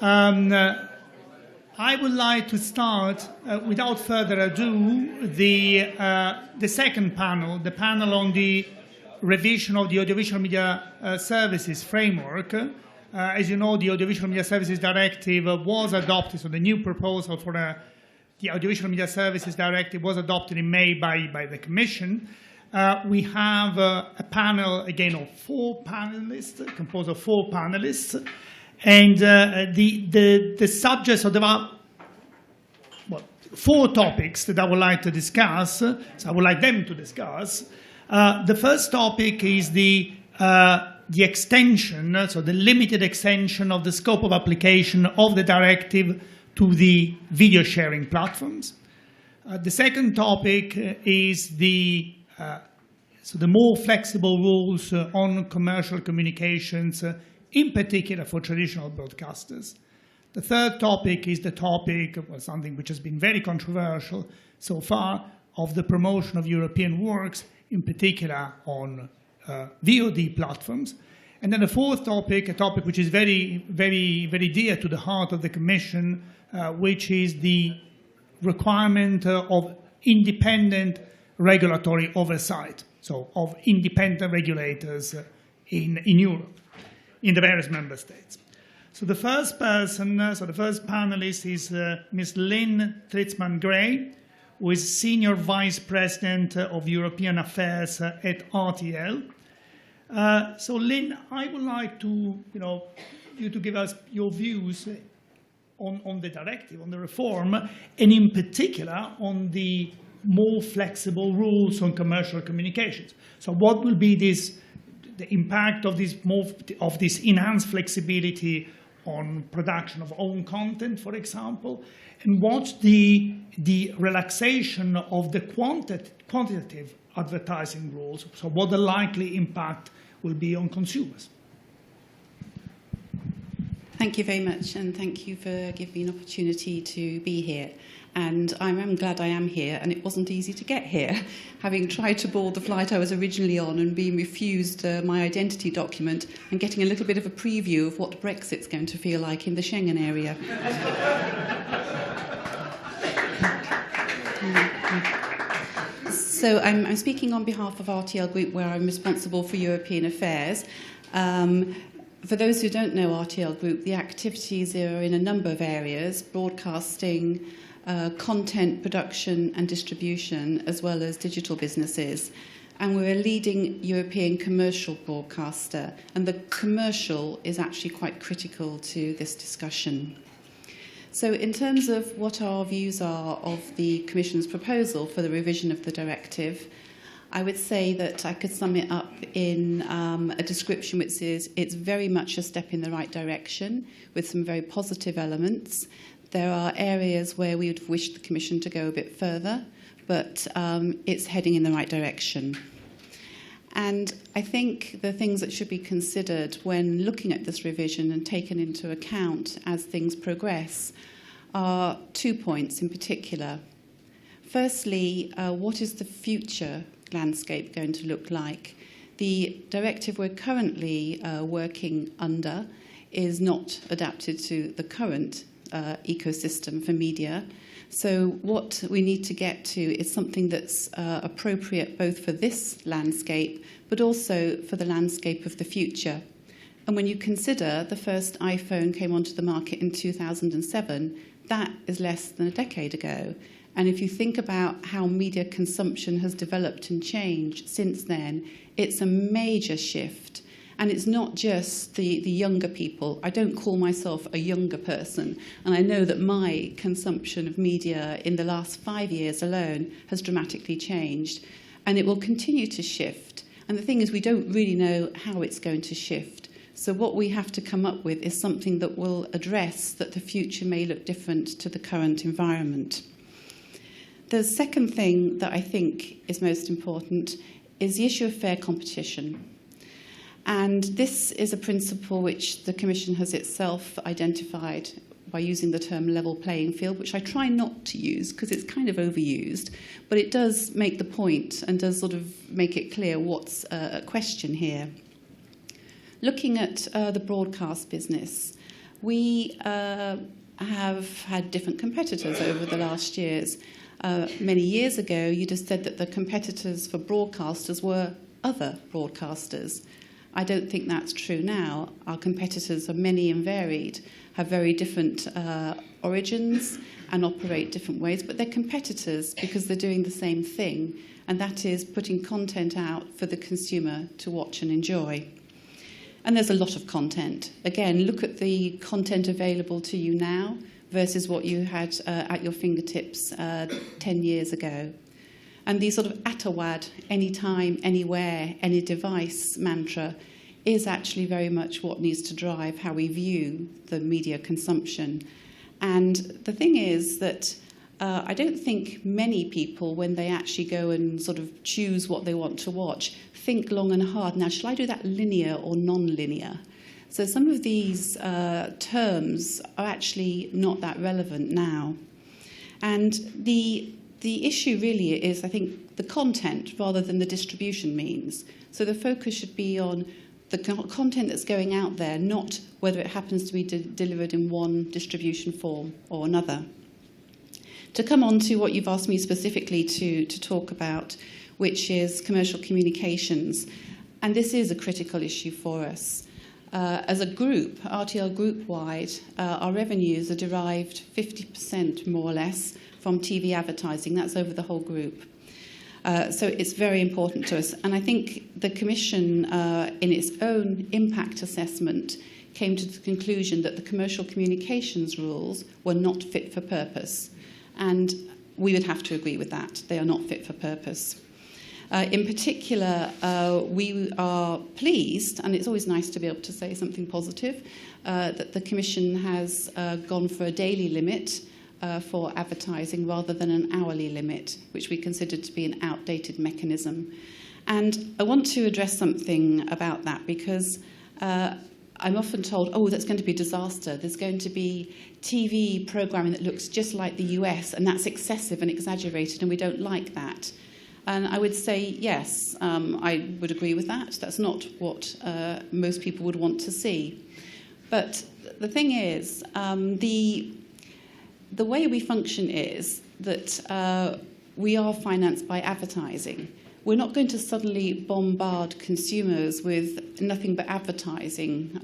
I would like to start, without further ado, the second panel, the panel on the revision of the Audiovisual Media Services Framework. As you know, the Audiovisual Media Services Directive was adopted, so the new proposal for the Audiovisual Media Services Directive was adopted in May by the Commission. We have a panel, again, of 4 panelists, composed of 4 panelists. And the subjects, so there are 4 topics that I would like to discuss, so I would like them to discuss. The first topic is the extension, so the limited extension of the scope of application of the directive to the video sharing platforms. The second topic is the more flexible rules on commercial communications, in particular for traditional broadcasters. The third topic is the topic, something which has been very controversial so far, of the promotion of European works, in particular on VOD platforms. And then the fourth topic, a topic which is very, very, very dear to the heart of the Commission, which is the requirement of independent regulatory oversight, so of independent regulators in Europe, in the various member states. So the first person, the first panelist is Ms. Lynn Trytsman-Gray, who is Senior Vice President of European Affairs at RTL. So Lynn, I would like to, you to give us your views on the directive, on the reform, and in particular on the more flexible rules on commercial communications. So what will be the impact of this enhanced flexibility on production of own content, for example, and what's the relaxation of the quantitative advertising rules, so what the likely impact will be on consumers? Thank you very much, and thank you for giving me an opportunity to be here. And I'm glad I am here, and it wasn't easy to get here, having tried to board the flight I was originally on and being refused my identity document and getting a little bit of a preview of what Brexit's going to feel like in the Schengen area. So I'm speaking on behalf of RTL Group, where I'm responsible for European affairs. For those who don't know RTL Group, the activities are in a number of areas: broadcasting, content production and distribution, as well as digital businesses. And we're a leading European commercial broadcaster, and the commercial is actually quite critical to this discussion. So in terms of what our views are of the Commission's proposal for the revision of the directive, I would say that I could sum it up in a description which is it's very much a step in the right direction with some very positive elements. There are areas where we would wish the Commission to go a bit further, but it's heading in the right direction. And I think the things that should be considered when looking at this revision and taken into account as things progress are 2 points in particular. Firstly, what is the future landscape going to look like? The directive we're currently working under is not adapted to the current ecosystem for media. So what we need to get to is something that's appropriate both for this landscape, but also for the landscape of the future. And when you consider the first iPhone came onto the market in 2007, that is less than a decade ago. And if you think about how media consumption has developed and changed since then, it's a major shift. And it's not just the younger people. I don't call myself a younger person. And I know that my consumption of media in the last 5 years alone has dramatically changed. And it will continue to shift. And the thing is, we don't really know how it's going to shift. So what we have to come up with is something that will address that the future may look different to the current environment. The second thing that I think is most important is the issue of fair competition. And this is a principle which the Commission has itself identified by using the term level playing field, which I try not to use because it's kind of overused, but it does make the point and does sort of make it clear what's at question here. Looking at the broadcast business, we have had different competitors over the last years. Many years ago, you'd have said that the competitors for broadcasters were other broadcasters. I don't think that's true now. Our competitors are many and varied, have very different origins and operate different ways, but they're competitors because they're doing the same thing, and that is putting content out for the consumer to watch and enjoy. And there's a lot of content. Again, look at the content available to you now versus what you had at your fingertips 10 years ago. And the sort of atawad, anytime, anywhere, any device mantra is actually very much what needs to drive how we view the media consumption. And the thing is that I don't think many people, when they actually go and sort of choose what they want to watch, think long and hard, now, shall I do that linear or non-linear? So some of these terms are actually not that relevant now. And the issue really is, I think, the content rather than the distribution means. So the focus should be on the content that's going out there, not whether it happens to be delivered in one distribution form or another. To come on to what you've asked me specifically to talk about, which is commercial communications, and this is a critical issue for us. As a group, RTL group-wide, our revenues are derived 50% more or less from TV advertising. That's over the whole group. So it's very important to us. And I think the Commission, in its own impact assessment, came to the conclusion that the commercial communications rules were not fit for purpose. And we would have to agree with that. They are not fit for purpose. In particular, we are pleased, and it's always nice to be able to say something positive, that the Commission has gone for a daily limit for advertising rather than an hourly limit, which we consider to be an outdated mechanism. And I want to address something about that because I'm often told, oh, that's going to be a disaster. There's going to be TV programming that looks just like the US, and that's excessive and exaggerated, and we don't like that. And I would say, yes, I would agree with that. That's not what most people would want to see. But the thing is, the way we function is that we are financed by advertising. We're not going to suddenly bombard consumers with nothing but advertising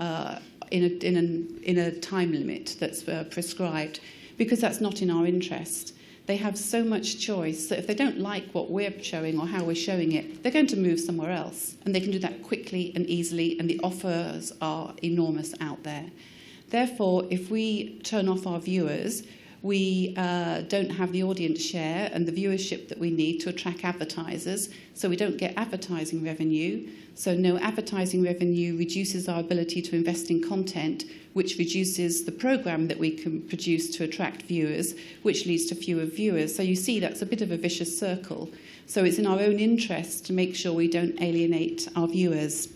in a time limit that's prescribed, because that's not in our interest. They have so much choice that if they don't like what we're showing or how we're showing it, they're going to move somewhere else. And they can do that quickly and easily, and the offers are enormous out there. Therefore, if we turn off our viewers, we don't have the audience share and the viewership that we need to attract advertisers, so we don't get advertising revenue. So no advertising revenue reduces our ability to invest in content, which reduces the programme that we can produce to attract viewers, which leads to fewer viewers. So you see that's a bit of a vicious circle. So it's in our own interest to make sure we don't alienate our viewers.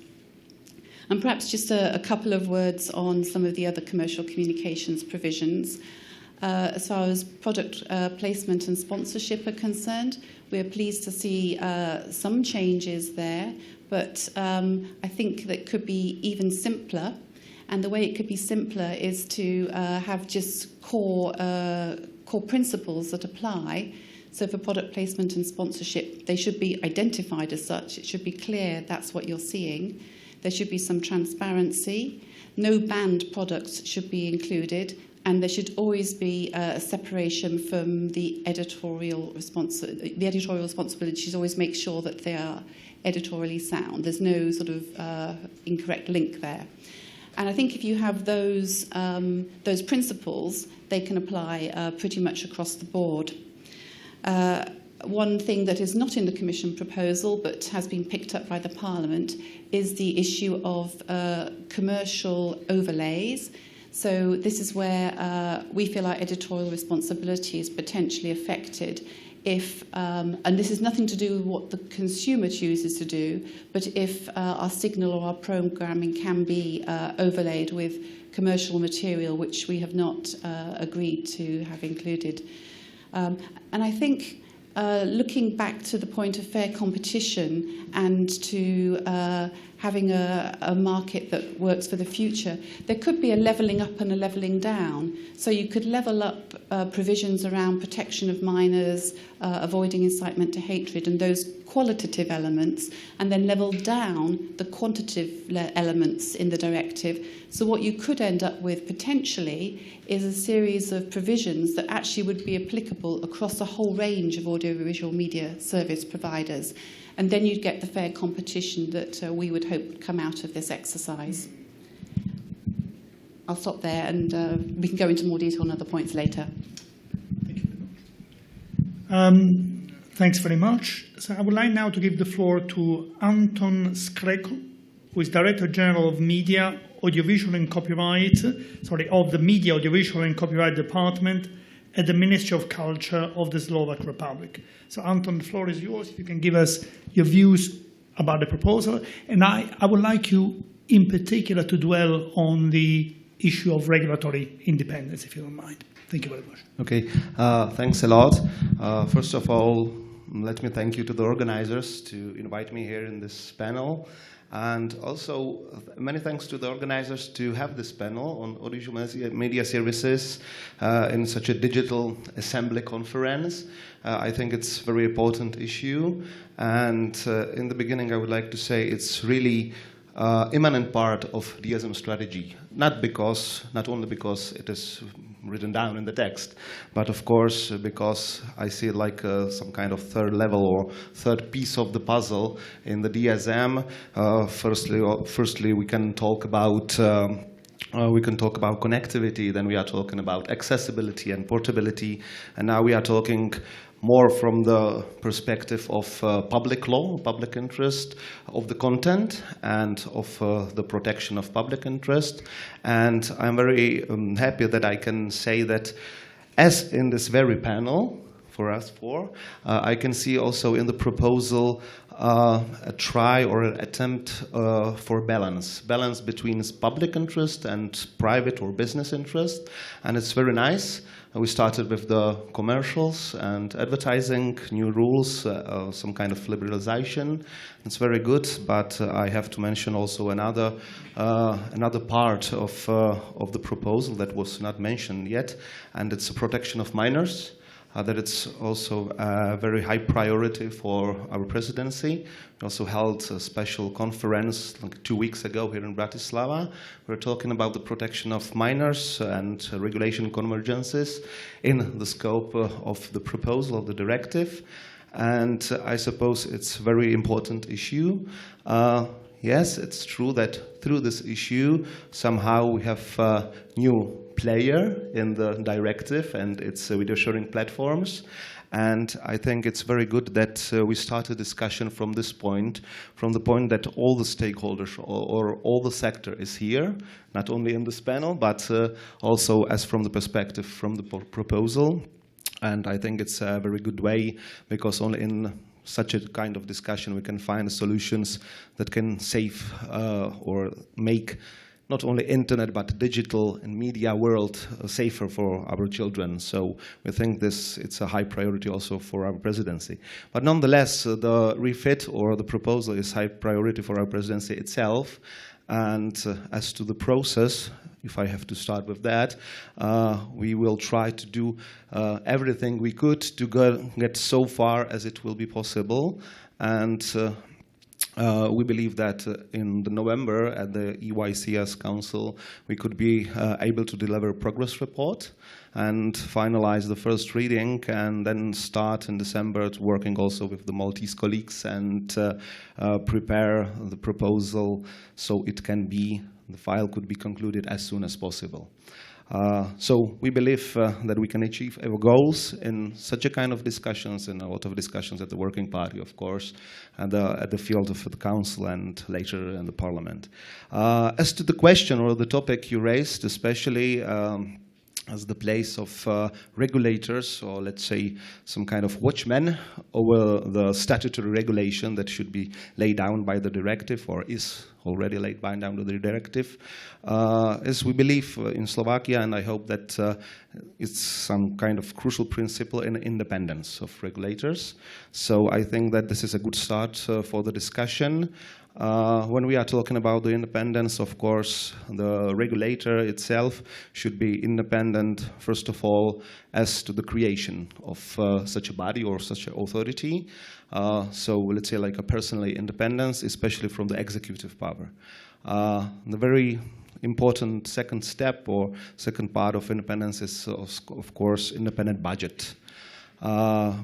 And perhaps just a couple of words on some of the other commercial communications provisions. As far as product placement and sponsorship are concerned, we're pleased to see some changes there, but I think that could be even simpler. And the way it could be simpler is to have just core principles that apply. So for product placement and sponsorship, they should be identified as such. It should be clear that's what you're seeing. There should be some transparency. No banned products should be included. And there should always be a separation from the editorial responsibility. The editorial responsibility should always make sure that they are editorially sound. There's no sort of incorrect link there. And I think if you have those principles, they can apply pretty much across the board. One thing that is not in the Commission proposal but has been picked up by the Parliament is the issue of commercial overlays. So this is where we feel our editorial responsibility is potentially affected if, and this is nothing to do with what the consumer chooses to do, but if our signal or our programming can be overlaid with commercial material which we have not agreed to have included. And I think looking back to the point of fair competition and to having a market that works for the future, there could be a levelling up and a levelling down. So you could level up provisions around protection of minors, avoiding incitement to hatred, and those qualitative elements, and then level down the quantitative elements in the directive. So what you could end up with potentially is a series of provisions that actually would be applicable across a whole range of audiovisual media service providers. And then you'd get the fair competition that we would hope would come out of this exercise. I'll stop there, and we can go into more detail on other points later. Thanks very much. So I would like now to give the floor to Anton Skreko, who is Director General of Media, Audiovisual and Copyright, of the Media, Audiovisual and Copyright Department at the Ministry of Culture of the Slovak Republic. So Anton, the floor is yours. If you can give us your views about the proposal. And I would like you in particular to dwell on the issue of regulatory independence, if you don't mind. Thank you very much. Okay, thanks a lot. First of all, let me thank you to the organizers to invite me here in this panel. And also, many thanks to the organizers to have this panel on audiovisual media services in such a digital assembly conference. I think it's a very important issue. And in the beginning, I would like to say it's really imminent part of DSM strategy. Not only because it is written down in the text, but of course because I see it like some kind of third level or third piece of the puzzle in the DSM. Firstly, we can talk about connectivity, then we are talking about accessibility and portability, and now we are talking more from the perspective of public law, public interest, of the content, and of the protection of public interest. And I'm very happy that I can say that, as in this very panel, for us four, I can see also in the proposal a try or an attempt for balance between public interest and private or business interest, and it's very nice. We started with the commercials and advertising, new rules, some kind of liberalization. It's very good, but I have to mention also another part of the proposal that was not mentioned yet, and it's the protection of minors. That it's also a very high priority for our presidency. We also held a special conference like 2 weeks ago here in Bratislava. We're talking about the protection of minors and regulation convergences in the scope of the proposal of the directive. And I suppose it's a very important issue. Yes, it's true that through this issue, somehow we have a new player in the directive, and it's video sharing platforms. And I think it's very good that we start a discussion from this point, from the point that all the stakeholders or all the sector is here, not only in this panel, but also as from the perspective from the proposal. And I think it's a very good way, because only in such a kind of discussion we can find solutions that can save or make not only internet but digital and media world safer for our children. So we think it's a high priority also for our presidency. But nonetheless, the refit or the proposal is high priority for our presidency itself. And as to the process, if I have to start with that, we will try to do everything we could to get so far as it will be possible. And we believe that in November at the EYCS Council, we could be able to deliver a progress report and finalize the first reading, and then start in December to working also with the Maltese colleagues and prepare the proposal so the file could be concluded as soon as possible. So we believe that we can achieve our goals in such a kind of discussions, and a lot of discussions at the Working Party, of course, and at the field of the Council and later in the Parliament. As to the question or the topic you raised, especially as the place of regulators, or let's say some kind of watchmen over the statutory regulation that should be laid down by the directive, or is already laid down to the directive, as we believe in Slovakia, and I hope that it's some kind of crucial principle in independence of regulators. So I think that this is a good start for the discussion. When we are talking about the independence, of course, the regulator itself should be independent, first of all, as to the creation of such a body or such an authority. So let's say like a personal independence, especially from the executive power. The very important second step or second part of independence is, of course, independent budget.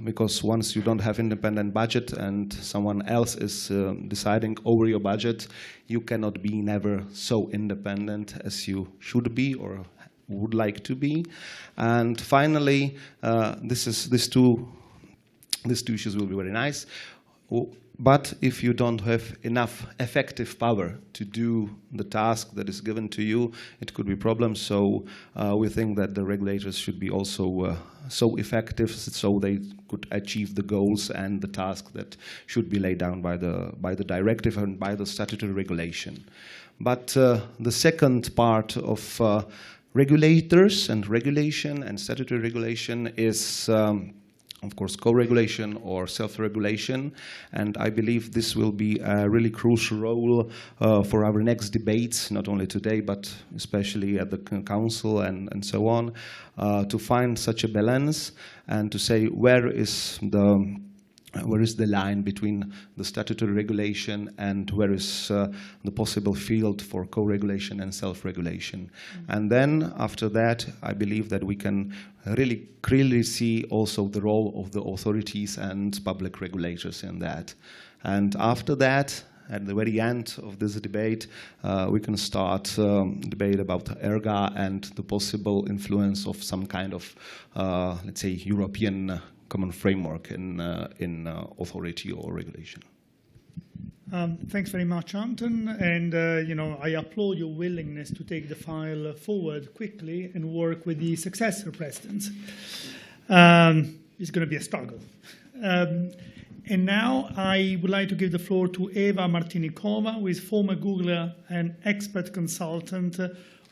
Because once you don't have independent budget and someone else is deciding over your budget, you cannot be never so independent as you should be or would like to be. And finally, these two issues will be very nice. But if you don't have enough effective power to do the task that is given to you, it could be a problem. So we think that the regulators should be also so effective so they could achieve the goals and the task that should be laid down by the directive and by the statutory regulation. But the second part of regulators and regulation and statutory regulation is of course, co-regulation or self-regulation, and I believe this will be a really crucial role for our next debates, not only today, but especially at the council and so on, to find such a balance and to say where is the line between the statutory regulation and where is the possible field for co-regulation and self-regulation. And then after that, I believe that we can really clearly see also the role of the authorities and public regulators in that. And after that, at the very end of this debate, we can start debate about ERGA and the possible influence of some kind of, let's say, European common framework in authority or regulation. Thanks very much, Anton. And I applaud your willingness to take the file forward quickly and work with the successor presidents. It's going to be a struggle. And now I would like to give the floor to Eva Martinicova, who is former Googler and expert consultant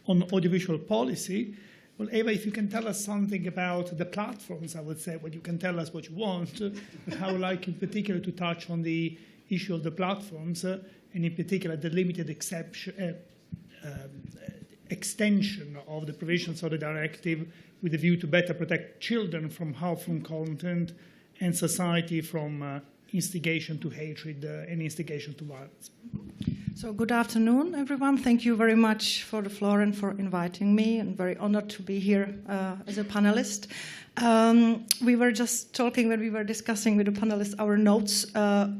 on audiovisual policy. Well, Eva, if you can tell us something about the platforms, I would say, well, you can tell us what you want, but I would like in particular to touch on the issue of the platforms, and in particular the limited extension of the provisions of the directive with a view to better protect children from harmful content and society from instigation to hatred and instigation to violence. So good afternoon, everyone. Thank you very much for the floor and for inviting me. I'm very honored to be here as a panelist. We were just talking when we were discussing with the panelists our notes.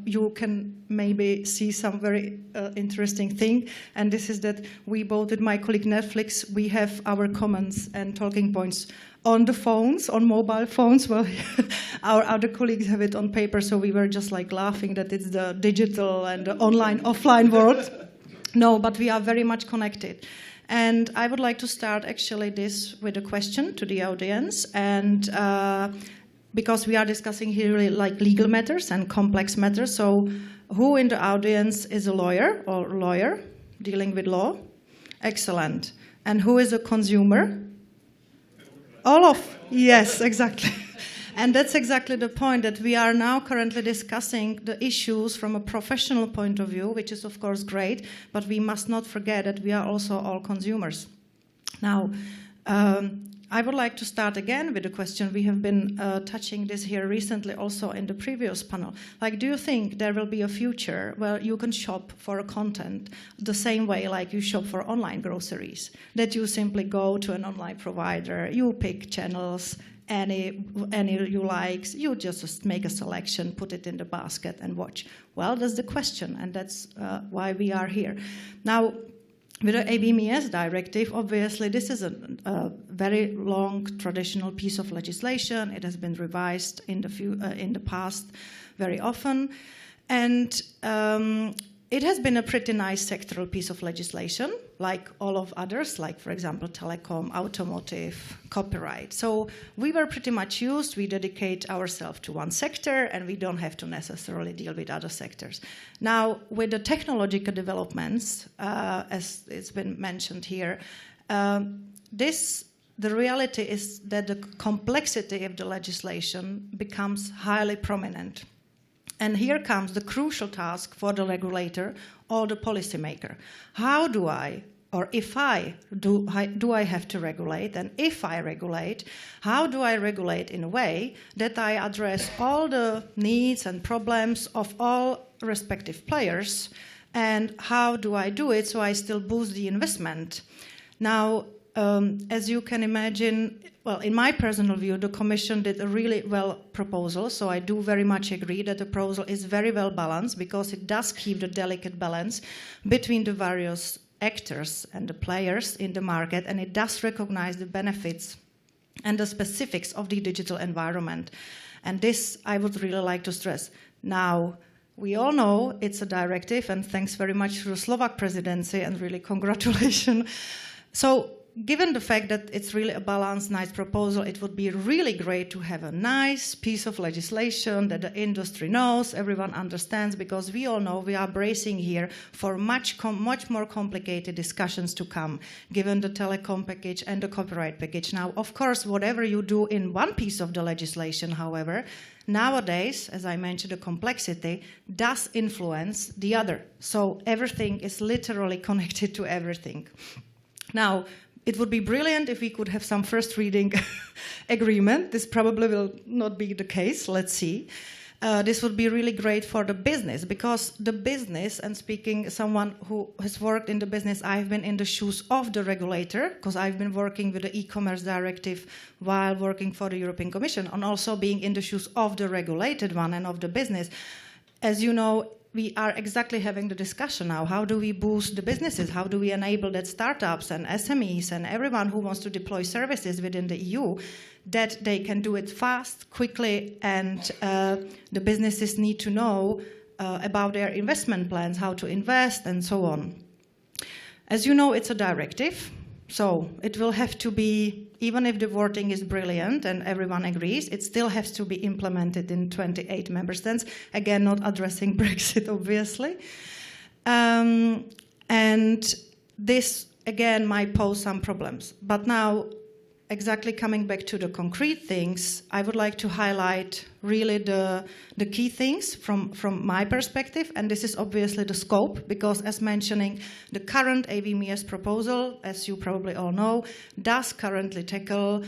You can maybe see some very interesting thing, and this is that we both with my colleague Netflix, we have our comments and talking points on the phones, on mobile phones. Well, our other colleagues have it on paper, so we were just like laughing that it's the digital and the online, offline world. No, but we are very much connected. And I would like to start actually this with a question to the audience. And because we are discussing here really like legal matters and complex matters, so who in the audience is a lawyer or lawyer dealing with law? Excellent. And who is a consumer? All of, yes, exactly. And that's exactly the point, that we are now currently discussing the issues from a professional point of view, which is of course great, but we must not forget that we are also all consumers. Now, I would like to start again with a question. We have been touching this here recently also in the previous panel. Like, do you think there will be a future where you can shop for a content the same way like you shop for online groceries? That you simply go to an online provider, you pick channels, any you like, you just make a selection, put it in the basket and watch. Well, that's the question, and that's why we are here. Now, with the AVMSD directive, obviously this is a very long traditional piece of legislation. It has been revised in the past very often. And It has been a pretty nice sectoral piece of legislation, like all of others, like, for example, telecom, automotive, copyright. So we were pretty much used. We dedicate ourselves to one sector, and we don't have to necessarily deal with other sectors. Now, with the technological developments, as it's been mentioned here, the reality is that the complexity of the legislation becomes highly prominent. And here comes the crucial task for the regulator or the policymaker. How do I, or if I, do I have to regulate? And if I regulate, how do I regulate in a way that I address all the needs and problems of all respective players? And how do I do it so I still boost the investment? Now, as you can imagine, well, in my personal view, the Commission did a really well proposal, so I do very much agree that the proposal is very well balanced because it does keep the delicate balance between the various actors and the players in the market, and it does recognize the benefits and the specifics of the digital environment. And this I would really like to stress. Now, we all know it's a directive, and thanks very much to the Slovak presidency, and really congratulations. So, given the fact that it's really a balanced, nice proposal, it would be really great to have a nice piece of legislation that the industry knows, everyone understands, because we all know we are bracing here for much more complicated discussions to come, given the telecom package and the copyright package. Now, of course, whatever you do in one piece of the legislation, however, nowadays, as I mentioned, the complexity does influence the other. So everything is literally connected to everything. Now, it would be brilliant if we could have some first reading agreement. This probably will not be the case. Let's see. This would be really great for the business, because the business, and speaking as someone who has worked in the business, I've been in the shoes of the regulator, because I've been working with the e-commerce directive while working for the European Commission, and also being in the shoes of the regulated one and of the business. As you know, we are exactly having the discussion now. How do we boost the businesses? How do we enable that startups and SMEs and everyone who wants to deploy services within the EU, that they can do it fast, quickly, and the businesses need to know about their investment plans, how to invest, and so on. As you know, it's a directive, so it will have to be, even if the wording is brilliant and everyone agrees, it still has to be implemented in 28 member states. Again, not addressing Brexit, obviously. And this, again, might pose some problems. But now, exactly coming back to the concrete things, I would like to highlight really the key things from my perspective, and this is obviously the scope, because as mentioning, the current AVMSD proposal, as you probably all know, does currently tackle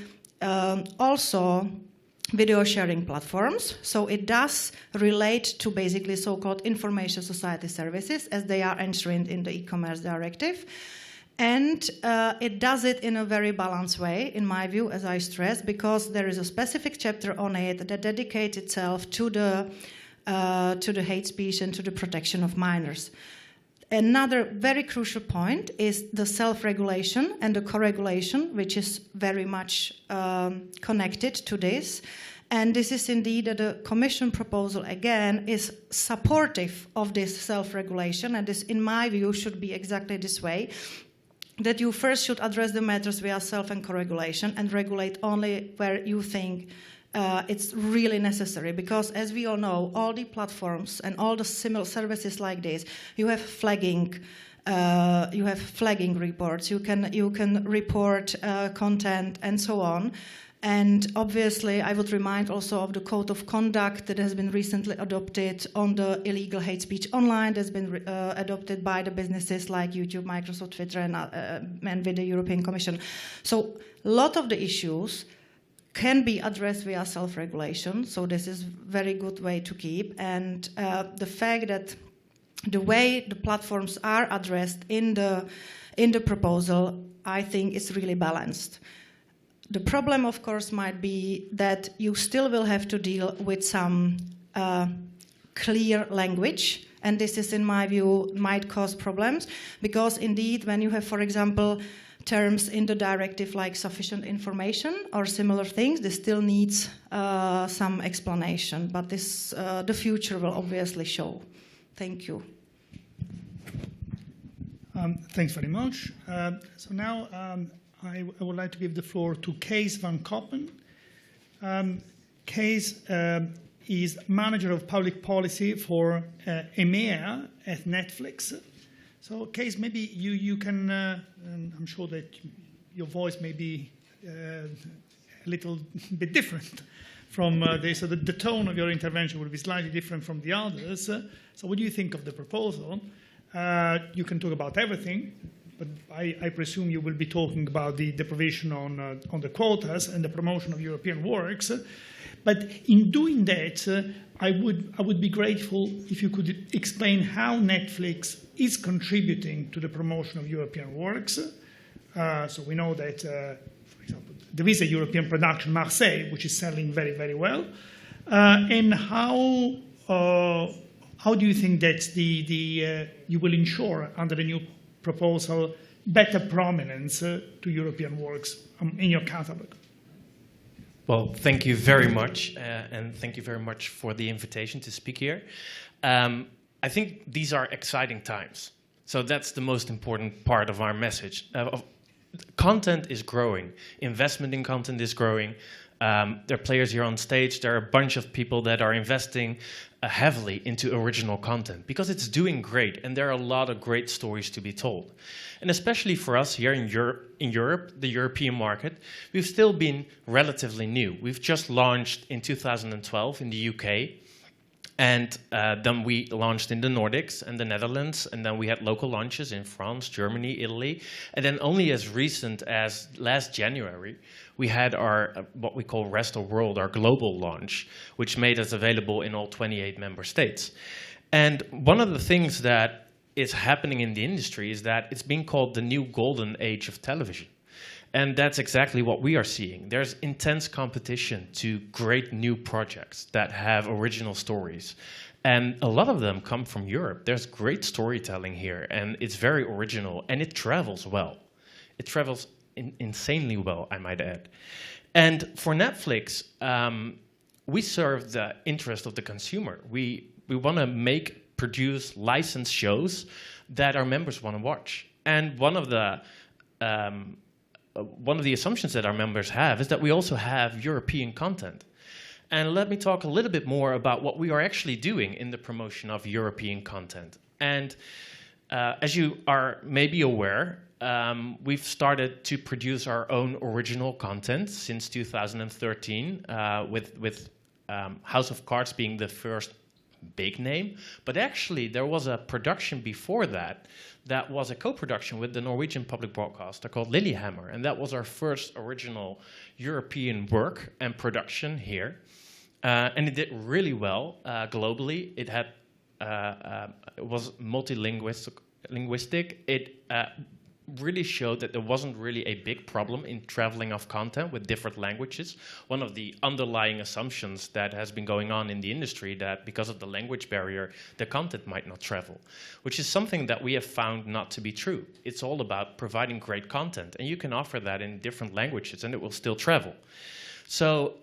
also video sharing platforms. So it does relate to basically so-called information society services, as they are enshrined in the e-commerce directive. And it does it in a very balanced way, in my view, as I stress, because there is a specific chapter on it that dedicates itself to the hate speech and to the protection of minors. Another very crucial point is the self-regulation and the co-regulation, which is very much connected to this. And this is indeed that the Commission proposal, again, is supportive of this self-regulation, and this, in my view, should be exactly this way, that you first should address the matters via self and co-regulation and regulate only where you think it's really necessary. Because as we all know, all the platforms and all the similar services like this, you have flagging reports, you can report content and so on. And obviously, I would remind also of the code of conduct that has been recently adopted on the illegal hate speech online, that's been adopted by the businesses like YouTube, Microsoft, Twitter, and with the European Commission. So a lot of the issues can be addressed via self-regulation, so this is a very good way to keep. And the fact that the way the platforms are addressed in the proposal, I think is really balanced. The problem, of course, might be that you still will have to deal with some clear language, and this is, in my view, might cause problems, because indeed, when you have, for example, terms in the directive like sufficient information or similar things, this still needs some explanation, but this the future will obviously show. Thank you. Thanks very much. So now I would like to give the floor to Cees van Koppen. Cees is manager of public policy for EMEA at Netflix. So Cees, maybe you can, I'm sure that your voice may be a little bit different from this. So the tone of your intervention will be slightly different from the others. So what do you think of the proposal? You can talk about everything, but I presume you will be talking about the provision on the quotas and the promotion of European works. But in doing that, I would be grateful if you could explain how Netflix is contributing to the promotion of European works. So we know that, for example, there is a European production, Marseille, which is selling very, very well. And how do you think that you will ensure under the new proposal better prominence to European works in your catalogue? Well, thank you very much, and thank you very much for the invitation to speak here. I think these are exciting times. So that's the most important part of our message. Content is growing. Investment in content is growing. There are players here on stage. There are a bunch of people that are investing heavily into original content because it's doing great, and there are a lot of great stories to be told. And especially for us here in Europe, the European market, we've still been relatively new. We've just launched in 2012 in the UK, and then we launched in the Nordics and the Netherlands, and then we had local launches in France, Germany, Italy, and then only as recent as last January, we had our what we call Rest of World, our global launch, which made us available in all 28 member states. And one of the things that is happening in the industry is that it's being called the new golden age of television. And that's exactly what we are seeing. There's intense competition to great new projects that have original stories. And a lot of them come from Europe. There's great storytelling here, and it's very original, and it travels well. It travels insanely well, I might add. And for Netflix, we serve the interest of the consumer. We want to produce licensed shows that our members want to watch. And one of the assumptions that our members have is that we also have European content. And let me talk a little bit more about what we are actually doing in the promotion of European content. And as you are maybe aware, we've started to produce our own original content since 2013, with House of Cards being the first big name. But actually, there was a production before that was a co-production with the Norwegian public broadcaster called Lilyhammer, and that was our first original European work and production here. And it did really well globally. It had it was multilinguistic. It really showed that there wasn't really a big problem in traveling of content with different languages. One of the underlying assumptions that has been going on in the industry, that because of the language barrier, the content might not travel, which is something that we have found not to be true. It's all about providing great content, and you can offer that in different languages and it will still travel. So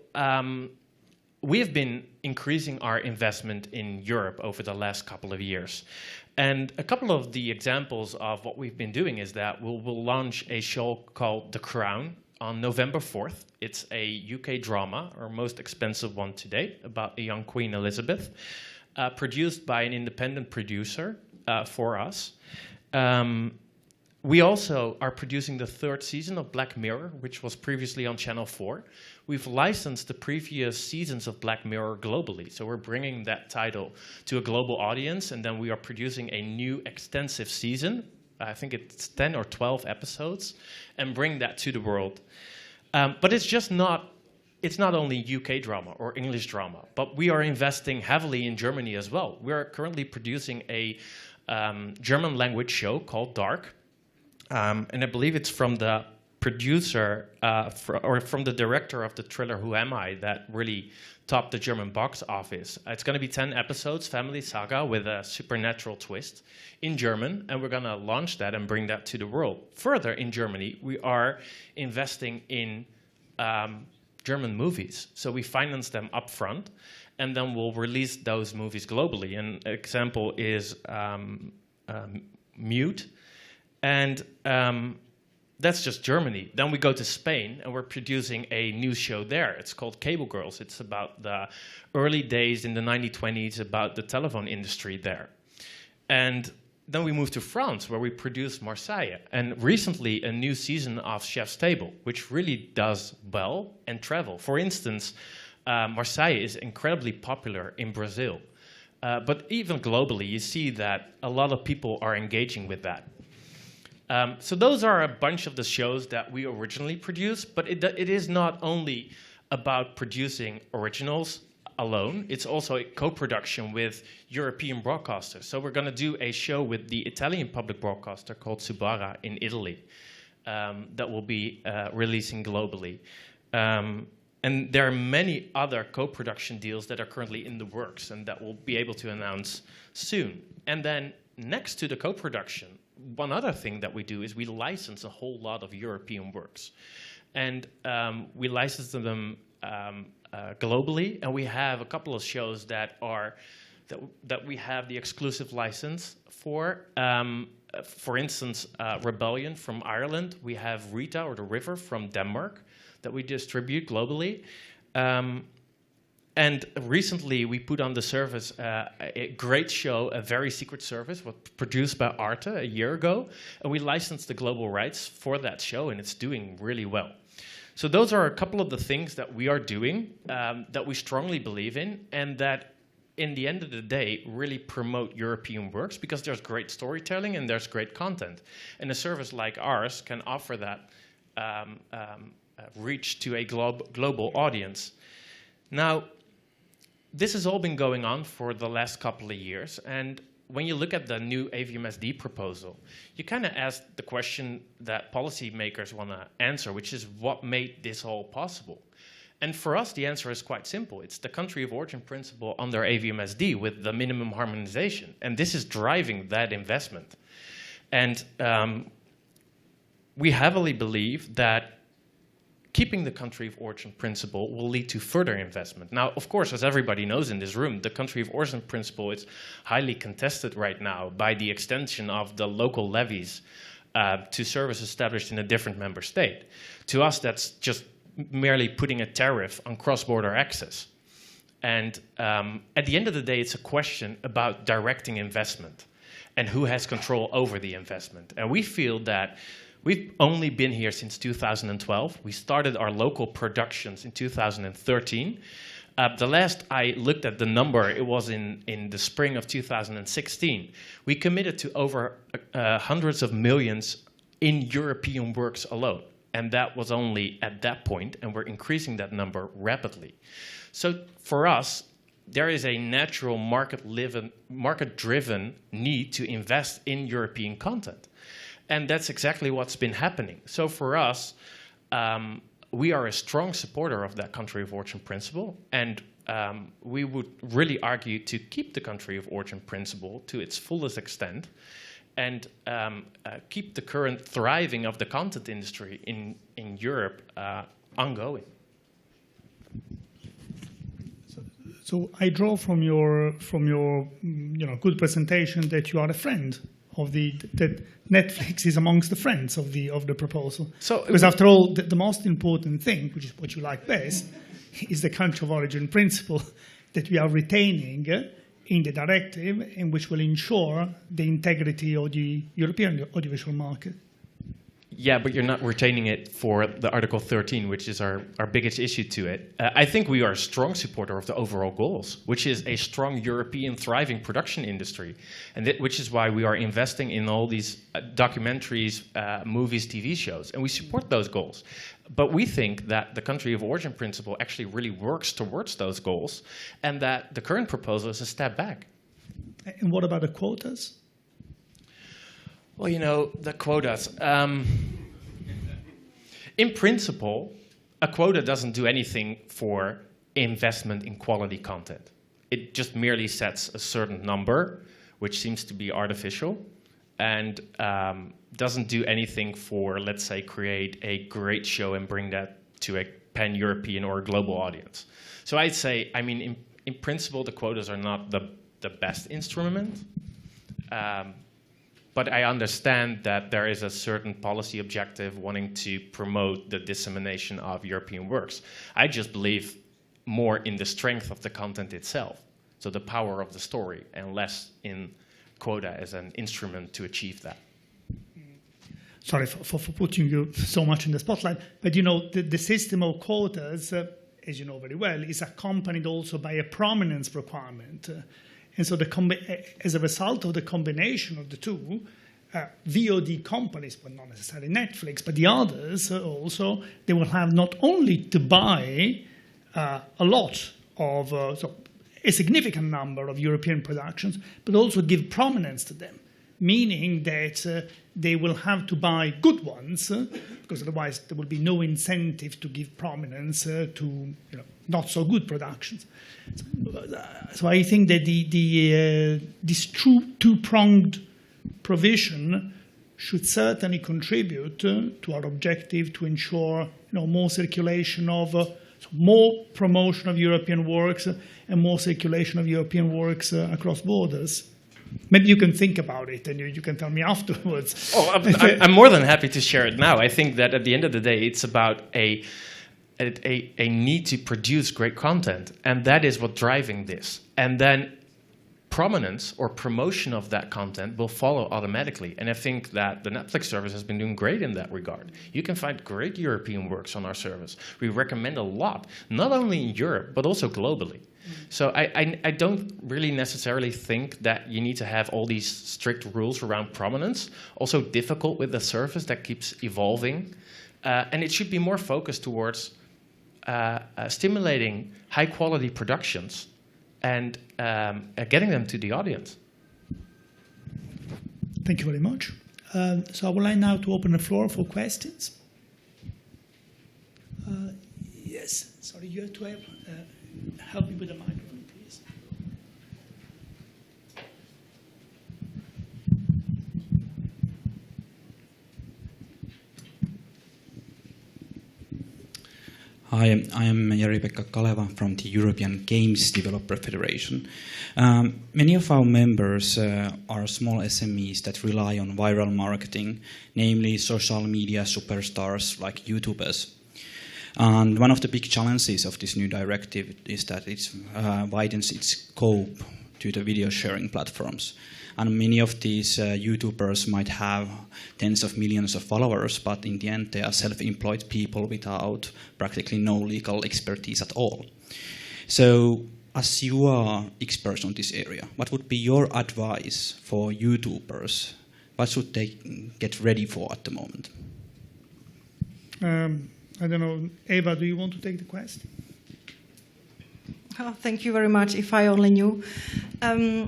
we have been increasing our investment in Europe over the last couple of years. And a couple of the examples of what we've been doing is that we'll launch a show called The Crown on November 4th. It's a UK drama, our most expensive one to date, about a young Queen Elizabeth, produced by an independent producer for us. We also are producing the 3rd season of Black Mirror, which was previously on Channel 4. We've licensed the previous seasons of Black Mirror globally, so we're bringing that title to a global audience, and then we are producing a new extensive season. I think it's 10 or 12 episodes, and bring that to the world. But it's not only UK drama or English drama, but we are investing heavily in Germany as well. We are currently producing a German language show called Dark. And I believe it's from the producer or from the director of the thriller Who Am I that really topped the German box office. It's going to be 10 episodes, family saga with a supernatural twist in German, and we're going to launch that and bring that to the world. Further, in Germany, we are investing in German movies. So we finance them upfront, and then we'll release those movies globally. An example is Mute. And that's just Germany. Then we go to Spain, and we're producing a new show there. It's called Cable Girls. It's about the early days in the 1920s, about the telephone industry there. And then we move to France, where we produce Marseille. And recently, a new season of Chef's Table, which really does well and travel. For instance, Marseille is incredibly popular in Brazil. But even globally, you see that a lot of people are engaging with that. So those are a bunch of the shows that we originally produced, but it is not only about producing originals alone, it's also a co-production with European broadcasters. So we're going to do a show with the Italian public broadcaster called Subara in Italy that will be releasing globally. And there are many other co-production deals that are currently in the works and that we'll be able to announce soon. And then next to the co-production, one other thing that we do is we license a whole lot of European works. And we license them globally, and we have a couple of shows that we have the exclusive license for. For instance, Rebellion from Ireland. We have Rita, or The River, from Denmark that we distribute globally. And recently, we put on the service a great show, A Very Secret Service, was produced by Arte a year ago. And we licensed the global rights for that show, and it's doing really well. So those are a couple of the things that we are doing that we strongly believe in, and that, in the end of the day, really promote European works, because there's great storytelling and there's great content. And a service like ours can offer that reach to a global audience. Now, this has all been going on for the last couple of years, and when you look at the new AVMSD proposal, you kind of ask the question that policymakers want to answer, which is what made this all possible? And for us, the answer is quite simple. It's the country of origin principle under AVMSD with the minimum harmonization, and this is driving that investment. And we heavily believe that keeping the country of origin principle will lead to further investment. Now, of course, as everybody knows in this room, the country of origin principle is highly contested right now by the extension of the local levies to service established in a different member state. To us, that's just merely putting a tariff on cross-border access. And at the end of the day, it's a question about directing investment and who has control over the investment. And we feel that we've only been here since 2012. We started our local productions in 2013. The last I looked at the number, it was in the spring of 2016. We committed to over hundreds of millions in European works alone. And that was only at that point, and we're increasing that number rapidly. So for us, there is a natural market-driven need to invest in European content. And that's exactly what's been happening. So for us, we are a strong supporter of that country of origin principle, and we would really argue to keep the country of origin principle to its fullest extent, and keep the current thriving of the content industry in Europe ongoing. So I draw from your good presentation that you are a friend of that Netflix is amongst the friends of the proposal. So, because after all, the most important thing, which is what you like best, is the country of origin principle that we are retaining in the directive, and which will ensure the integrity of the European audiovisual market. Yeah, but you're not retaining it for the Article 13, which is our biggest issue to it. I think we are a strong supporter of the overall goals, which is a strong European thriving production industry, and which is why we are investing in all these documentaries, movies, TV shows, and we support those goals. But we think that the country of origin principle actually really works towards those goals, and that the current proposal is a step back. And what about the quotas? Well, the quotas. In principle, a quota doesn't do anything for investment in quality content. It just merely sets a certain number, which seems to be artificial, and doesn't do anything for, let's say, create a great show and bring that to a pan-European or global audience. So I'd say, in principle, the quotas are not the best instrument. But I understand that there is a certain policy objective wanting to promote the dissemination of European works. I just believe more in the strength of the content itself, so the power of the story, and less in quota as an instrument to achieve that. Sorry for putting you so much in the spotlight, but you know, the system of quotas, as you know very well, is accompanied also by a prominence requirement. And so as a result of the combination of the two, VOD companies, but not necessarily Netflix, but the others also, they will have not only to buy a lot of, a significant number of European productions, but also give prominence to them, meaning that they will have to buy good ones, because otherwise there will be no incentive to give prominence to not so good productions. So I think that this two-pronged provision should certainly contribute to our objective to ensure more circulation of, more promotion of European works and more circulation of European works across borders. Maybe you can think about it and you can tell me afterwards. Oh, I'm more than happy to share it now. I think that at the end of the day, it's about a need to produce great content, and that is what's driving this. And then prominence or promotion of that content will follow automatically. And I think that the Netflix service has been doing great in that regard. You can find great European works on our service. We recommend a lot, not only in Europe, but also globally. So I don't really necessarily think that you need to have all these strict rules around prominence. Also difficult with a service that keeps evolving. And it should be more focused towards stimulating high-quality productions and getting them to the audience. Thank you very much. So I would like now to open the floor for questions. Yes, sorry, you have to help me with the microphone, please. Hi, I am Jari-Pekka Kaleva from the European Games Developer Federation. Many of our members are small SMEs that rely on viral marketing, namely social media superstars like YouTubers. And one of the big challenges of this new directive is that it widens its scope to the video sharing platforms. And many of these YouTubers might have tens of millions of followers, but in the end they are self-employed people without practically no legal expertise at all. So, as you are experts on this area, what would be your advice for YouTubers? What should they get ready for at the moment? I don't know, Eva, do you want to take the question? Oh, thank you very much. If I only knew. A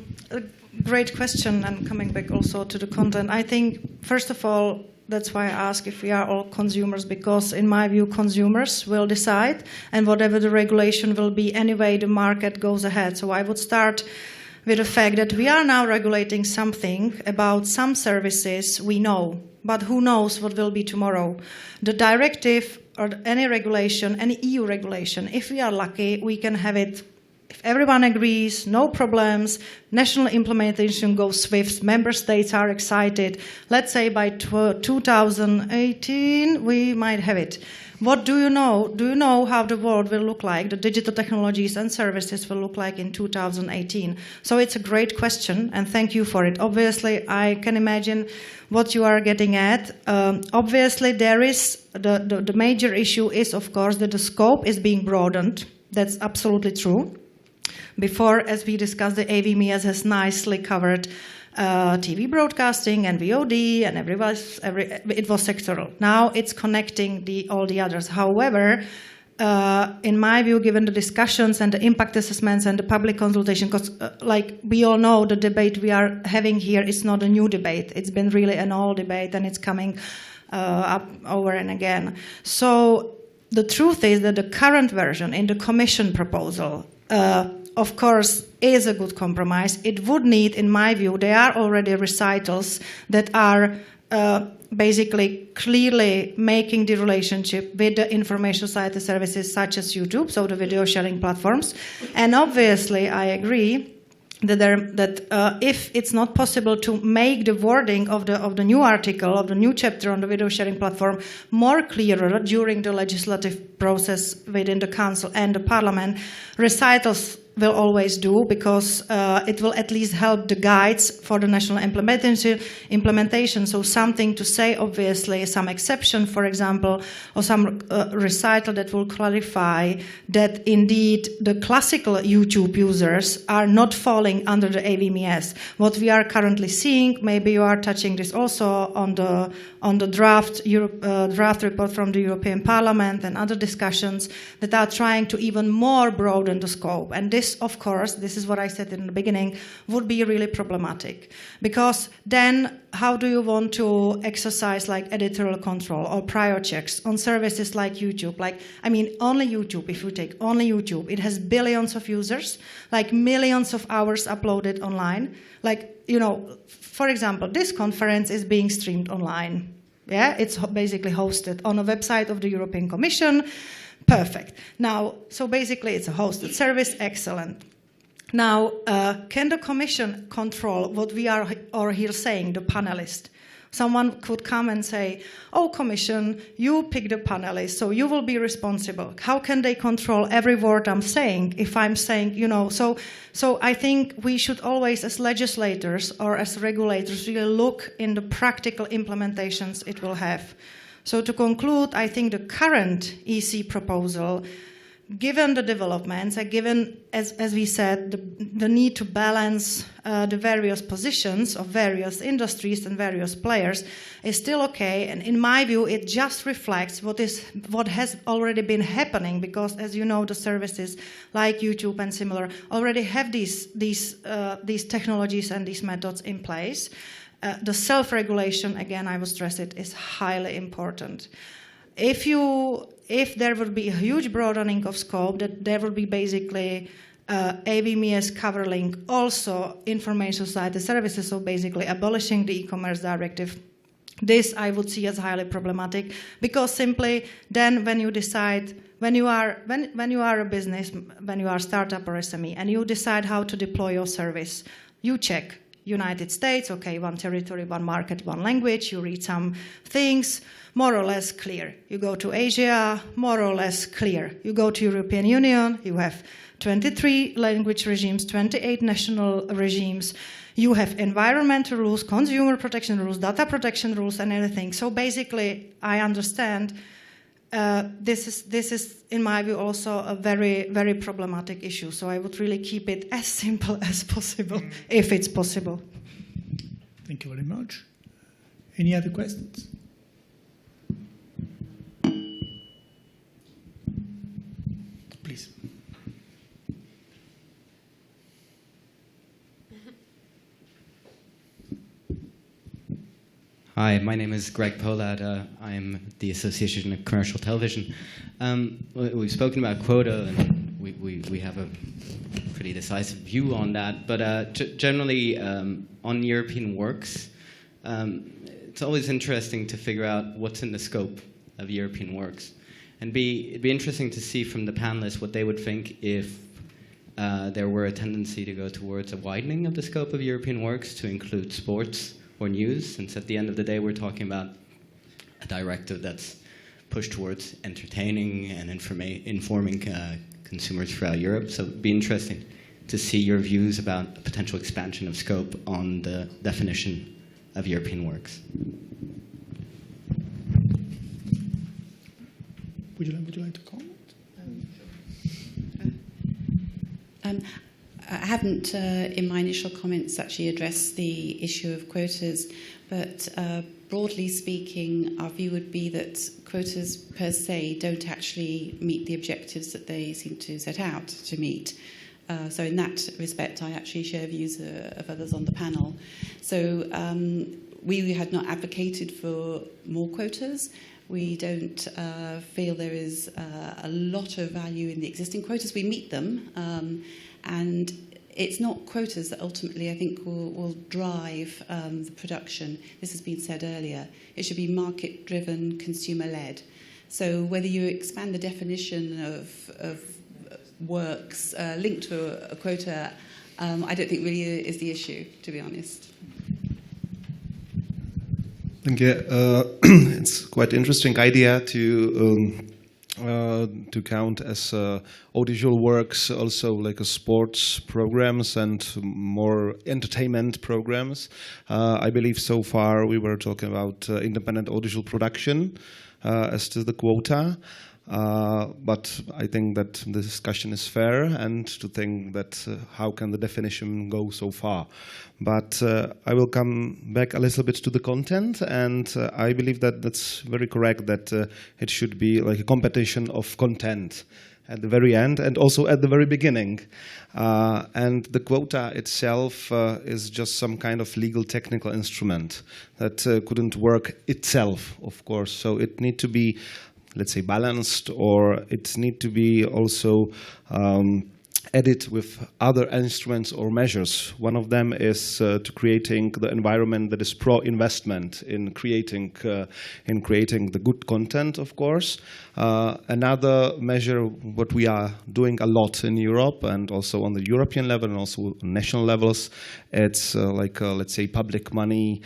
great question, and coming back also to the content. I think, first of all, that's why I ask if we are all consumers, because in my view, consumers will decide, and whatever the regulation will be, anyway, the market goes ahead. So I would start with the fact that we are now regulating something about some services we know, but who knows what will be tomorrow. The directive or any regulation, any EU regulation, if we are lucky, we can have it. If everyone agrees, no problems, national implementation goes swift, member states are excited. Let's say by 2018, we might have it. What do you know? Do you know how the world will look like, the digital technologies and services will look like in 2018? So it's a great question, and thank you for it. Obviously, I can imagine what you are getting at. Obviously, there is the major issue is, of course, that the scope is being broadened. That's absolutely true. Before, as we discussed, the AVMSD has nicely covered TV broadcasting and VOD, and it was sectoral. Now it's connecting all the others. However, in my view, given the discussions and the impact assessments and the public consultation, because like we all know, the debate we are having here is not a new debate. It's been really an old debate, and it's coming up over and again. So the truth is that the current version in the Commission proposal of course, is a good compromise. It would need, in my view, there are already recitals that are basically clearly making the relationship with the information society services such as YouTube, so the video sharing platforms. And obviously, I agree, that if it's not possible to make the wording of the new article, of the new chapter on the video sharing platform more clearer during the legislative process within the Council and the Parliament, recitals will always do, because it will at least help the guides for the national implementation. So something to say, obviously, some exception, for example, or some recital that will clarify that indeed the classical YouTube users are not falling under the AVMSD. What we are currently seeing, maybe you are touching this also on the draft report from the European Parliament and other discussions that are trying to even more broaden the scope. And this, of course, this is what I said in the beginning, would be really problematic. Because then how do you want to exercise like editorial control or prior checks on services like YouTube? Like, I mean, only YouTube, if you take only YouTube, it has billions of users, like millions of hours uploaded online. Like, you know, for example, this conference is being streamed online. Yeah, it's basically hosted on a website of the European Commission. Perfect. Now, so basically it's a hosted service. Excellent. Now, can the Commission control what we are here saying, the panelist? Someone could come and say, oh, Commission, you pick the panelist, so you will be responsible. How can they control every word I'm saying if I'm saying, you know, so I think we should always, as legislators or as regulators, really look in the practical implementations it will have. So to conclude, I think the current EC proposal, given the developments, and given, as we said, the need to balance the various positions of various industries and various players, is still okay. And in my view, it just reflects what has already been happening, because, as you know, the services like YouTube and similar already have these technologies and these methods in place. The self-regulation, again, I will stress it, is highly important. If there would be a huge broadening of scope, that there will be basically AVMSD covering also information society services, so basically abolishing the e-commerce directive. This I would see as highly problematic, because simply then when you decide, when you are a business, when you are a startup or SME, and you decide how to deploy your service, you check United States, okay, one territory, one market, one language, you read some things, more or less clear. You go to Asia, more or less clear. You go to European Union, you have 23 language regimes, 28 national regimes. You have environmental rules, consumer protection rules, data protection rules, and everything. So basically, I understand this is, in my view, also a very, very problematic issue. So I would really keep it as simple as possible, if it's possible. Thank you very much. Any other questions? Please. Hi, my name is Greg Pollard. I'm the Association of Commercial Television. We've spoken about quota, and we have a pretty decisive view on that. But generally, on European works, it's always interesting to figure out what's in the scope of European works. And it'd be interesting to see from the panelists what they would think if there were a tendency to go towards a widening of the scope of European works to include sports or news, since at the end of the day we're talking about a directive that's pushed towards entertaining and informing consumers throughout Europe. So it'd be interesting to see your views about a potential expansion of scope on the definition of European works. Would you like to comment? I haven't, in my initial comments, actually addressed the issue of quotas, but broadly speaking, our view would be that quotas per se don't actually meet the objectives that they seem to set out to meet. So in that respect, I actually share views of others on the panel. So we had not advocated for more quotas. We don't feel there is a lot of value in the existing quotas. We meet them. And it's not quotas that ultimately, I think, will drive the production. This has been said earlier. It should be market-driven, consumer-led. So whether you expand the definition of works linked to a quota I don't think really is the issue, to be honest. Thank you. It's quite interesting idea to count as audiovisual works also like sports programs and more entertainment programs. I believe so far we were talking about independent audiovisual production as to the quota. But I think that the discussion is fair, and to think that how can the definition go so far. But I will come back a little bit to the content, and I believe that that's very correct, that it should be like a competition of content at the very end and also at the very beginning. And the quota itself is just some kind of legal technical instrument that couldn't work itself, of course. So it needs to be, let's say, balanced, or it needs to be also added with other instruments or measures. One of them is to creating the environment that is pro-investment in creating the good content, of course. Another measure, what we are doing a lot in Europe and also on the European level and also national levels, it's let's say public money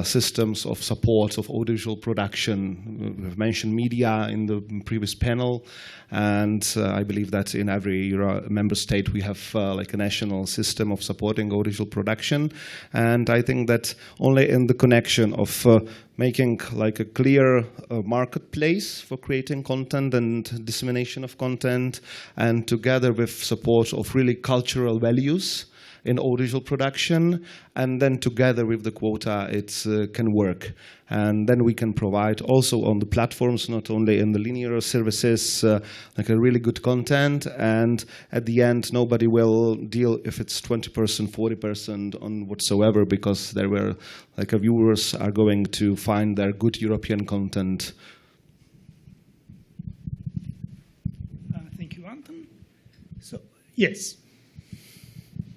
systems of support of audiovisual production. We've mentioned media in the previous panel, and I believe that in every member state we have like a national system of supporting audiovisual production. And I think that only in the connection of making like a clear marketplace for creating content and dissemination of content, and together with support of really cultural values in audiovisual production, and then together with the quota it can work. And then we can provide also on the platforms, not only in the linear services, like a really good content, and at the end nobody will deal if it's 20%, 40% on whatsoever, because there were like viewers are going to find their good European content. Thank you, Anton. So, yes.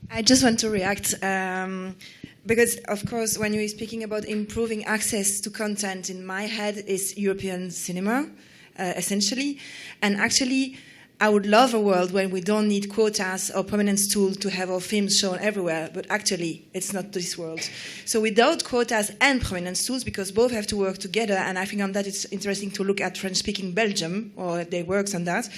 I just want to react because, of course, when you're speaking about improving access to content, in my head is European cinema, essentially. And actually, I would love a world when we don't need quotas or prominence tools to have our films shown everywhere, but actually, it's not this world. So without quotas and prominence tools, because both have to work together, and I think on that it's interesting to look at French-speaking Belgium, or they work on that.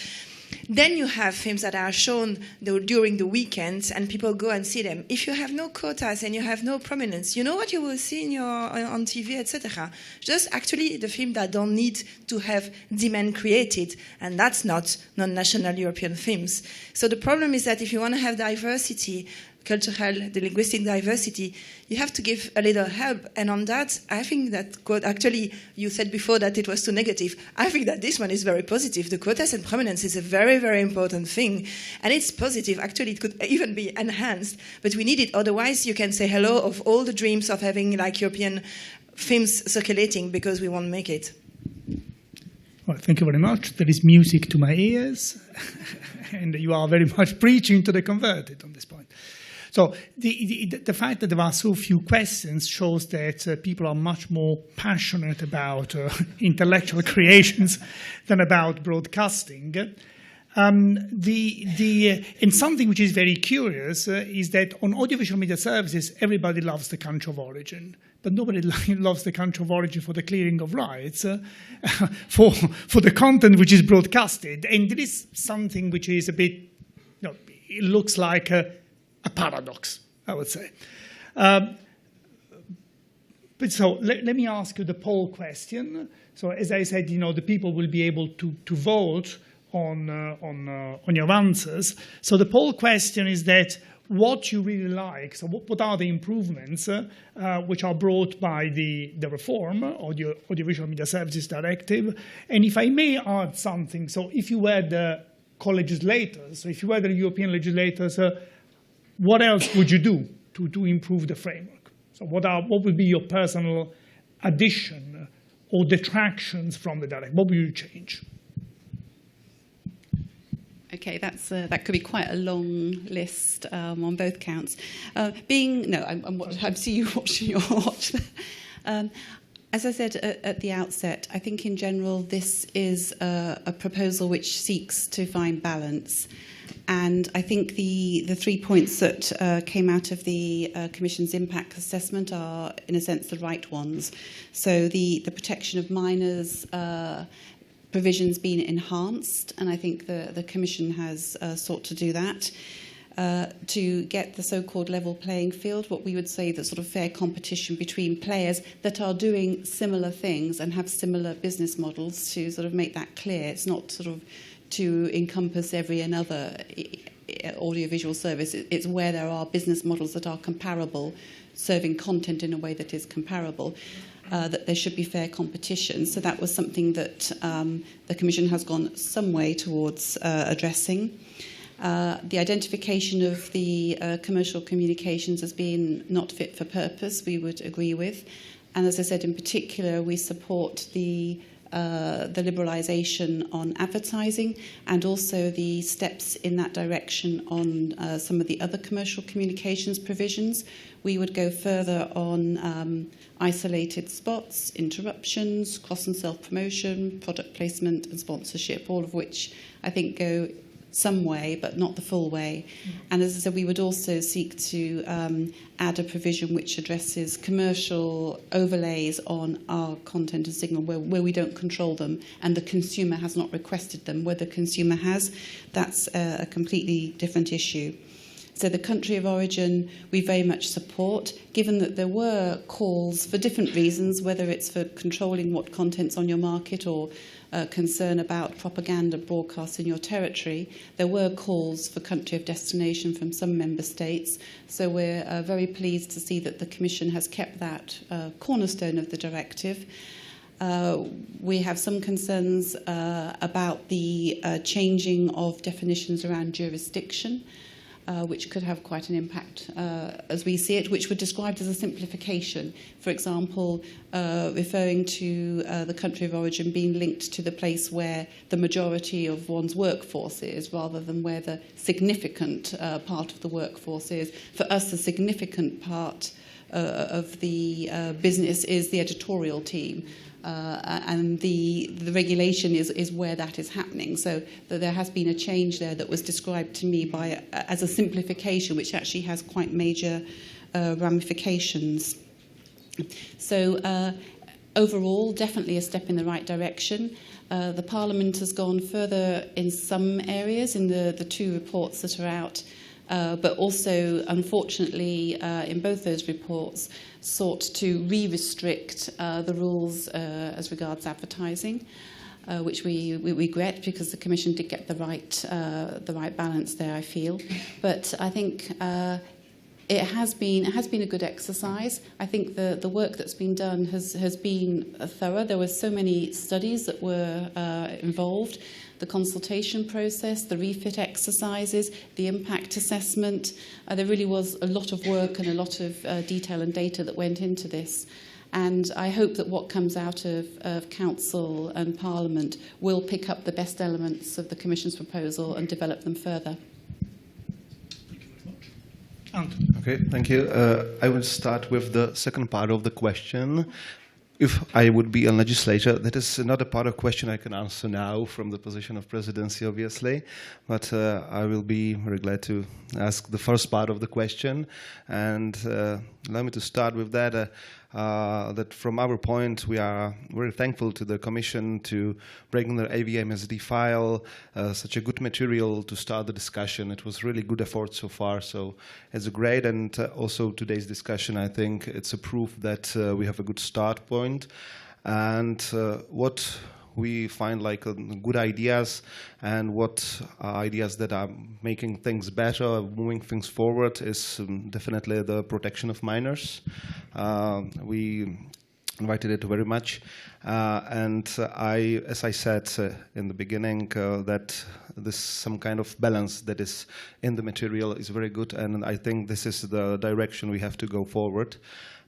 Then you have films that are shown during the weekends, and people go and see them. If you have no quotas and you have no prominence, you know what you will see on TV, etc. Just actually the film that don't need to have demand created, and that's not non-national European films. So the problem is that if you want to have diversity, cultural, the linguistic diversity, you have to give a little help. And on that, I think that, actually, you said before that it was too negative. I think that this one is very positive. The quotas and prominence is a very, very important thing. And it's positive. Actually, it could even be enhanced. But we need it. Otherwise, you can say hello of all the dreams of having like European films circulating, because we won't make it. Well, thank you very much. There is music to my ears. And you are very much preaching to the converted on this point. So the fact that there are so few questions shows that people are much more passionate about intellectual creations than about broadcasting. And something which is very curious is that on audiovisual media services, everybody loves the country of origin. But nobody loves the country of origin for the clearing of rights, for the content which is broadcasted. And there is something which is a bit, it looks like a paradox, I would say. But so let me ask you the poll question. So as I said, the people will be able to vote on your answers. So the poll question is that what you really like. So what are the improvements which are brought by the reform of the Audiovisual Media Services Directive? And if I may add something, so if you were the co-legislators, so if you were the European legislators, what else would you do to improve the framework? So what would be your personal addition or detractions from the directive? What would you change? Okay, that could be quite a long list on both counts. I'm seeing you watching your watch. As I said at the outset, I think in general this is a proposal which seeks to find balance. And I think the 3 points that came out of the Commission's impact assessment are, in a sense, the right ones. So the protection of minors provisions being enhanced, and I think the Commission has sought to do that. To get the so-called level playing field, what we would say the sort of fair competition between players that are doing similar things and have similar business models, to sort of make that clear. It's not sort of to encompass every another audiovisual service. It's where there are business models that are comparable, serving content in a way that is comparable, that there should be fair competition. So that was something that the Commission has gone some way towards addressing. The identification of the commercial communications as being not fit for purpose, we would agree with. And as I said, in particular, we support the liberalisation on advertising, and also the steps in that direction on some of the other commercial communications provisions. We would go further on isolated spots, interruptions, cross and self-promotion, product placement and sponsorship, all of which I think go some way, but not the full way. And as I said, we would also seek to add a provision which addresses commercial overlays on our content and signal where we don't control them and the consumer has not requested them. Where the consumer has, that's a completely different issue. So the country of origin we very much support, given that there were calls for different reasons, whether it's for controlling what content's on your market or concern about propaganda broadcast in your territory. There were calls for country of destination from some member states, so we're very pleased to see that the Commission has kept that cornerstone of the directive. We have some concerns about the changing of definitions around jurisdiction, which could have quite an impact as we see it, which were described as a simplification. For example, referring to the country of origin being linked to the place where the majority of one's workforce is, rather than where the significant part of the workforce is. For us, the significant part of the business is the editorial team. And the regulation is where that is happening. So there has been a change there that was described to me as a simplification, which actually has quite major ramifications. So overall, definitely a step in the right direction. The Parliament has gone further in some areas in the two reports that are out, but also, unfortunately, in both those reports, sought to re-restrict the rules as regards advertising, which we regret, because the Commission did get the right balance there, I feel. But I think it has been a good exercise. I think the work that's been done has been thorough. There were so many studies that were involved. The consultation process, the refit exercises, the impact assessment. There really was a lot of work and a lot of detail and data that went into this. And I hope that what comes out of Council and Parliament will pick up the best elements of the Commission's proposal and develop them further. Okay, thank you. I will start with the second part of the question. If I would be a legislator, that is not a part of question I can answer now from the position of presidency, obviously, but I will be very glad to ask the first part of the question. And allow me to start with that, that from our point, we are very thankful to the Commission to bring the AVMSD file, such a good material to start the discussion. It was really good effort so far, so it's great. And also today's discussion, I think it's a proof that we have a good start point. And what we find like good ideas and what are ideas that are making things better, moving things forward, is definitely the protection of minors. We invited it very much, and as I said in the beginning, that this some kind of balance that is in the material is very good, and I think this is the direction we have to go forward.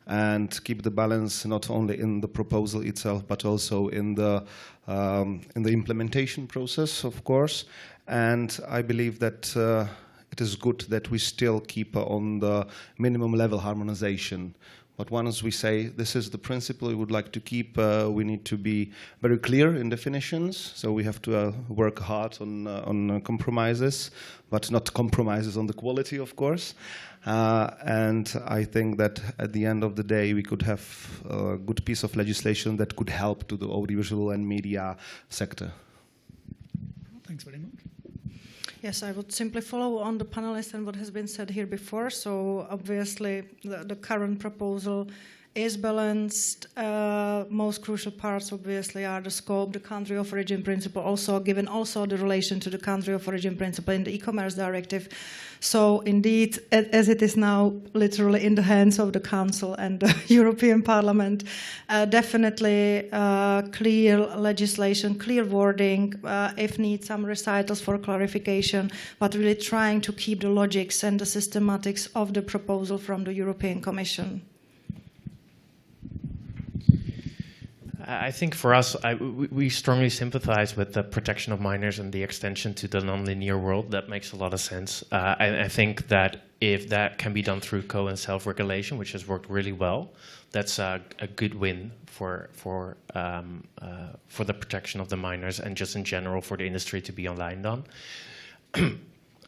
And keep the balance not only in the proposal itself, but also in the implementation process, of course. And I believe that it is good that we still keep on the minimum level harmonization. But once we say this is the principle we would like to keep, we need to be very clear in definitions. So we have to work hard on compromises, but not compromises on the quality, of course. And I think that at the end of the day, we could have a good piece of legislation that could help to the audiovisual and media sector. Thanks very much. Yes, I would simply follow on the panelists and what has been said here before. So obviously the current proposal is balanced. Most crucial parts obviously are the scope, the country of origin principle, also given also the relation to the country of origin principle in the e-commerce directive. So indeed, as it is now literally in the hands of the Council and the European Parliament, definitely clear legislation, clear wording, if need some recitals for clarification, but really trying to keep the logics and the systematics of the proposal from the European Commission. I think for us, we strongly sympathize with the protection of minors and the extension to the non-linear world. That makes a lot of sense. I think that if that can be done through co- and self-regulation, which has worked really well, that's a good win for the protection of the minors and just in general for the industry to be aligned on.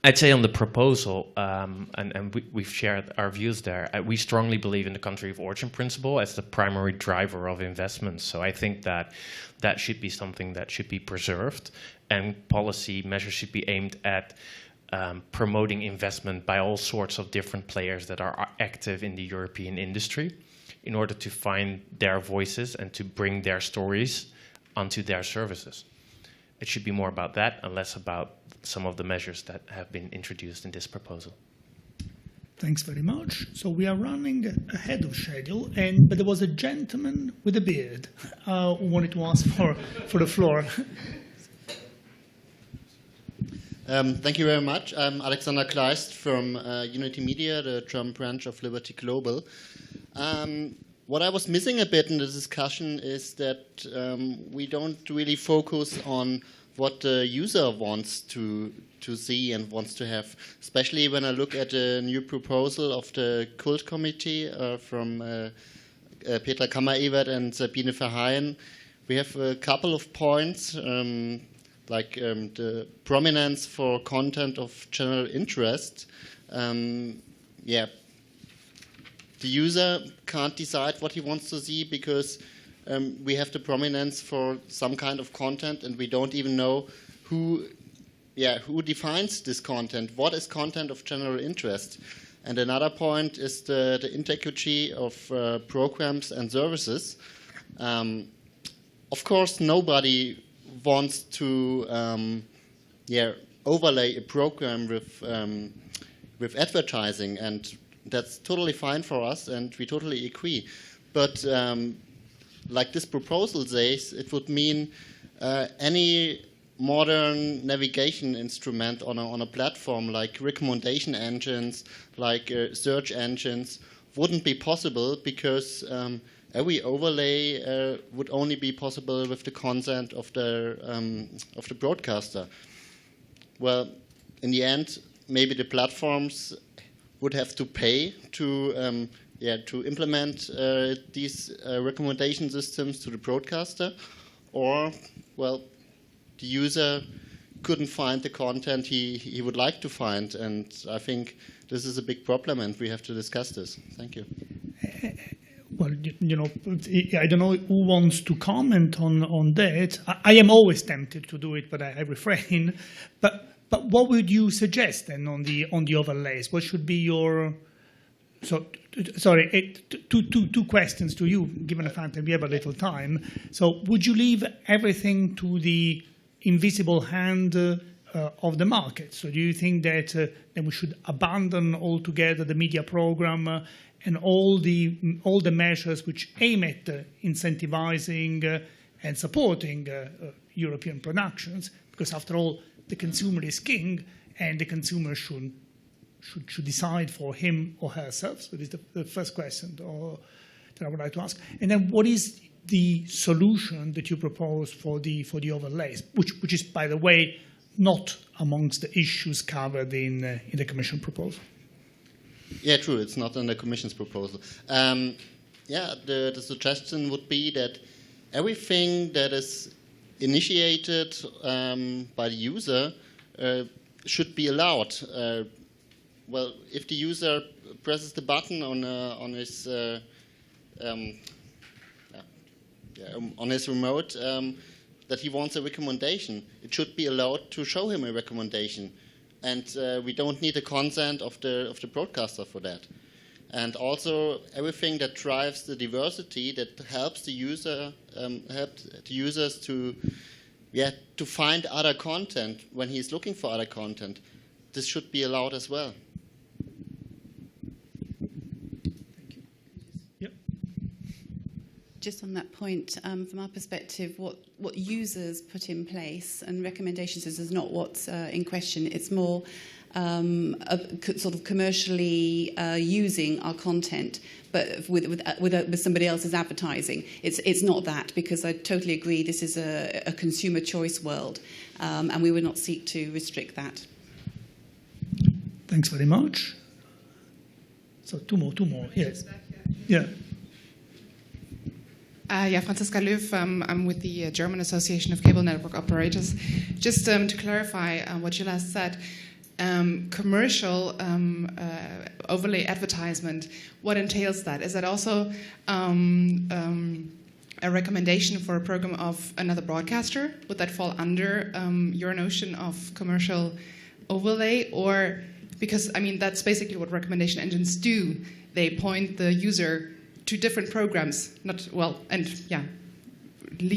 I'd say on the proposal, and we've shared our views there, we strongly believe in the country of origin principle as the primary driver of investments. So I think that that should be something that should be preserved, and policy measures should be aimed at promoting investment by all sorts of different players that are active in the European industry in order to find their voices and to bring their stories onto their services. It should be more about that and less about some of the measures that have been introduced in this proposal. Thanks very much. So we are running ahead of schedule, but there was a gentleman with a beard who wanted to ask for the floor. Thank you very much. I'm Alexander Kleist from Unity Media, the German branch of Liberty Global. What I was missing a bit in the discussion is that we don't really focus on what the user wants to see and wants to have, especially when I look at the new proposal of the Cult Committee from Petra Kammer-Ewert and Sabine Verheyen. We have a couple of points, like the prominence for content of general interest. The user can't decide what he wants to see because we have the prominence for some kind of content and we don't even know who defines this content. What is content of general interest? And another point is the integrity of programs and services. Of course, nobody wants to overlay a program with advertising, and that's totally fine for us, and we totally agree. But like this proposal says, it would mean any modern navigation instrument on a platform like recommendation engines, like search engines, wouldn't be possible because every overlay would only be possible with the consent of the broadcaster. Well, in the end, maybe the platforms would have to pay to implement these recommendation systems to the broadcaster, or the user couldn't find the content he would like to find, and I think this is a big problem, and we have to discuss this. Thank you. Well, I don't know who wants to comment on that. I am always tempted to do it, but I refrain. But what would you suggest then on the overlays? What should be your... Sorry, two questions to you, given the fact that we have a little time. So would you leave everything to the invisible hand of the market? So do you think that we should abandon altogether the media program and all the measures which aim at incentivizing and supporting European productions? Because after all, the consumer is king, and the consumer should decide for him or herself. So this is the first question that I would like to ask. And then, what is the solution that you propose for the overlays, which is, by the way, not amongst the issues covered in the Commission proposal? Yeah, true. It's not in the Commission's proposal. the suggestion would be that everything that is initiated by the user should be allowed. Well, if the user presses the button on his remote that he wants a recommendation, it should be allowed to show him a recommendation, and we don't need the consent of the broadcaster for that. And also everything that drives the diversity, that helps the users to find other content when he's looking for other content, this should be allowed as well. Just on that point, from our perspective, what users put in place and recommendations is not what's in question. It's more sort of commercially using our content, but with somebody else's advertising. It's not that, because I totally agree this is a consumer choice world, and we would not seek to restrict that. Thanks very much. So two more, yes. Yeah. Franziska Löw, I'm with the German Association of Cable Network Operators. Just to clarify what you last said, commercial overlay advertisement, what entails that? Is that also a recommendation for a program of another broadcaster? Would that fall under your notion of commercial overlay? Or, because, I mean, that's basically what recommendation engines do. They point the user to different programs, lead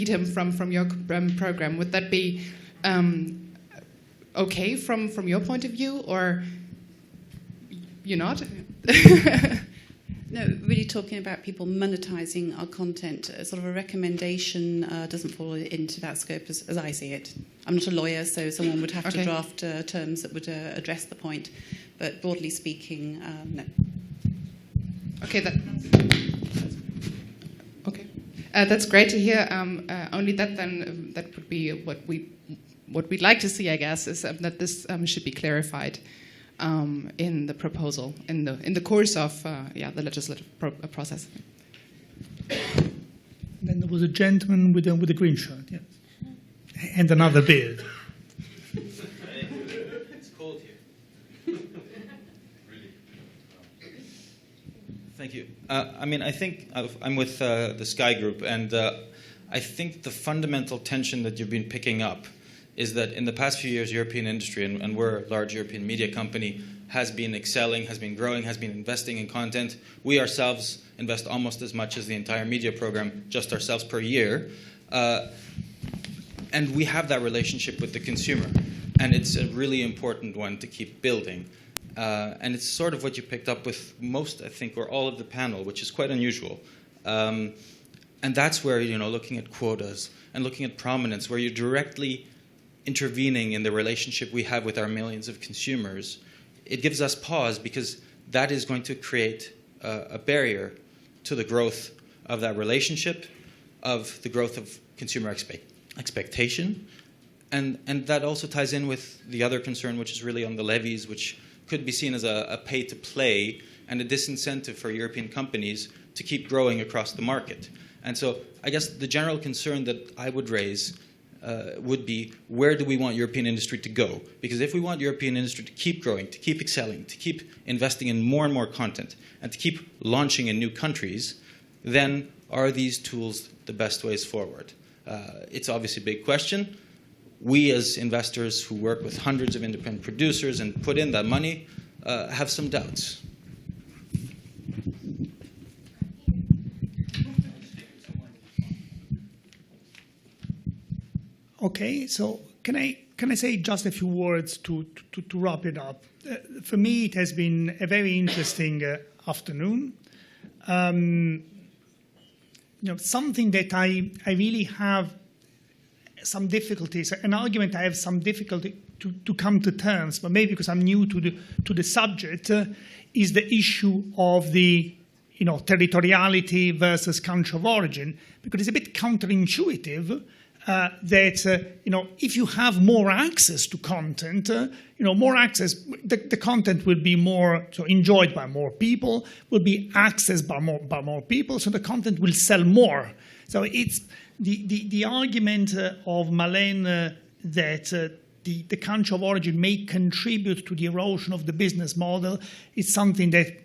him from your program. Would that be okay from your point of view, or you're not? No, really talking about people monetizing our content. Sort of a recommendation doesn't fall into that scope as I see it. I'm not a lawyer, so someone would have to draft terms that would address the point. But broadly speaking, no. Okay, that's great to hear. Only that then that would be what we'd like to see, I guess, is that this should be clarified in the proposal in the course of the legislative process. Then there was a gentleman with a green shirt, yes, and another beard. It's cold here. Thank you. I think I'm with the Sky Group, and I think the fundamental tension that you've been picking up is that in the past few years, European industry, and we're a large European media company, has been excelling, has been growing, has been investing in content. We ourselves invest almost as much as the entire media program, just ourselves per year. And we have that relationship with the consumer. And it's a really important one to keep building. And it's sort of what you picked up with most, I think, or all of the panel, which is quite unusual. And that's where, looking at quotas and looking at prominence, where you're directly intervening in the relationship we have with our millions of consumers, it gives us pause, because that is going to create a barrier to the growth of that relationship, of the growth of consumer expectation. And that also ties in with the other concern, which is really on the levies, which could be seen as a pay-to-play and a disincentive for European companies to keep growing across the market. And so I guess the general concern that I would raise would be, where do we want European industry to go? Because if we want European industry to keep growing, to keep excelling, to keep investing in more and more content, and to keep launching in new countries, then are these tools the best ways forward? It's obviously a big question. We as investors who work with hundreds of independent producers and put in that money have some doubts. Okay, so can I say just a few words to wrap it up? For me, it has been a very interesting afternoon. Something that I really have some difficulties, an argument I have some difficulty to come to terms, but maybe because I'm new to the subject, is the issue of the territoriality versus country of origin, because it's a bit counterintuitive that if you have more access to content, more access, the content will be more enjoyed by more people, will be accessed by more people, so the content will sell more. So it's the argument of Malene that the country of origin may contribute to the erosion of the business model is something that,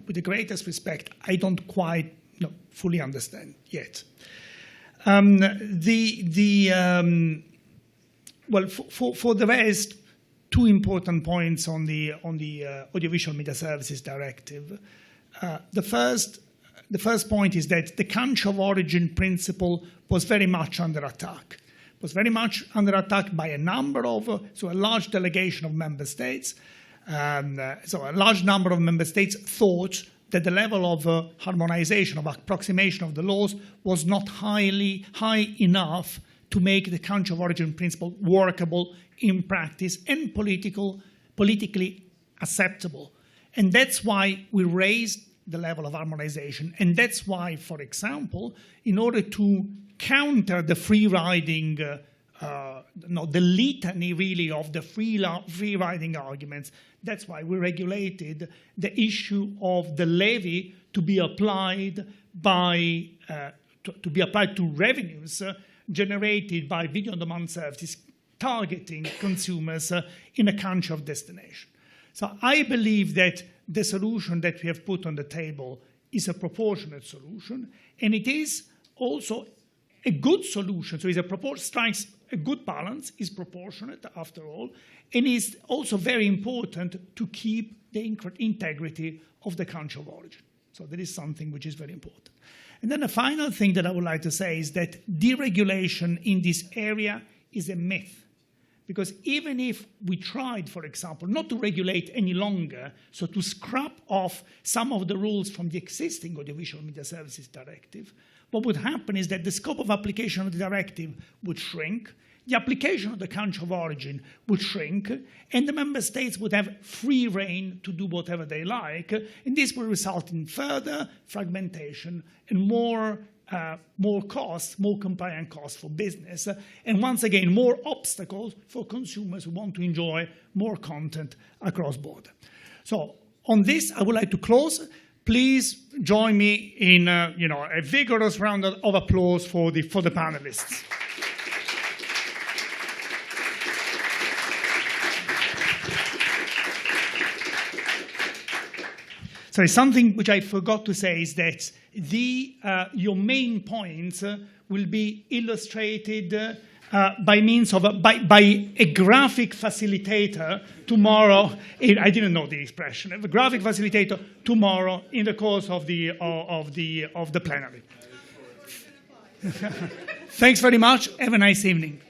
with the greatest respect, I don't quite fully understand yet. Well, for the rest, two important points on the Audiovisual Media Services Directive. The first point is that the country of origin principle was very much under attack. Was very much under attack by a number of, a large delegation of member states. So a large number of member states thought that the level of harmonization, of approximation of the laws was not high enough to make the country of origin principle workable in practice and politically acceptable. And that's why we raised the level of harmonization. And that's why, for example, in order to counter the free riding, the litany really of the free riding arguments, that's why we regulated the issue of the levy to be applied to revenues generated by video on demand services targeting consumers in a country of destination. So I believe that the solution that we have put on the table is a proportionate solution, and it is also a good solution. So it strikes a good balance, is proportionate after all, and is also very important to keep the integrity of the country of origin. So that is something which is very important. And then the final thing that I would like to say is that deregulation in this area is a myth. Because even if we tried, for example, not to regulate any longer, so to scrap off some of the rules from the existing Audiovisual Media Services Directive, what would happen is that the scope of application of the directive would shrink, the application of the country of origin would shrink, and the member states would have free rein to do whatever they like, and this will result in further fragmentation and more costs, more compliant costs for business, and once again, more obstacles for consumers who want to enjoy more content across border. So on this, I would like to close. Please join me in a vigorous round of applause for the panelists. So something which I forgot to say is that your main points will be illustrated by means of by a graphic facilitator tomorrow. I didn't know the expression. A graphic facilitator tomorrow in the course of the plenary. Thanks very much. Have a nice evening.